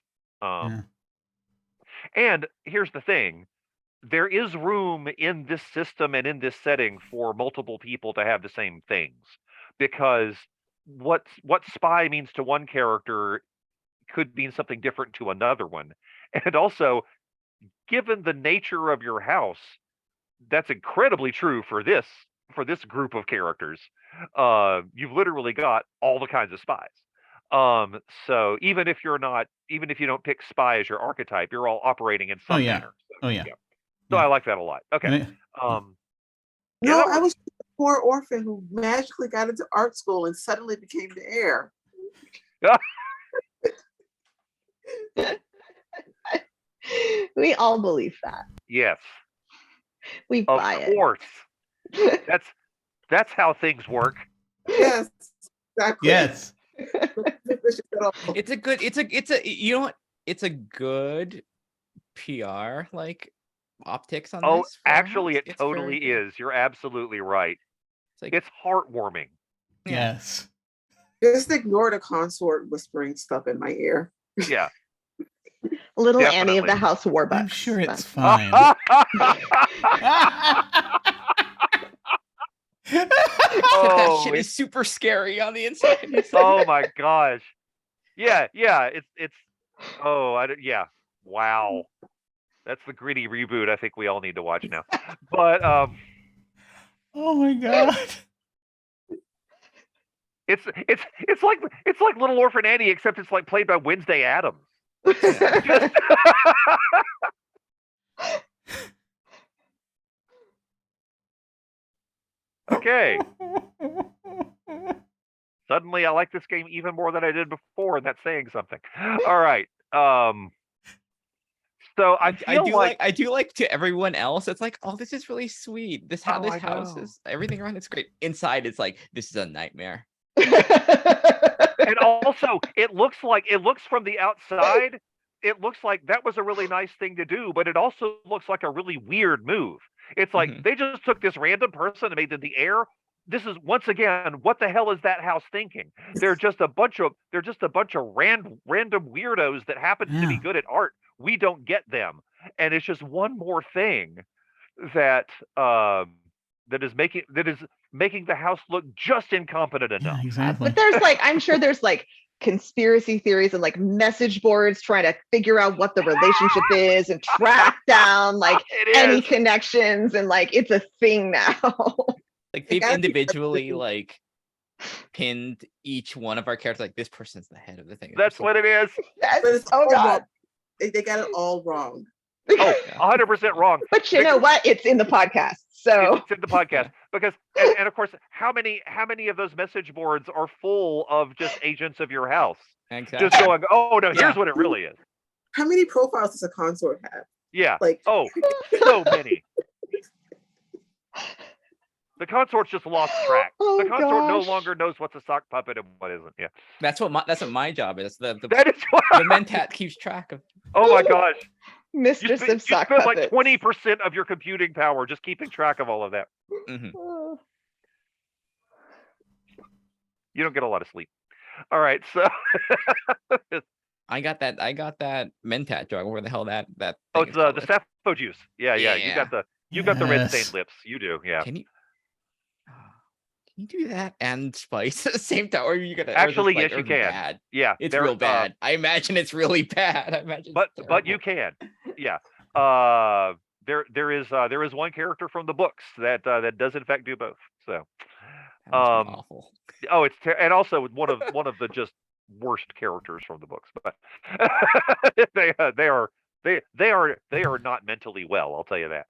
And here's the thing: there is room in this system and in this setting for multiple people to have the same things, because what spy means to one character could mean something different to another one. And also, given the nature of your house, that's incredibly true for this group of characters. You've literally got all the kinds of spies. So even if you don't pick spy as your archetype, you're all operating in some manner. So, So I like that a lot. Okay. No, I was a poor orphan who magically got into art school and suddenly became the heir. We all believe that. Yes. We buy it. Of course. That's how things work. Yes, exactly. Yes. It's a you know what? It's a good PR like optics on this. Oh, for our actually, house. it It's totally very good. is. You're absolutely right. It's heartwarming. Yes. Just ignore the consort whispering stuff in my ear. Yeah. Little Annie of Definitely. the House Warbucks. I'm sure it's That's- fine. Except that Oh, shit is super scary on the inside. It's oh like- my gosh. Yeah. It's. Oh, yeah. Wow. That's the gritty reboot I think we all need to watch now. But Oh my god. it's like Little Orphan Annie, except it's like played by Wednesday Addams. Just- Okay. Suddenly I like this game even more than I did before, and that's saying something. All right. So I feel I do like to everyone else. It's like, oh, this is really sweet. This Oh, this I house know. is everything around it's great. Inside, it's like this is a nightmare. and also it looks from the outside, it looks like that was a really nice thing to do, but it also looks like a really weird move. It's like Mhm. they just took this random person and made them the heir. This is, once again, what the hell is that house thinking? They're just a bunch of random weirdos that happen to be Yeah. good at art. We don't get them, and it's just one more thing that that is making the house look just incompetent Yeah, enough. exactly. But there's I'm sure there's conspiracy theories and like message boards trying to figure out what the relationship is and track down like It any is. connections, and like it's a thing now. Like It they've gotta be individually everything. like pinned each one of our characters. Like this person's the head of the thing. That's what it is. Yes. But it's Oh all god. wrong. They got it all wrong. Oh, Yeah. 100% wrong. But you know what? It's in the podcast. So It's in the podcast because, and of course, how many of those message boards are full of just agents of your house, Exactly. just going, oh no, Yeah. here's what it really is. How many profiles does a consort have? Yeah. Like, Oh, so many. The consort's just lost track. Oh, The consort no gosh. longer knows what's a sock puppet and what isn't. Yeah. That's what my job is. The That is what. the mentat keeps track of. Oh my gosh. Mistress You of sock spend like puppets. 20% of your computing power just keeping track of all of that. Mhm. Oh. You don't get a lot of sleep. All right, so I got that mentat drug. Where the hell that oh, thing it's is the called. sappho juice. Yeah. You got the red Yes. stained lips. You do. Yeah. Can you do that and spice at the same time, or you gonna Actually, or yes, is you it can. Bad? Yeah. It's there- real bad. I imagine it's really bad. I imagine. But it's you terrible. can. Yeah. There is one character from the books that does in fact do both. So That must be um, awful. oh, and also one of the just worst characters from the books, but they are not mentally well. I'll tell you that.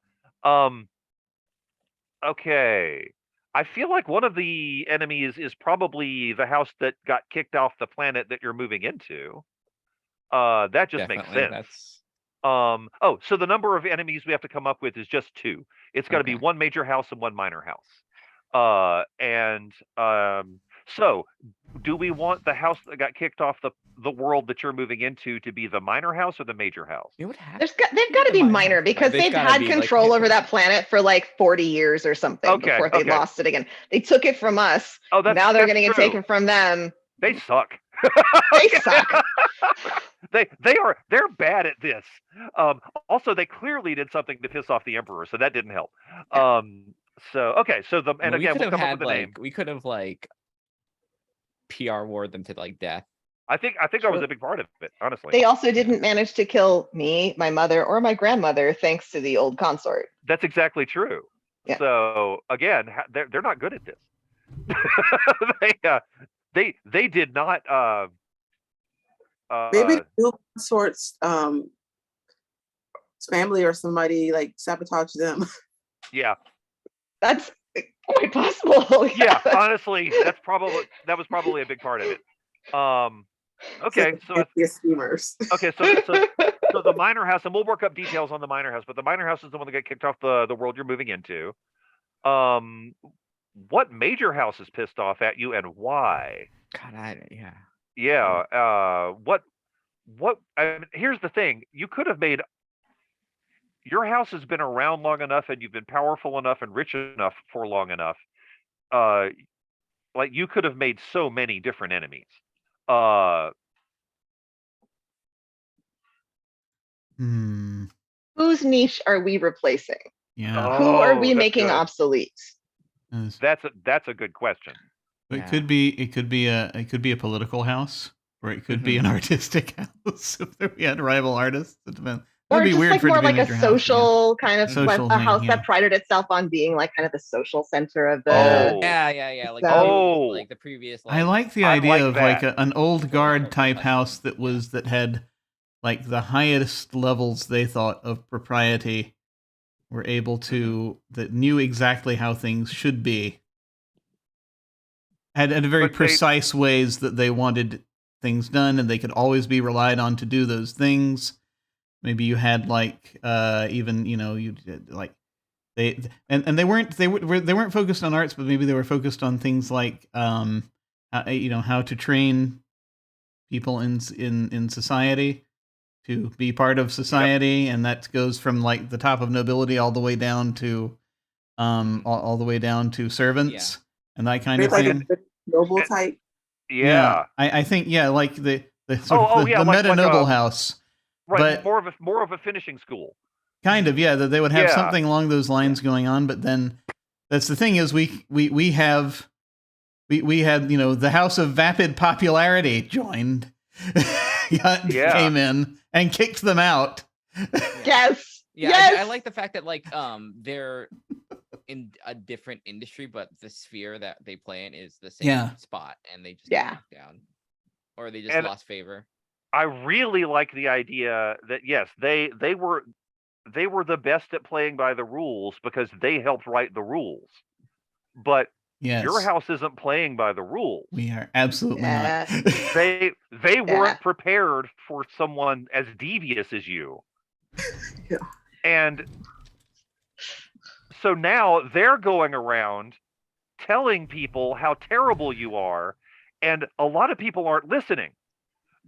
Okay. I feel like one of the enemies is probably the house that got kicked off the planet that you're moving into. That just makes Definitely, sense. that's Oh, so the number of enemies we have to come up with is just 2. It's got to be Okay. one major house and one minor house. So do we want the house that got kicked off the world that you're moving into to be the minor house or the major house? it would have. They've got to be minor because they've gotta had be, like, control over that planet for like 40 years or something Okay, before they okay. lost it again. They took it from us. Oh, that's Now they're that's getting it true. taken from them. They suck. They suck. They're bad at this. Also, they clearly did something to piss off the emperor, so that didn't help. So okay, so Well, again, we'll come up had with the name. we could have like PR warred them to like death. I think that was a big part of it, honestly. They also didn't manage to kill me, my mother, or my grandmother thanks to the old consort. That's exactly true. Yeah. So again, they're not good at this. they did not. maybe the new consort's family or somebody like sabotage them. Yeah. That's quite possible. Yeah. Honestly, that was probably a big part of it. Okay. So the schemers. okay. So the minor house, and we'll work up details on the minor house, but the minor house is the one that got kicked off the world you're moving into. What major house is pissed off at you and why? God, yeah. Yeah. What? I mean, here's the thing: you could have made. Your house has been around long enough, and you've been powerful enough and rich enough for long enough. Like you could have made so many different enemies. Whose niche are we replacing? Yeah. Who are Oh, we that's making good. obsolete? Yes. That's a good question. It Yeah. could be a political house, or it could be an artistic house if we had rival artists. It depends. Or That'd be just weird like for it more to be a like a major house, yeah. social kind of Social a thing, house yeah. that prided itself on being like kind of the social center of the. Oh. Yeah. Like So- like the previous. I like the I idea like of like that. an old guard type Social house that had like the highest levels they thought of propriety were able to that knew exactly how things should be. Had very But they- precise ways that they wanted things done, and they could always be relied on to do those things. Maybe you had like even you did, like they weren't focused on arts, but maybe they were focused on things like how to train people in society to be part of society, and that goes from like the top of nobility all the way down to all the way down to servants and that kind They're of like thing. a noble type. Yeah. I think like the sort Oh, of the, yeah, the like meta noble a- house. Right. But- more of a finishing school. Kind of, yeah, that they would have Yeah. something along those lines going on, but then that's the thing is we we had, the House of Vapid Popularity joined, Yeah. came in and kicked them out. Yes. Yeah, Yes. I like the fact that like they're in a different industry, but the sphere that they play in is the same Yeah. spot, and they just Yeah. got knocked down, or they just And- lost favor. I really like the idea that yes, they were the best at playing by the rules because they helped write the rules. But Yes. your house isn't playing by the rules. We are absolutely Yeah. not. They Yeah. weren't prepared for someone as devious as you. Yeah. And so now they're going around telling people how terrible you are, and a lot of people aren't listening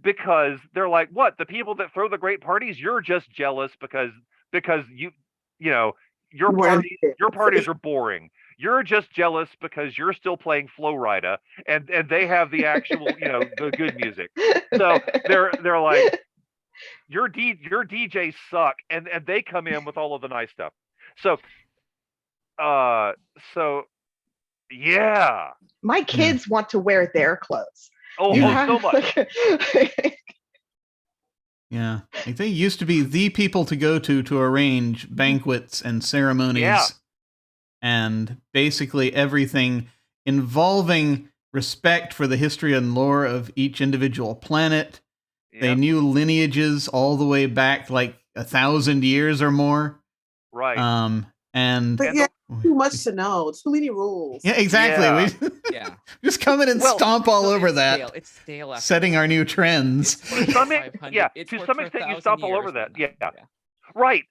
because they're like, what, the people that throw the great parties, you're just jealous because your Well, parties are boring. You're just jealous because you're still playing Flow Rida and they have the actual, the good music. So they're like, your DJs suck, and they come in with all of the nice stuff. So yeah. My kids want to wear their clothes. Oh, You oh, have, so much. Yeah. Like they used to be the people to go to arrange banquets and ceremonies. Yeah. And basically everything involving respect for the history and lore of each individual planet. They Yep, knew lineages all the way back like 1,000 years or more. right. And But And yeah, too much to know. Too many rules. yeah, exactly. Yeah. We Yeah, just come in and Well, stomp all No, over it's that, stale. It's stale. After setting our new trends. It's worked To for some 500 yeah, it's to worked some for extent, you 1,000 stomp all over years, that. but Yeah. not- Right.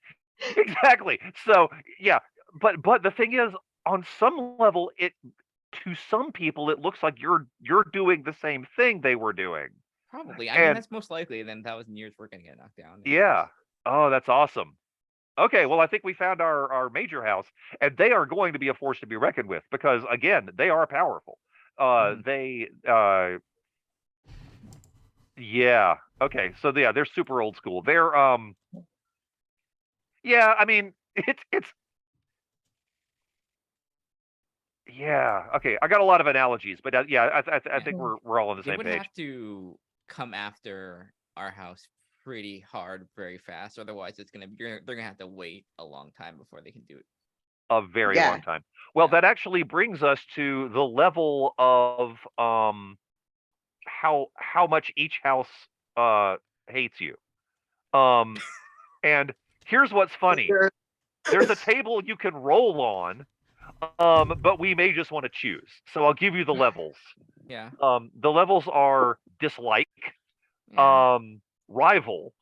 Exactly. So yeah, but the thing is, on some level, to some people it looks like you're doing the same thing they were doing. Probably. I mean, And- that's most likely. Then 1,000 years we're gonna get knocked down. Yeah. Oh, that's awesome. Okay, well, I think we found our major house, and they are going to be a force to be reckoned with because, again, they are powerful. Yeah. Okay, so yeah, they're super old school. They're yeah, I mean, it's yeah. Okay, I got a lot of analogies, but yeah, I think we're all on the They same would page. have to come after our house pretty hard, very fast. Otherwise, they're gonna have to wait a long time before they can do it. A very Yeah. long time. Well, Yeah. that actually brings us to the level of how much each house hates you. And here's what's funny. There- There's a table you can roll on, but we may just want to choose. So I'll give you the levels. Yeah. The levels are dislike, Yeah. rival,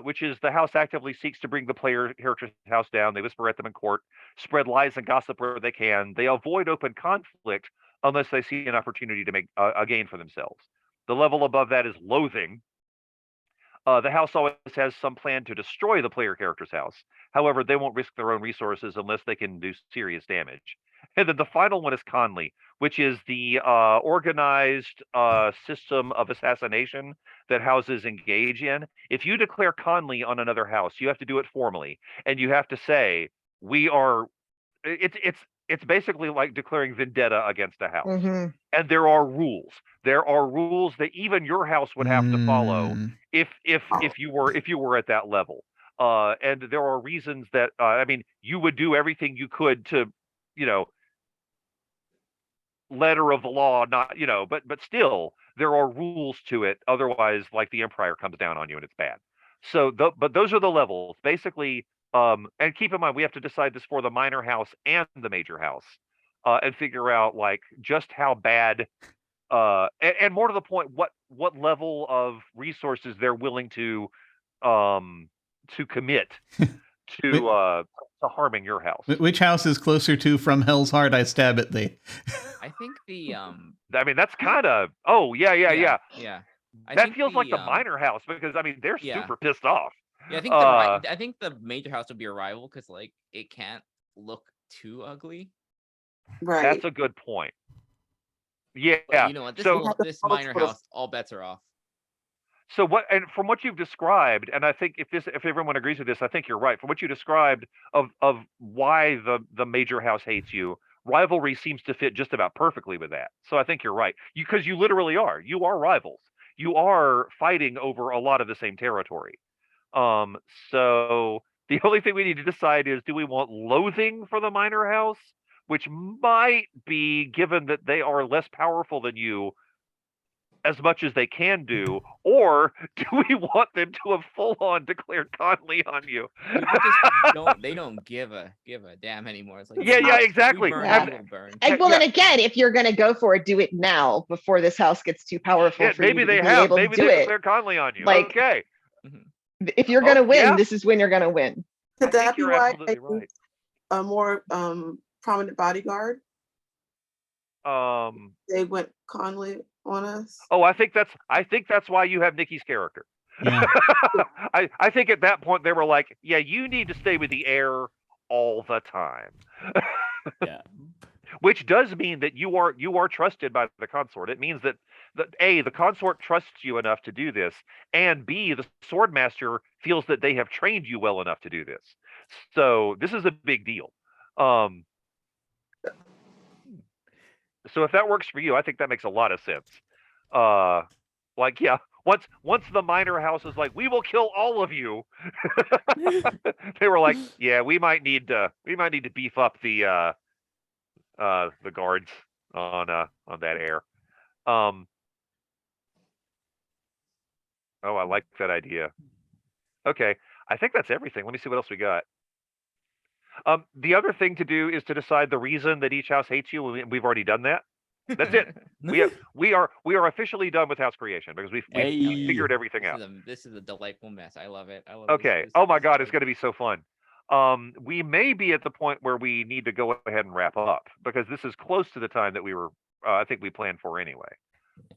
which is the house actively seeks to bring the player character's house down. They whisper at them in court, spread lies and gossip where they can. They avoid open conflict unless they see an opportunity to make a gain for themselves. The level above that is loathing. The house always has some plan to destroy the player character's house. However, they won't risk their own resources unless they can do serious damage. And then the final one is Conley, which is the organized system of assassination that houses engage in. If you declare Conley on another house, you have to do it formally, and you have to say, we are. It's basically like declaring vendetta against a house. Mhm. And there are rules. There are rules that even your house would have to follow Mm. if you were at that level. And there are reasons that I mean, you would do everything you could to, letter of the law, not, but still there are rules to it. Otherwise, like the Empire comes down on you and it's bad. So, but those are the levels basically. And keep in mind, we have to decide this for the minor house and the major house, and figure out like just how bad. And more to the point, what level of resources they're willing to commit to harming your house. Which house is closer to From Hell's Heart I Stab at Thee? I think the I mean, that's kind of yeah. yeah. I That think feels like the um, minor house because I mean they're yeah. super pissed off. Yeah, I think the major house would be a rival because like it can't look too ugly. Right. That's a good point. Yeah. But you know what? This So this minor house, all bets are off. So what, and from what you've described, and I think if everyone agrees with this, I think you're right. From what you described of why the major house hates you, rivalry seems to fit just about perfectly with that. So I think you're right. Because you literally are. You are rivals. You are fighting over a lot of the same territory. So the only thing we need to decide is, do we want loathing for the minor house, which might be, given that they are less powerful than you, as much as they can do, or do we want them to have full on declared Conley on you? They don't give a damn anymore. It's like, Yeah, exactly. We burn, Yeah. we will burn. Well, and again, if you're going to go for it, do it now before this house gets too powerful for maybe you to they be have. able Maybe to do they it. declared Conley on you. Like, Okay. If you're going to win, yeah. this is when you're going to win. I Could that think be you're why absolutely they right. need a more prominent bodyguard? They went Conley on us. Oh, I think that's why you have Nicky's character. Yeah. I think at that point they were like, yeah, you need to stay with the heir all the time. Yeah. Which does mean that you are trusted by the consort. It means that A, the consort trusts you enough to do this, and B, the swordmaster feels that they have trained you well enough to do this. So this is a big deal. So if that works for you, I think that makes a lot of sense. Like, yeah, once the minor house is like, we will kill all of you, they were like, yeah, we might need to beef up the guards on that heir. Oh, I like that idea. Okay, I think that's everything. Let me see what else we got. The other thing to do is to decide the reason that each house hates you. We've already done that. That's it. We are officially done with house creation because we've Hey. figured everything out. This is a delightful mess. I love it. Okay. Oh my God, it's going to be so fun. We may be at the point where we need to go ahead and wrap up because this is close to the time that we were, I think we planned for anyway.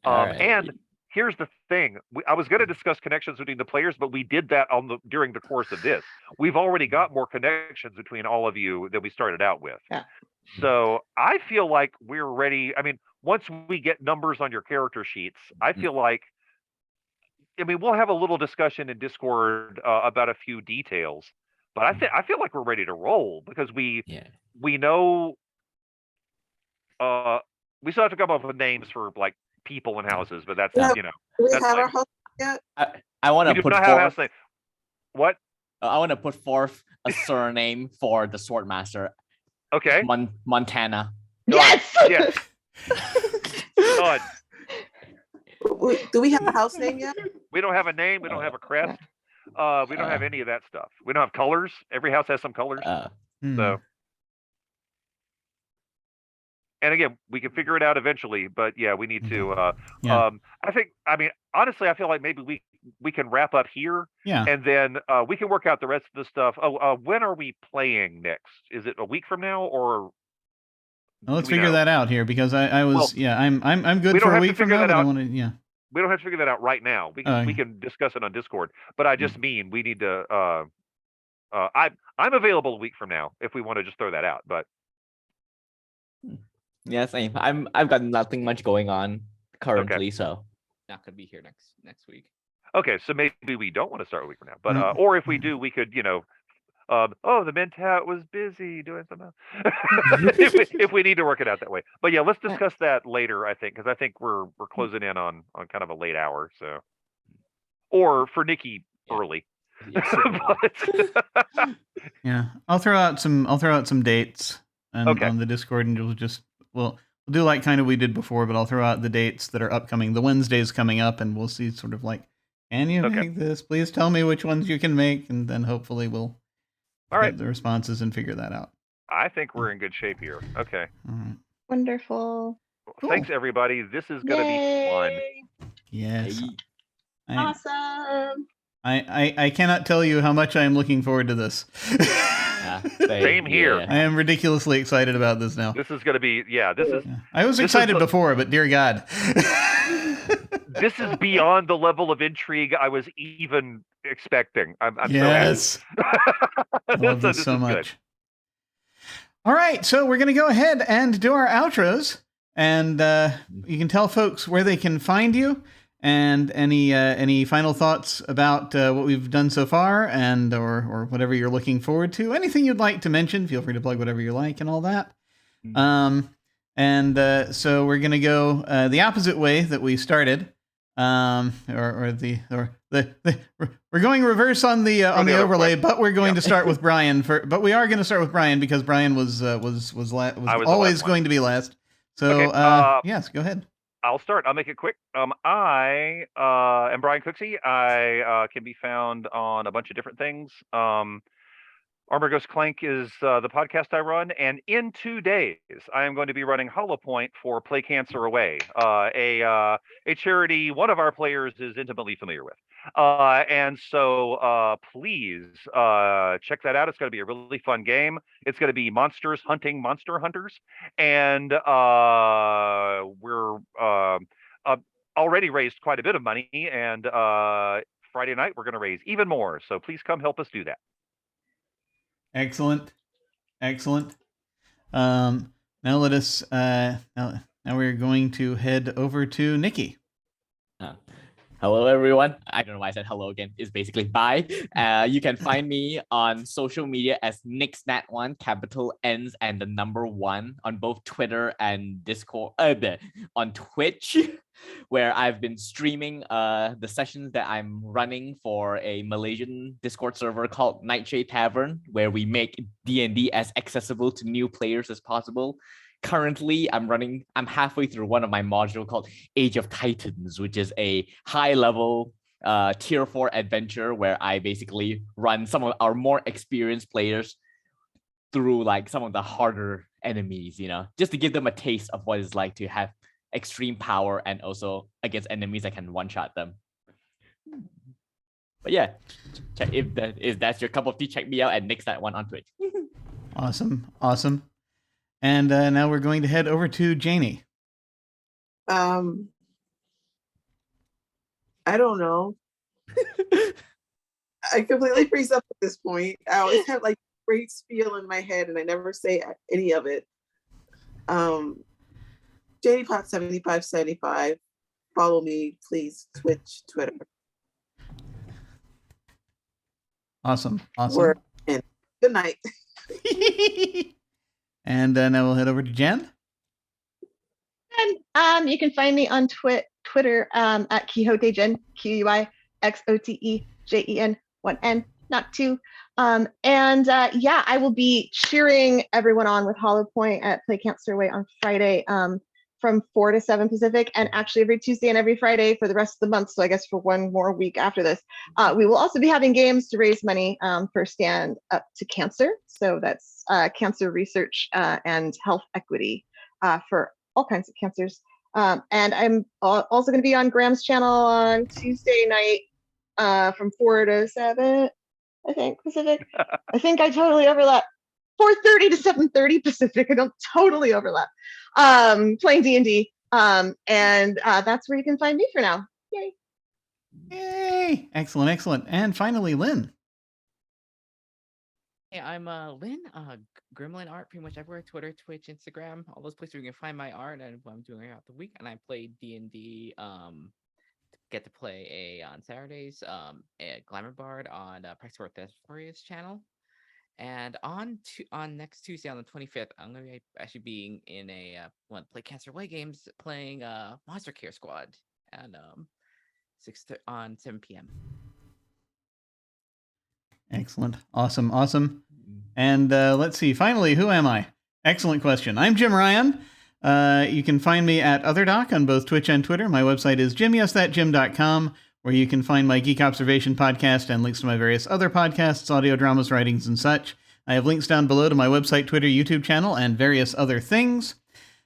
All right. And here's the thing: I was going to discuss connections between the players, but we did that during the course of this. We've already got more connections between all of you than we started out with. Yeah. So I feel like we're ready. I mean, once we get numbers on your character sheets, I feel like, I mean, we'll have a little discussion in Discord about a few details, but I feel like we're ready to roll because we know. We still have to come up with names for like people and houses, but that's Yeah. you know. Do we That's have our like- host yet? I want We to do put not have a house forth. name. What? I want to put forth a surname for the swordmaster, Okay. Montana. Yes. Yes. Done. Do we have a house name yet? We don't have a name. We don't have a crest. We don't have any of that stuff. We don't have colors. Every house has some colors. So, and again, we can figure it out eventually. But yeah, we need to. Yeah. I mean, honestly, I feel like maybe we can wrap up here, Yeah. and then we can work out the rest of the stuff. Oh, when are we playing next? Is it a week from now or? Well, let's do we figure know? that out here because I was Well, I'm good we don't for a have to week from figure now, that but I out. want to We don't have to figure that out right now. We can discuss it on Discord. But I just mean we need to. I'm available a week from now if we want to just throw that out. But Yeah, same. I've got nothing much going on currently, so Not gonna be here next week. okay, so maybe we don't want to start a week from now. But No. or if we do, we could the Mentat was busy doing something else. if we need to work it out that way. But yeah, let's discuss that later. I think because I think we're closing in on kind of a late hour. So, or for Nicky early. But- Yeah, I'll throw out some dates on the Discord, and we'll do like kind of we did before, but I'll throw out the dates that are upcoming. The Wednesdays coming up, and we'll see sort of like, can you make this? Please tell me which ones you can make, and then hopefully we'll get the responses and figure that out. I think we're in good shape here. Okay. All right. Wonderful. Cool. Thanks everybody. This is gonna be fun. Yay. Yes. I, Awesome. I cannot tell you how much I am looking forward to this. Same here. I am ridiculously excited about this now. This is gonna be this is I was this is excited the- before, but dear God. this is beyond the level of intrigue I was even expecting. I'm Yes. so happy. I love this so is much. good. All right, so we're going to go ahead and do our outros, and you can tell folks where they can find you, and any final thoughts about what we've done so far, and or whatever you're looking forward to. Anything you'd like to mention, feel free to plug whatever you like and all that. So we're gonna go the opposite way that we started, we're going reverse on the overlay, but we're going to start with Brian but we are going to start with Brian because Brian was always going to be last. So Okay, yes, go ahead. I'll start. I'll make it quick. I am Brian Cooksey. I can be found on a bunch of different things. Armor Goes Clank is the podcast I run, and in 2 days, I am going to be running Hollow Point for Play Cancer Away, a charity one of our players is intimately familiar with. And so please check that out. It's going to be a really fun game. It's going to be monsters hunting monster hunters, and we're already raised quite a bit of money, and Friday night we're going to raise even more. So please come help us do that. Excellent. Now let us. Now we're going to head over to Nicky. Hello, everyone. I don't know why I said hello again. It's basically bye. You can find me on social media as NixNat1, capital N's and the number 1 on both Twitter and Discord, on Twitch, where I've been streaming the sessions that I'm running for a Malaysian Discord server called Nightshade Tavern, where we make D&D as accessible to new players as possible. Currently, I'm halfway through one of my modules called Age of Titans, which is a high-level tier 4 adventure where I basically run some of our more experienced players through like some of the harder enemies, just to give them a taste of what it's like to have extreme power and also against enemies that can one-shot them. But yeah, if that's your cup of tea, check me out at NixNat1 on Twitch. Awesome. And now we're going to head over to Janie. I don't know. I completely freeze up at this point. I always have like great spiel in my head and I never say any of it. Janie Pot 7575. Follow me, please. Twitch, Twitter. Awesome. And good night. And now we'll head over to Jen. And you can find me on Twitter at QuixoteJen, QUIXOTEJEN, 1N, not 2. I will be cheering everyone on with Hollow Point at Play Cancer Away on Friday from 4 to 7 Pacific, and actually every Tuesday and every Friday for the rest of the month. So I guess for one more week after this, we will also be having games to raise money for Stand Up to Cancer. So that's cancer research and health equity for all kinds of cancers. And I'm also going to be on Graham's channel on Tuesday night from 4 to 7, I think, Pacific. I think I totally overlap. 4:30 to 7:30 Pacific. I don't totally overlap. Playing D&D. And that's where you can find me for now. Yay! Excellent. And finally, Lynn. Hey, I'm Lynn, Gremlin Art, pretty much everywhere, Twitter, Twitch, Instagram, all those places where you can find my art and what I'm doing throughout the week. And I play D&D, get to play on Saturdays, at Glamour Bard on Practice Thesaurus channel. And on next Tuesday on the 25th, I'm going to be actually being in Play Cancer Away games, playing Monster Care Squad at 7 p.m. Excellent. Awesome. And let's see. Finally, who am I? Excellent question. I'm Jim Ryan. You can find me at OtherDoc on both Twitch and Twitter. My website is jimyesthatjim.com, where you can find my Geek Observation podcast and links to my various other podcasts, audio dramas, writings, and such. I have links down below to my website, Twitter, YouTube channel, and various other things.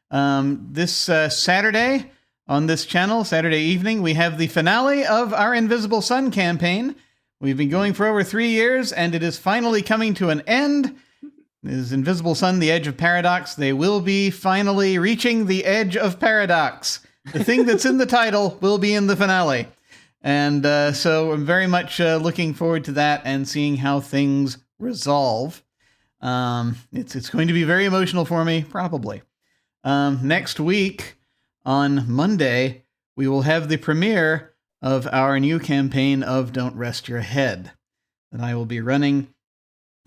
This Saturday on this channel, Saturday evening, we have the finale of our Invisible Sun campaign. We've been going for over 3 years, and it is finally coming to an end. This is Invisible Sun, the Edge of Paradox. They will be finally reaching the edge of paradox. The thing that's in the title will be in the finale. And so I'm very much looking forward to that and seeing how things resolve. It's going to be very emotional for me, probably. Next week, on Monday, we will have the premiere of our new campaign of Don't Rest Your Head that I will be running.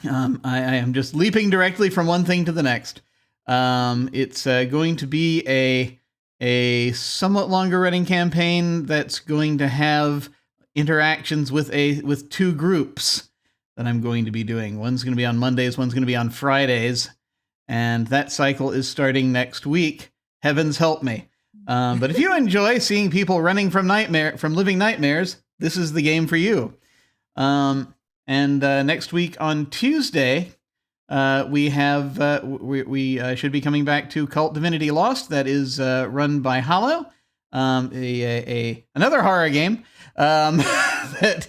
I am just leaping directly from one thing to the next. It's going to be a somewhat longer running campaign that's going to have interactions with two groups that I'm going to be doing. One's going to be on Mondays, one's going to be on Fridays, and that cycle is starting next week. Heavens help me. But if you enjoy seeing people running from living nightmares, this is the game for you. And next week on Tuesday, we should be coming back to Cult Divinity Lost. That is run by Hollow, another horror game that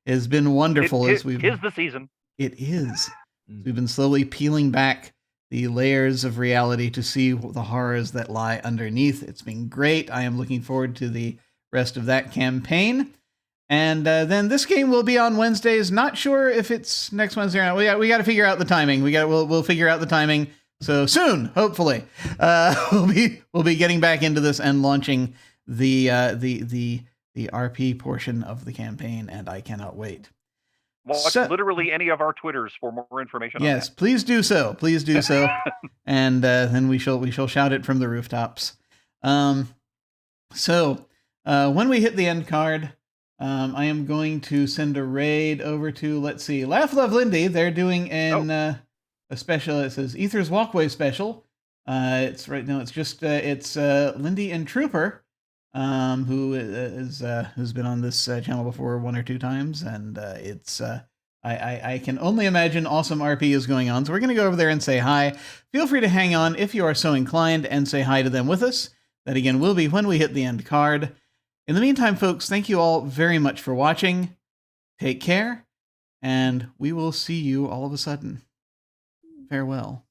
has been wonderful. Tis the season. It is. We've been slowly peeling back the layers of reality to see the horrors that lie underneath. It's been great. I am looking forward to the rest of that campaign. And then this game will be on Wednesdays. Not sure if it's next Wednesday or not. We got to figure out the timing. We'll figure out the timing. So soon, hopefully, we'll be getting back into this and launching the RP portion of the campaign, and I cannot wait. Watch literally any of our Twitters for more information on that. Yes, please do so. Please do so. And then we shall shout it from the rooftops. So when we hit the end card, I am going to send a raid over to, let's see, Laugh Love Lindy. They're doing a special. It says Ether's Walkway special. It's right now. It's just it's Lindy and Trooper, who's been on this channel before one or two times, and it's I can only imagine awesome RP is going on. So we're gonna go over there and say hi. Feel free to hang on if you are so inclined and say hi to them with us. That again will be when we hit the end card. In the meantime, folks, thank you all very much for watching. Take care, and we will see you all of a sudden. Farewell.